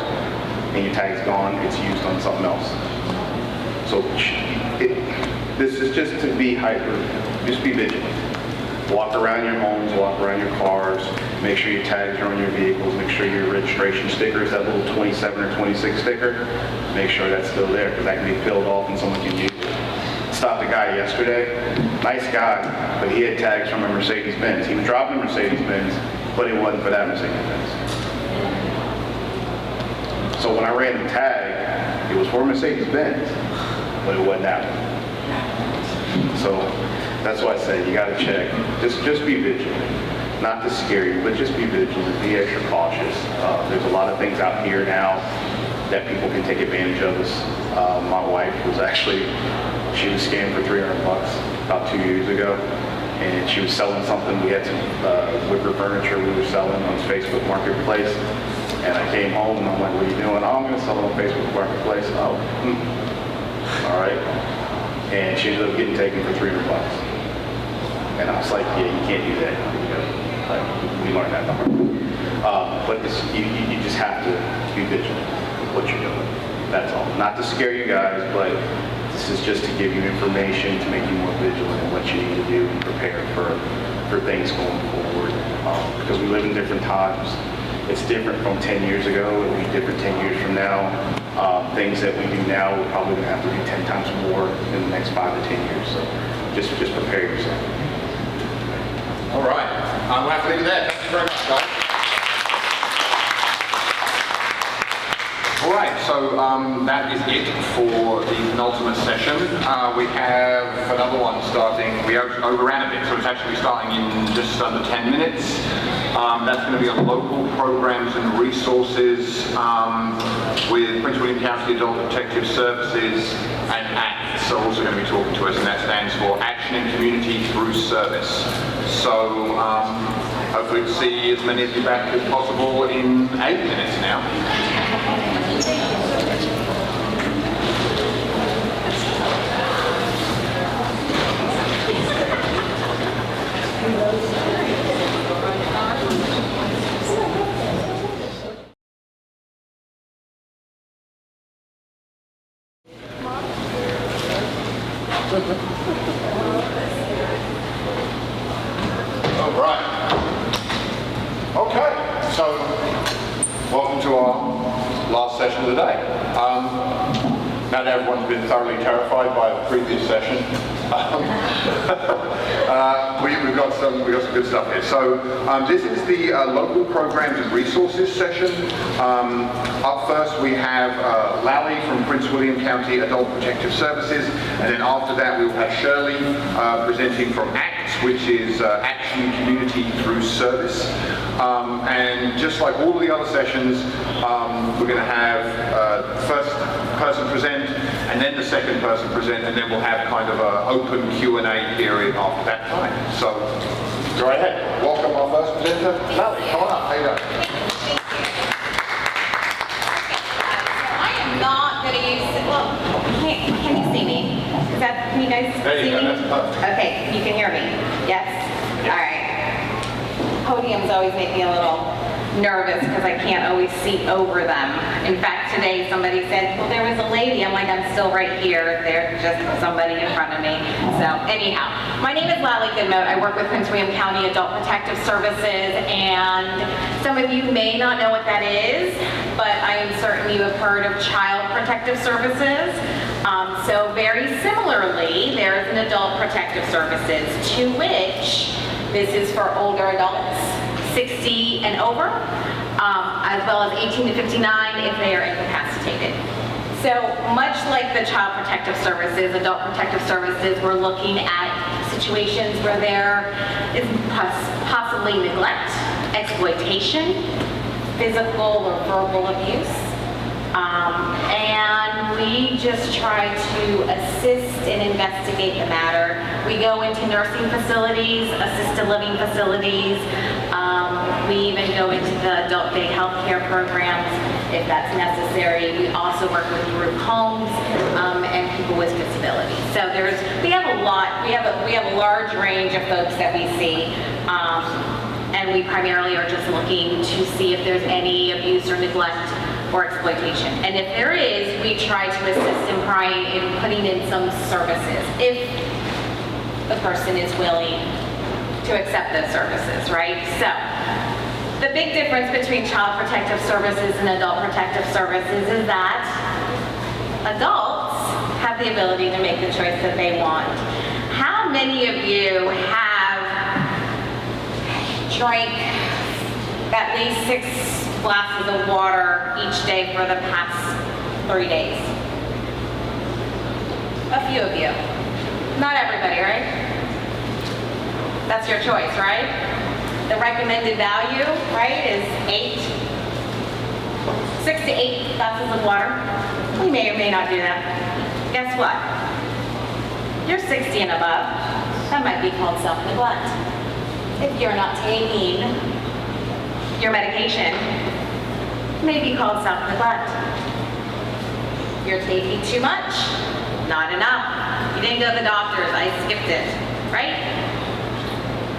and your tag's gone, it's used on something else. So this is just to be hyper, just be vigilant. Walk around your homes, walk around your cars, make sure your tags are on your vehicles, make sure your registration sticker is that little 27 or 26 sticker, make sure that's still there, because that can be peeled off and someone can use it. Stopped a guy yesterday, nice guy, but he had tags from a Mercedes-Benz. He was driving a Mercedes-Benz, but it wasn't for that Mercedes-Benz. So when I ran the tag, it was for Mercedes-Benz, but it wasn't that one. So that's why I say you gotta check. Just be vigilant. Not to scare you, but just be vigilant, be extra cautious. There's a lot of things out here now that people can take advantage of us. My wife was actually, she was scammed for $300 about 2 years ago, and she was selling something. We had some wicker furniture we were selling on Facebook Marketplace, and I came home and I'm like, what are you doing? Oh, I'm gonna sell it on Facebook Marketplace. Oh, all right. And she ended up getting taken for $300. And I was like, yeah, you can't do that. We learned that the hard way. But you just have to be vigilant with what you're doing. That's all. Not to scare you guys, but this is just to give you information to make you more vigilant in what you need to do and prepare for things going forward. Because we live in different times. It's different from 10 years ago. It'll be different 10 years from now. Things that we do now, we're probably going to have to do 10 times more in the next 5 to 10 years. So just prepare yourself. All right, I'm going to have to leave it there. Thank you very much, guys. All right, so that is it for the penultimate session. We have another one starting. We overran a bit, so it's actually starting in just under 10 minutes. That's going to be on local programs and resources with Prince William County Adult Protective Services and ACTS are also going to be talking to us, and that stands for Action in Community Through Service. So hopefully to see as many of you back as possible in 8 minutes now. All right. Okay, so welcome to our last session of the day. Now that everyone's been thoroughly terrified by the previous session, we've got some good stuff here. So this is the local programs and resources session. Up first we have Lally from Prince William County Adult Protective Services, and then after that we will have Shirley presenting from ACTS, which is Action Community Through Service. And just like all of the other sessions, we're going to have the first person present, and then the second person present, and then we'll have kind of an open Q&A period after that time. So, go right ahead. Welcome our first presenter, Lally. Come on up. How you doing? I am not going to use, well, can you see me? Can you guys there you see go. me? That's perfect. Okay, you can hear me? Yes? All right. Podiums always make me a little nervous because I can't always see over them. In fact, today somebody said, well, there was a lady. I'm like, I'm still right here. There's just somebody in front of me. So anyhow, my name is Lally Goodmote. I work with Prince William County Adult Protective Services, and some of you may not know what that is, but I am certain you have heard of Child Protective Services. So very similarly, there is an Adult Protective Services, to which this is for older adults, 60 and over, as well as 18 to 59 if they are incapacitated. So much like the Child Protective Services, Adult Protective Services, we're looking at situations where there is possibly neglect, exploitation, physical or verbal abuse, and we just try to assist and investigate the matter. We go into nursing facilities, assisted living facilities. We even go into the adult day health care programs if that's necessary. We also work with group homes and people with disabilities. So we have a lot. We have a large range of folks that we see. And we primarily are just looking to see if there's any abuse or neglect or exploitation. And if there is, we try to assist in putting in some services if the person is willing to accept those services, right? So the big difference between Child Protective Services and Adult Protective Services is that adults have the ability to make the choice that they want. How many of you have drank at least 6 glasses of water each day for the past 3 days. A few of you. Not everybody, right? That's your choice, right? The recommended value, right, is 6 to 8 glasses of water. We may or may not do that. Guess what? You're 60 and above. That might be called self-neglect. If you're not taking your medication, it may be called self-neglect. You're taking too much, not enough. You didn't go to the doctor's, I skipped it, right?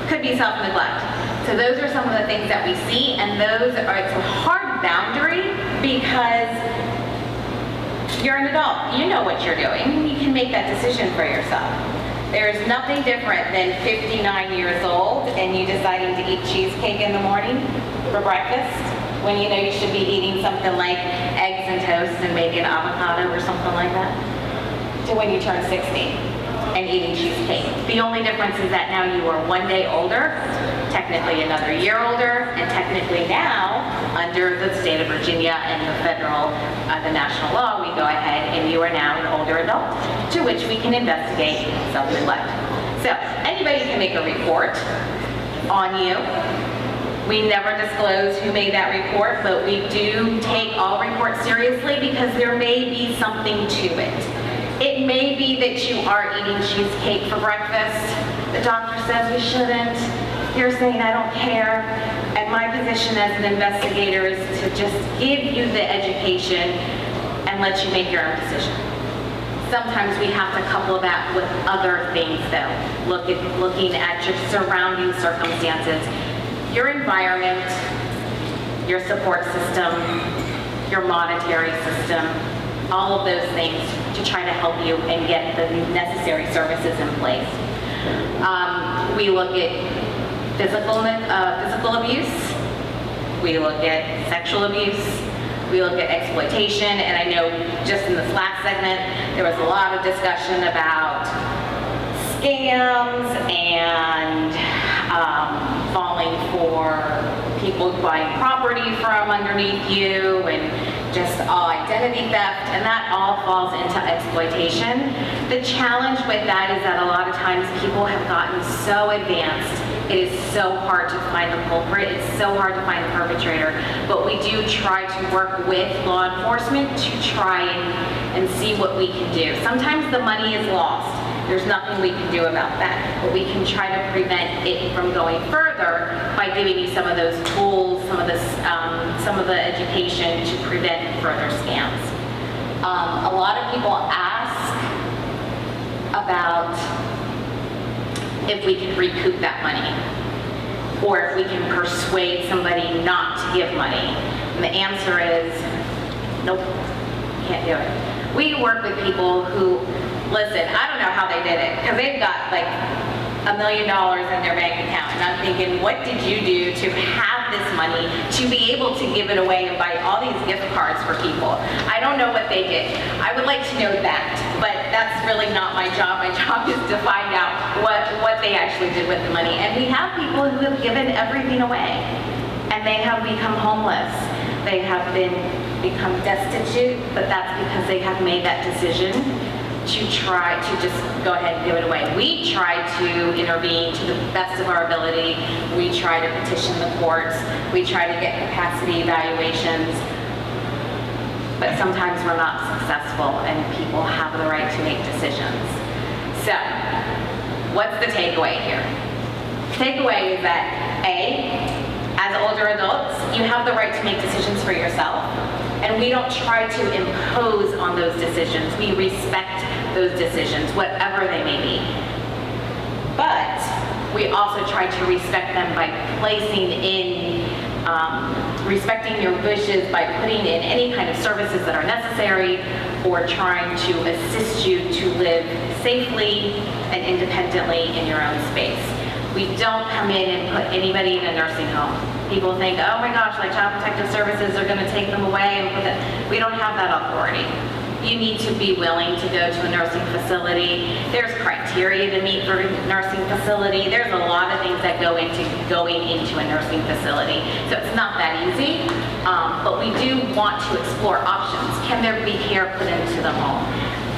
Could be self-neglect. So those are some of the things that we see, and it's a hard boundary because you're an adult. You know what you're doing. You can make that decision for yourself. There's nothing different than 59 years old and you deciding to eat cheesecake in the morning for breakfast when you know you should be eating something like eggs and toast and maybe an avocado or something like that, to when you turn 60 and eating cheesecake. The only difference is that now you are 1 day older, technically another year older, and technically now, under the state of Virginia and the federal, the national law, we go ahead and you are now an older adult, to which we can investigate self-neglect. So anybody can make a report on you. We never disclose who made that report, but we do take all reports seriously because there may be something to it. It may be that you are eating cheesecake for breakfast. The doctor says we shouldn't. You're saying, I don't care. And my position as an investigator is to just give you the education and let you make your own decision. Sometimes we have to couple that with other things though. Looking at your surrounding circumstances, your environment, your support system, your monetary system, all of those things to try to help you and get the necessary services in place. We look at physical abuse, we look at sexual abuse, we look at exploitation, and I know just in this last segment there was a lot of discussion about scams and falling for people buying property from underneath you and just all identity theft, and that all falls into exploitation. The challenge with that is that a lot of times people have gotten so advanced, it is so hard to find the culprit, it's so hard to find the perpetrator, but we do try to work with law enforcement to try and see what we can do. Sometimes the money is lost. There's nothing we can do about that, but we can try to prevent it from going further by giving you some of those tools, some of the education to prevent further scams. A lot of people ask about if we can recoup that money, or if we can persuade somebody not to give money. And the answer is, nope, can't do it. We work with people who, listen, I don't know how they did it, because they've got like $1 million in their bank account, and I'm thinking, what did you do to have this money to be able to give it away and buy all these gift cards for people? I don't know what they did. I would like to know that, but that's really not my job. My job is to find out what they actually did with the money. And we have people who have given everything away, and they have become homeless. They have become destitute, but that's because they have made that decision to try to just go ahead and give it away. We try to intervene to the best of our ability. We try to petition the courts. We try to get capacity evaluations. But sometimes we're not successful and people have the right to make decisions. So, what's the takeaway here? Takeaway is that A, as older adults, you have the right to make decisions for yourself. And we don't try to impose on those decisions. We respect those decisions, whatever they may be. But we also try to respect them by placing in, respecting your wishes by putting in any kind of services that are necessary, or trying to assist you to live safely and independently in your own space. We don't come in and put anybody in a nursing home. People think, oh my gosh, like Child Protective Services are going to take them away and put that. We don't have that authority. You need to be willing to go to a nursing facility. There's criteria to meet for a nursing facility. There's a lot of things that go into going into a nursing facility. So it's not that easy, but we do want to explore options. Can there be care put into the home?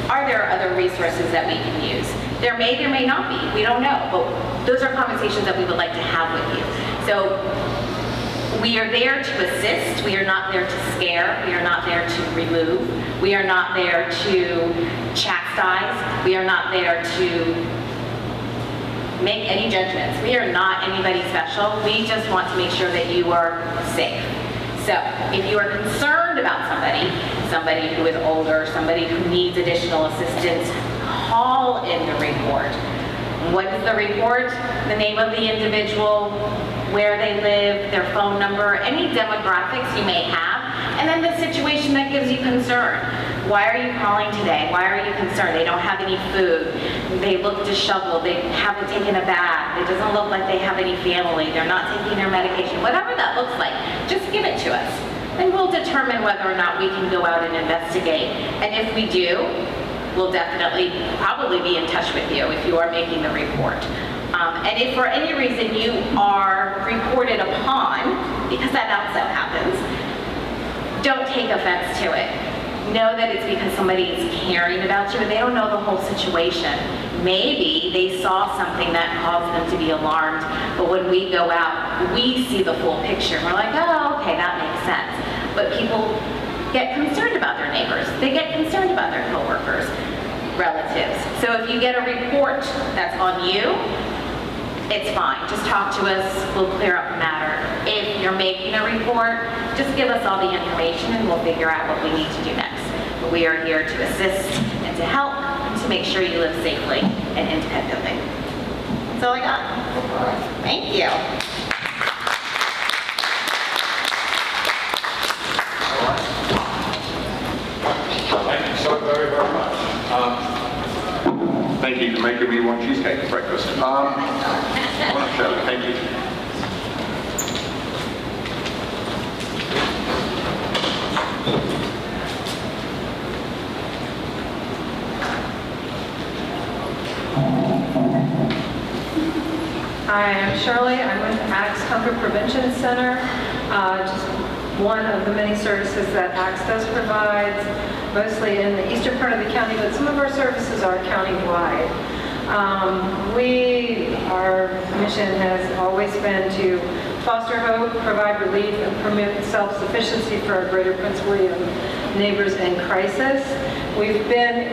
Are there other resources that we can use? There may not be. We don't know, but those are conversations that we would like to have with you. So we are there to assist. We are not there to scare. We are not there to remove. We are not there to chastise. We are not there to make any judgments. We are not anybody special. We just want to make sure that you are safe. So if you are concerned about somebody who is older, somebody who needs additional assistance, call in the report. What is the report? The name of the individual, where they live, their phone number, any demographics you may have, and then the situation that gives you concern. Why are you calling today? Why are you concerned? They don't have any food. They look disheveled. They haven't taken a bath. It doesn't look like they have any family. They're not taking their medication. Whatever that looks like, just give it to us. And we'll determine whether or not we can go out and investigate. And if we do, we'll definitely probably be in touch with you if you are making the report. And if for any reason you are reported upon, because that also happens, don't take offense to it. Know that it's because somebody is caring about you and they don't know the whole situation. Maybe they saw something that caused them to be alarmed, but when we go out, we see the full picture. We're like, oh, okay, that makes sense. But people get concerned about their neighbors. They get concerned about their coworkers, relatives. So if you get a report that's on you, it's fine. Just talk to us. We'll clear up the matter. If you're making a report, just give us all the information and we'll figure out what we need to do next. But we are here to assist and to help and to make sure you live safely and independently. That's all I got. Thank you. Thank you so very, very much. Thank you for making me want cheesecake for breakfast. Thank you. Hi, I'm Shirley. I'm with ACTS Hunger Prevention Center. Just one of the many services that ACTS does provide, mostly in the eastern part of the county, but some of our services are countywide. Our mission has always been to foster hope, provide relief, and promote self-sufficiency for our greater Prince William neighbors in crisis. We've been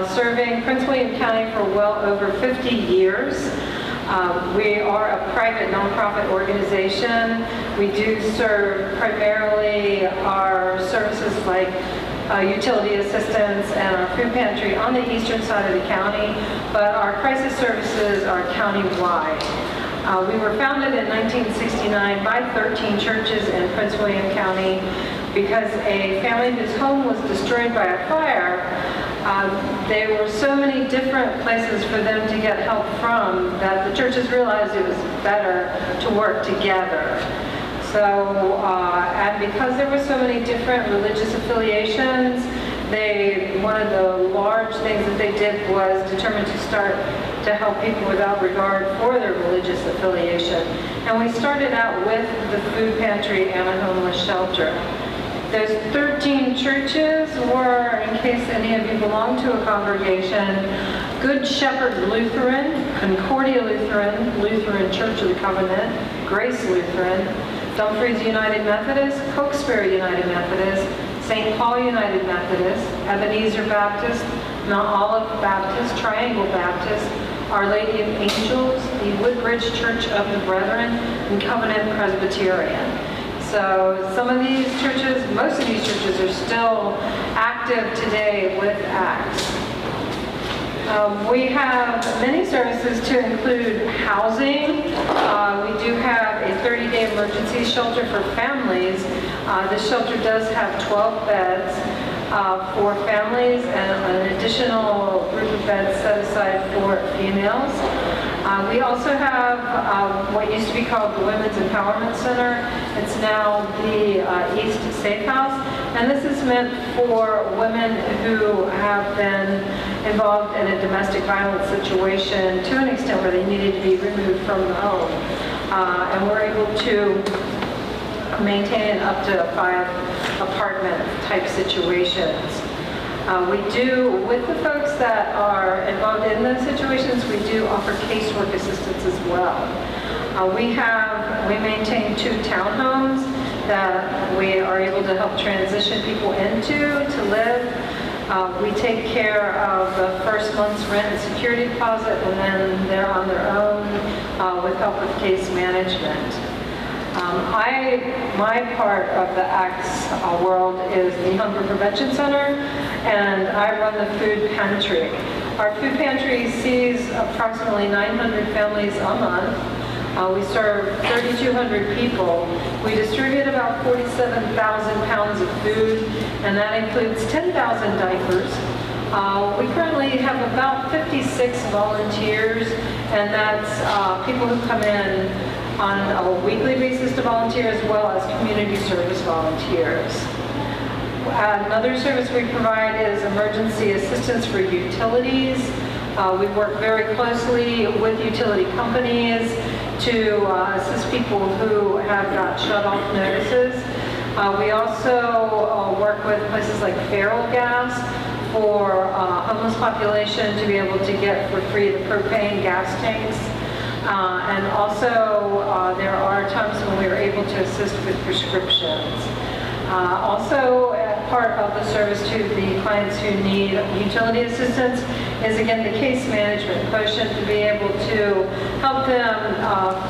serving Prince William County for well over 50 years. We are a private nonprofit organization. We do serve primarily our services like utility assistance and our food pantry on the eastern side of the county, but our crisis services are countywide. We were founded in 1969 by 13 churches in Prince William County because a family whose home was destroyed by a fire. There were so many different places for them to get help from that the churches realized it was better to work together. So, and because there were so many different religious affiliations, one of the large things that they did was determine to start to help people without regard for their religious affiliation. And we started out with the food pantry and a homeless shelter. Those 13 churches were, in case any of you belong to a congregation, Good Shepherd Lutheran, Concordia Lutheran, Lutheran Church of the Covenant, Grace Lutheran, Dumfries United Methodist, Cokesbury United Methodist, St. Paul United Methodist, Ebenezer Baptist, Mount Olive Baptist, Triangle Baptist, Our Lady of Angels, the Woodbridge Church of the Brethren, and Covenant Presbyterian. So some of these churches, most of these churches are still active today with ACTS. We have many services to include housing. We do have a 30-day emergency shelter for families. This shelter does have 12 beds for families and an additional group of beds set aside for females. We also have what It used to be called the Women's Empowerment Center. It's now the East Safe House. And this is meant for women who have been involved in a domestic violence situation to an extent where they needed to be removed from the home. And we're able to maintain up to 5 apartment type situations. We do, with the folks that are involved in those situations, we do offer casework assistance as well. We maintain 2 townhomes that we are able to help transition people into to live. We take care of the first month's rent and security deposit, and then they're on their own with help with case management. My part of the ACTS world is the Hunger Prevention Center, and I run the food pantry. Our food pantry sees approximately 900 families a month. We serve 3,200 people. We distribute about 47,000 pounds of food, and that includes 10,000 diapers. We currently have about 56 volunteers, and that's people who come in on a weekly basis to volunteer, as well as community service volunteers. Another service we provide is emergency assistance for utilities. We work very closely with utility companies to assist people who have got shut-off notices. We also work with places like Feral Gas for homeless population to be able to get for free the propane gas tanks. And also, there are times when we are able to assist with prescriptions. Also, part of the service to the clients who need utility assistance is, again, the case management quotient, to be able to help them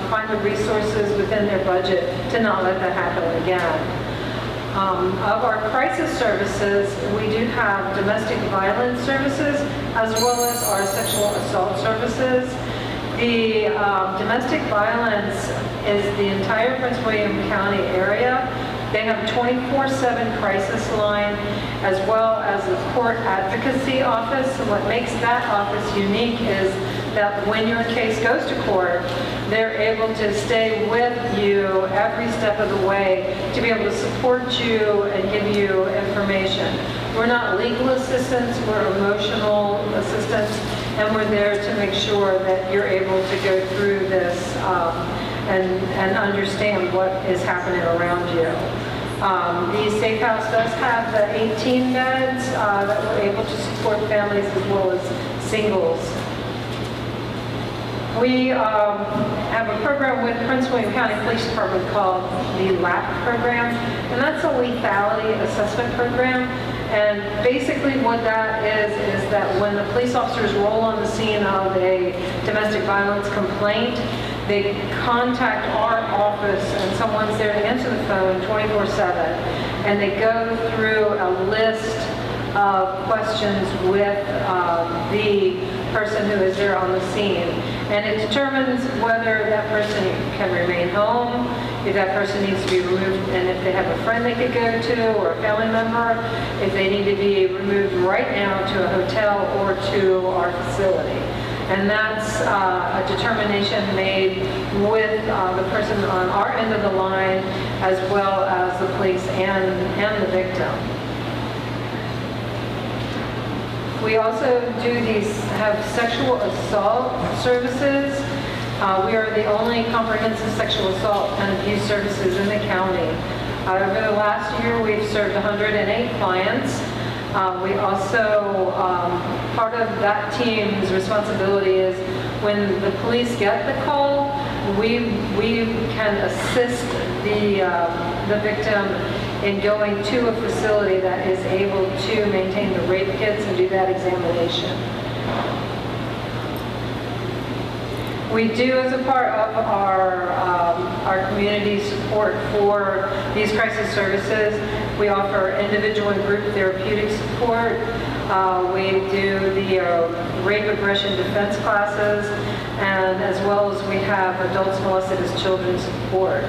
find the resources within their budget to not let that happen again. Of our crisis services, we do have domestic violence services as well as our sexual assault services. The domestic violence is the entire Prince William County area. They have a 24/7 crisis line, as well as the court advocacy office. And what makes that office unique is that when your case goes to court, they're able to stay with you every step of the way to be able to support you and give you information. We're not legal assistants, we're emotional assistants, and we're there to make sure that you're able to go through this and understand what is happening around you. The Safe House does have the 18 beds that we're able to support families as well as singles. We have a program with Prince William County Police Department called the LAP program, and that's a lethality assessment program. And basically what that is that when the police officers roll on the scene of a domestic violence complaint, they contact our office, and someone's there to answer the phone 24/7, and they go through a list of questions with the person who is there on the scene. And it determines whether that person can remain home, if that person needs to be removed, and if they have a friend they could go to or a family member, if they need to be removed right now to a hotel or to our facility. And that's a determination made with the person on our end of the line, as well as the police and the victim. We also have sexual assault services. We are the only comprehensive sexual assault and abuse services in the county. Over the last year, we've served 108 clients. We also, part of that team's responsibility is when the police get the call, we can assist the victim in going to a facility that is able to maintain the rape kits and do that examination. We do, as a part of our community support for these crisis services, we offer individual and group therapeutic support. We do the rape aggression defense classes, and as well as we have adults molested as children support.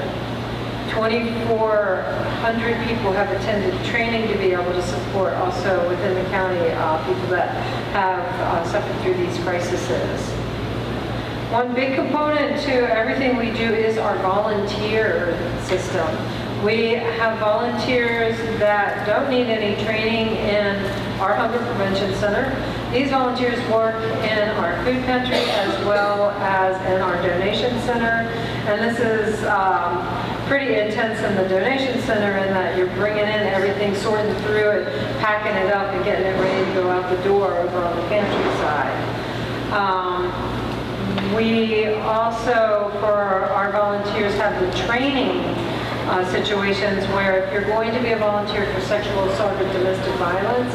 2,400 people have attended training to be able to support also within the county people that have suffered through these crises. One big component to everything we do is our volunteer system. We have volunteers that don't need any training in our Hunger Prevention Center. These volunteers work in our food pantry as well as in our donation center. And this is pretty intense in the donation center in that you're bringing in everything, sorting through it, packing it up, and getting it ready to go out the door over on the pantry side. We also, for our volunteers, have the training situations where if you're going to be a volunteer for sexual assault or domestic violence,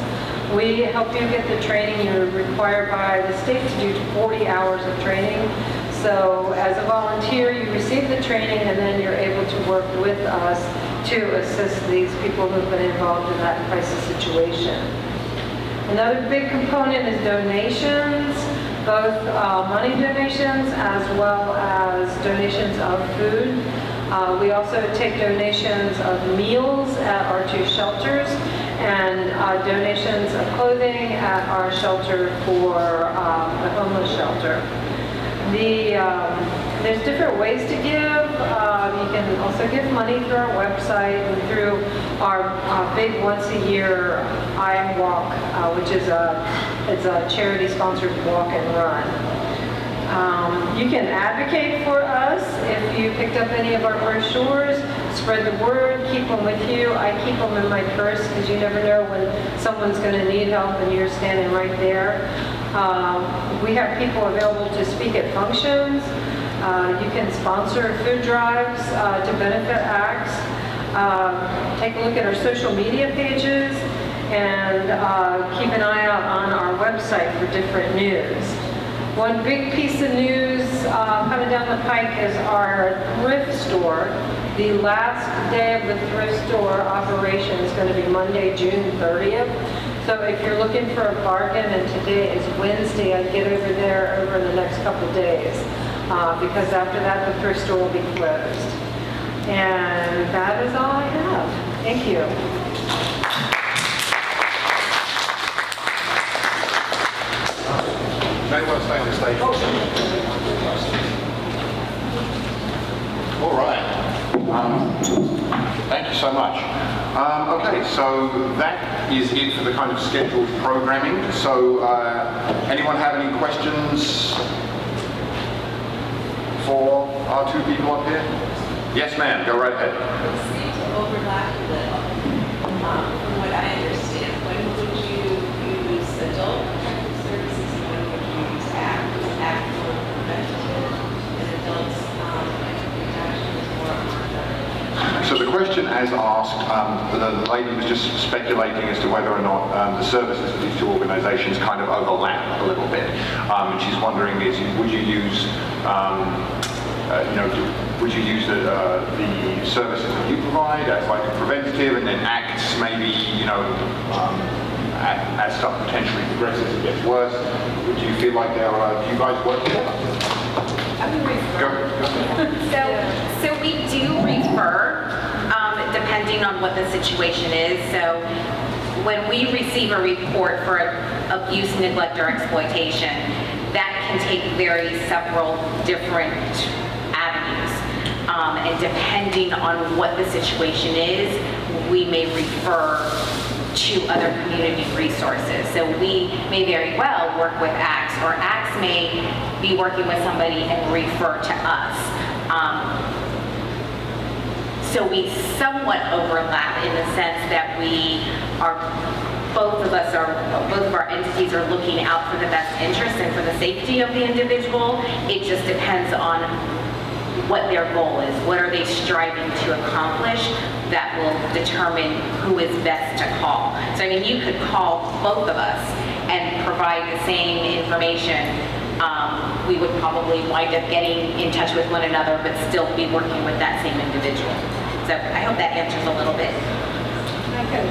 we help you get the training. You're required by the state to do 40 hours of training. So as a volunteer, you receive the training and then you're able to work with us to assist these people who've been involved in that crisis situation. Another big component is donations, both money donations as well as donations of food. We also take donations of meals at our 2 shelters and donations of clothing at our shelter for the homeless shelter. There's different ways to give. You can also give money through our website and through our big once-a-year I Walk, which is it's a charity-sponsored walk and run. You can advocate for us if you picked up any of our brochures, spread the word, keep them with you. I keep them in my purse because you never know when someone's going to need help and you're standing right there. We have people available to speak at functions. You can sponsor food drives to benefit acts. Take a look at our social media pages and keep an eye out on our website for different news. One big piece of news coming down the pike is our thrift store. The last day of the thrift store operation is going to be Monday, June 30th. So if you're looking for a bargain, and today is Wednesday, I'd get over there over the next couple days because after that the thrift store will be closed. And that is all I have. Thank you. Anyone stay on the stage? All right. Thank you so much. Okay, so that is it for the kind of scheduled programming. So anyone have any questions for our 2 people up here? Yes, ma'am. Go right ahead. It seems to overlap a little. From what I understand, when would you use adult services and when would you use ACT for preventative and adults protection is more on So the question as asked, the lady was just speculating as to whether or not the services of these 2 organizations kind of overlap a little bit. And she's wondering would you use would you use the services that you provide as like a preventative, and then acts maybe, as stuff potentially progresses and gets worse? Would you feel like do you guys work together? So we do refer, depending on what the situation is. So when we receive a report for abuse, neglect, or exploitation, that can take several different avenues. And depending on what the situation is, we may refer to other community resources. So we may very well work with ACTS, or ACTS may be working with somebody and refer to us. So we somewhat overlap in the sense that both of our entities are looking out for the best interest and for the safety of the individual. It just depends on what their goal is. What are they striving to accomplish? That will determine who is best to call. So I mean, you could call both of us and provide the same information. We would probably wind up getting in touch with one another, but still be working with that same individual. So I hope that answers a little bit. Okay.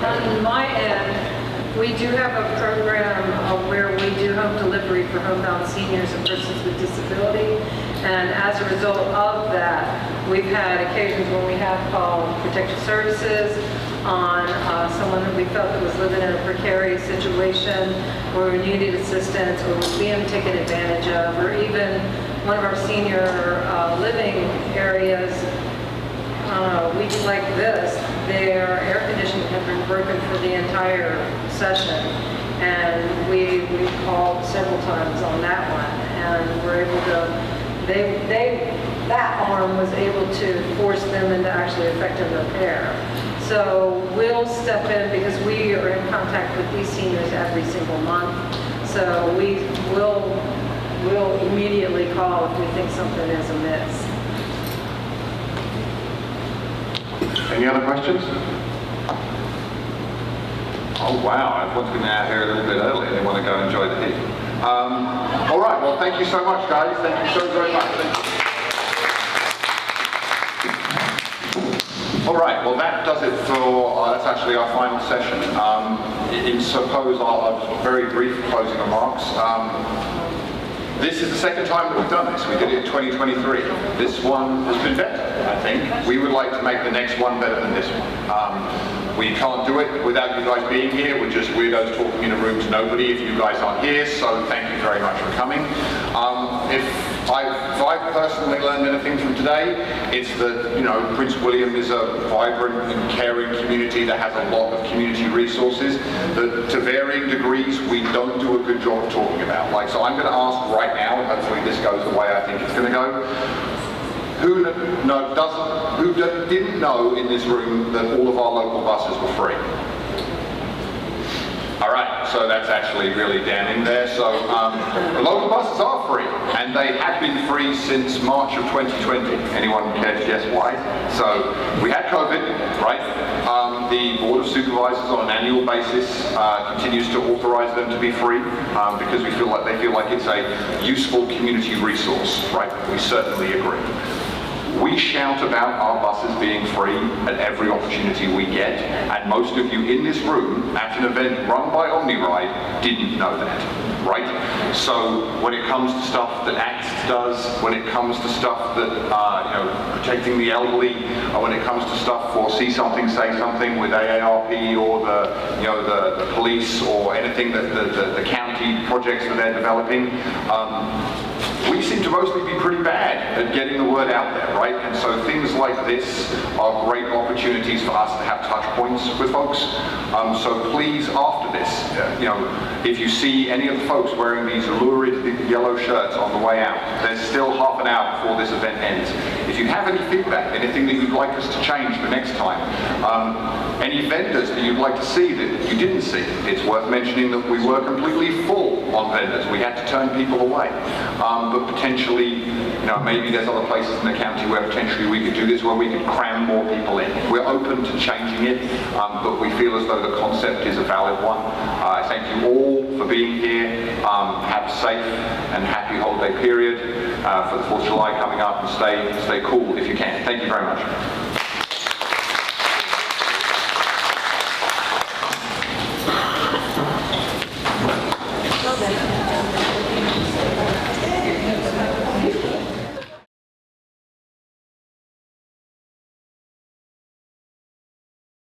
On my end, we do have a program where we do home delivery for homebound seniors and persons with disability. And as a result of that, we've had occasions when we have called protective services on someone that we felt that was living in a precarious situation or needed assistance or was being taken advantage of, or even one of our senior living areas, weeks like this, their air conditioning had been broken for the entire session. And we called several times on that one, and we're able to, that arm was able to force them into actually effective repair. So we'll step in because we are in contact with these seniors every single month. So we'll immediately call if we think something is amiss. Any other questions? Oh wow, everyone's been out here a little bit early and they want to go enjoy the heat. All right, well thank you so much guys, thank you so very much. All right, well that does it for, that's actually our final session. I'll just very brief closing remarks. This is the second time that we've done this. We did it in 2023. This one has been better, I think. We would like to make the next one better than this one. We can't do it without you guys being here. We're just weirdos talking in a room to nobody if you guys aren't here, so thank you very much for coming. If I've personally learned anything from today, it's that, you know, Prince William is a vibrant and caring community that has a lot of community resources that to varying degrees we don't do a good job of talking about. Like, so I'm going to ask right now, and hopefully this goes the way I think it's going to go, who didn't know in this room that all of our local buses were free? All right, so that's actually really damning there. So the local buses are free, and they have been free since March of 2020. Anyone care to guess why? So we had COVID, right? The Board of Supervisors on an annual basis continues to authorize them to be free because they feel like it's a useful community resource, right? We certainly agree. We shout about our buses being free at every opportunity we get, and most of you in this room at an event run by OmniRide didn't know that, right? So when it comes to stuff that ACTS does, when it comes to stuff that, protecting the elderly, when it comes to stuff for See Something, Say Something with AARP or the police or anything that the county projects that they're developing, we seem to mostly be pretty bad at getting the word out there, right? And so things like this are great opportunities for us to have touch points with folks. So please, after this, if you see any of the folks wearing these lurid yellow shirts on the way out, there's still half an hour before this event ends. If you have any feedback, anything that you'd like us to change for next time, any vendors that you'd like to see that you didn't see, it's worth mentioning that we were completely full on vendors. We had to turn people away. But potentially, maybe there's other places in the county where potentially we could do this, where we could cram more people in. We're open to changing it, but we feel as though the concept is a valid one. I thank you all for being here. Have a safe and happy holiday period for the 4th of July coming up, and stay cool if you can. Thank you very much.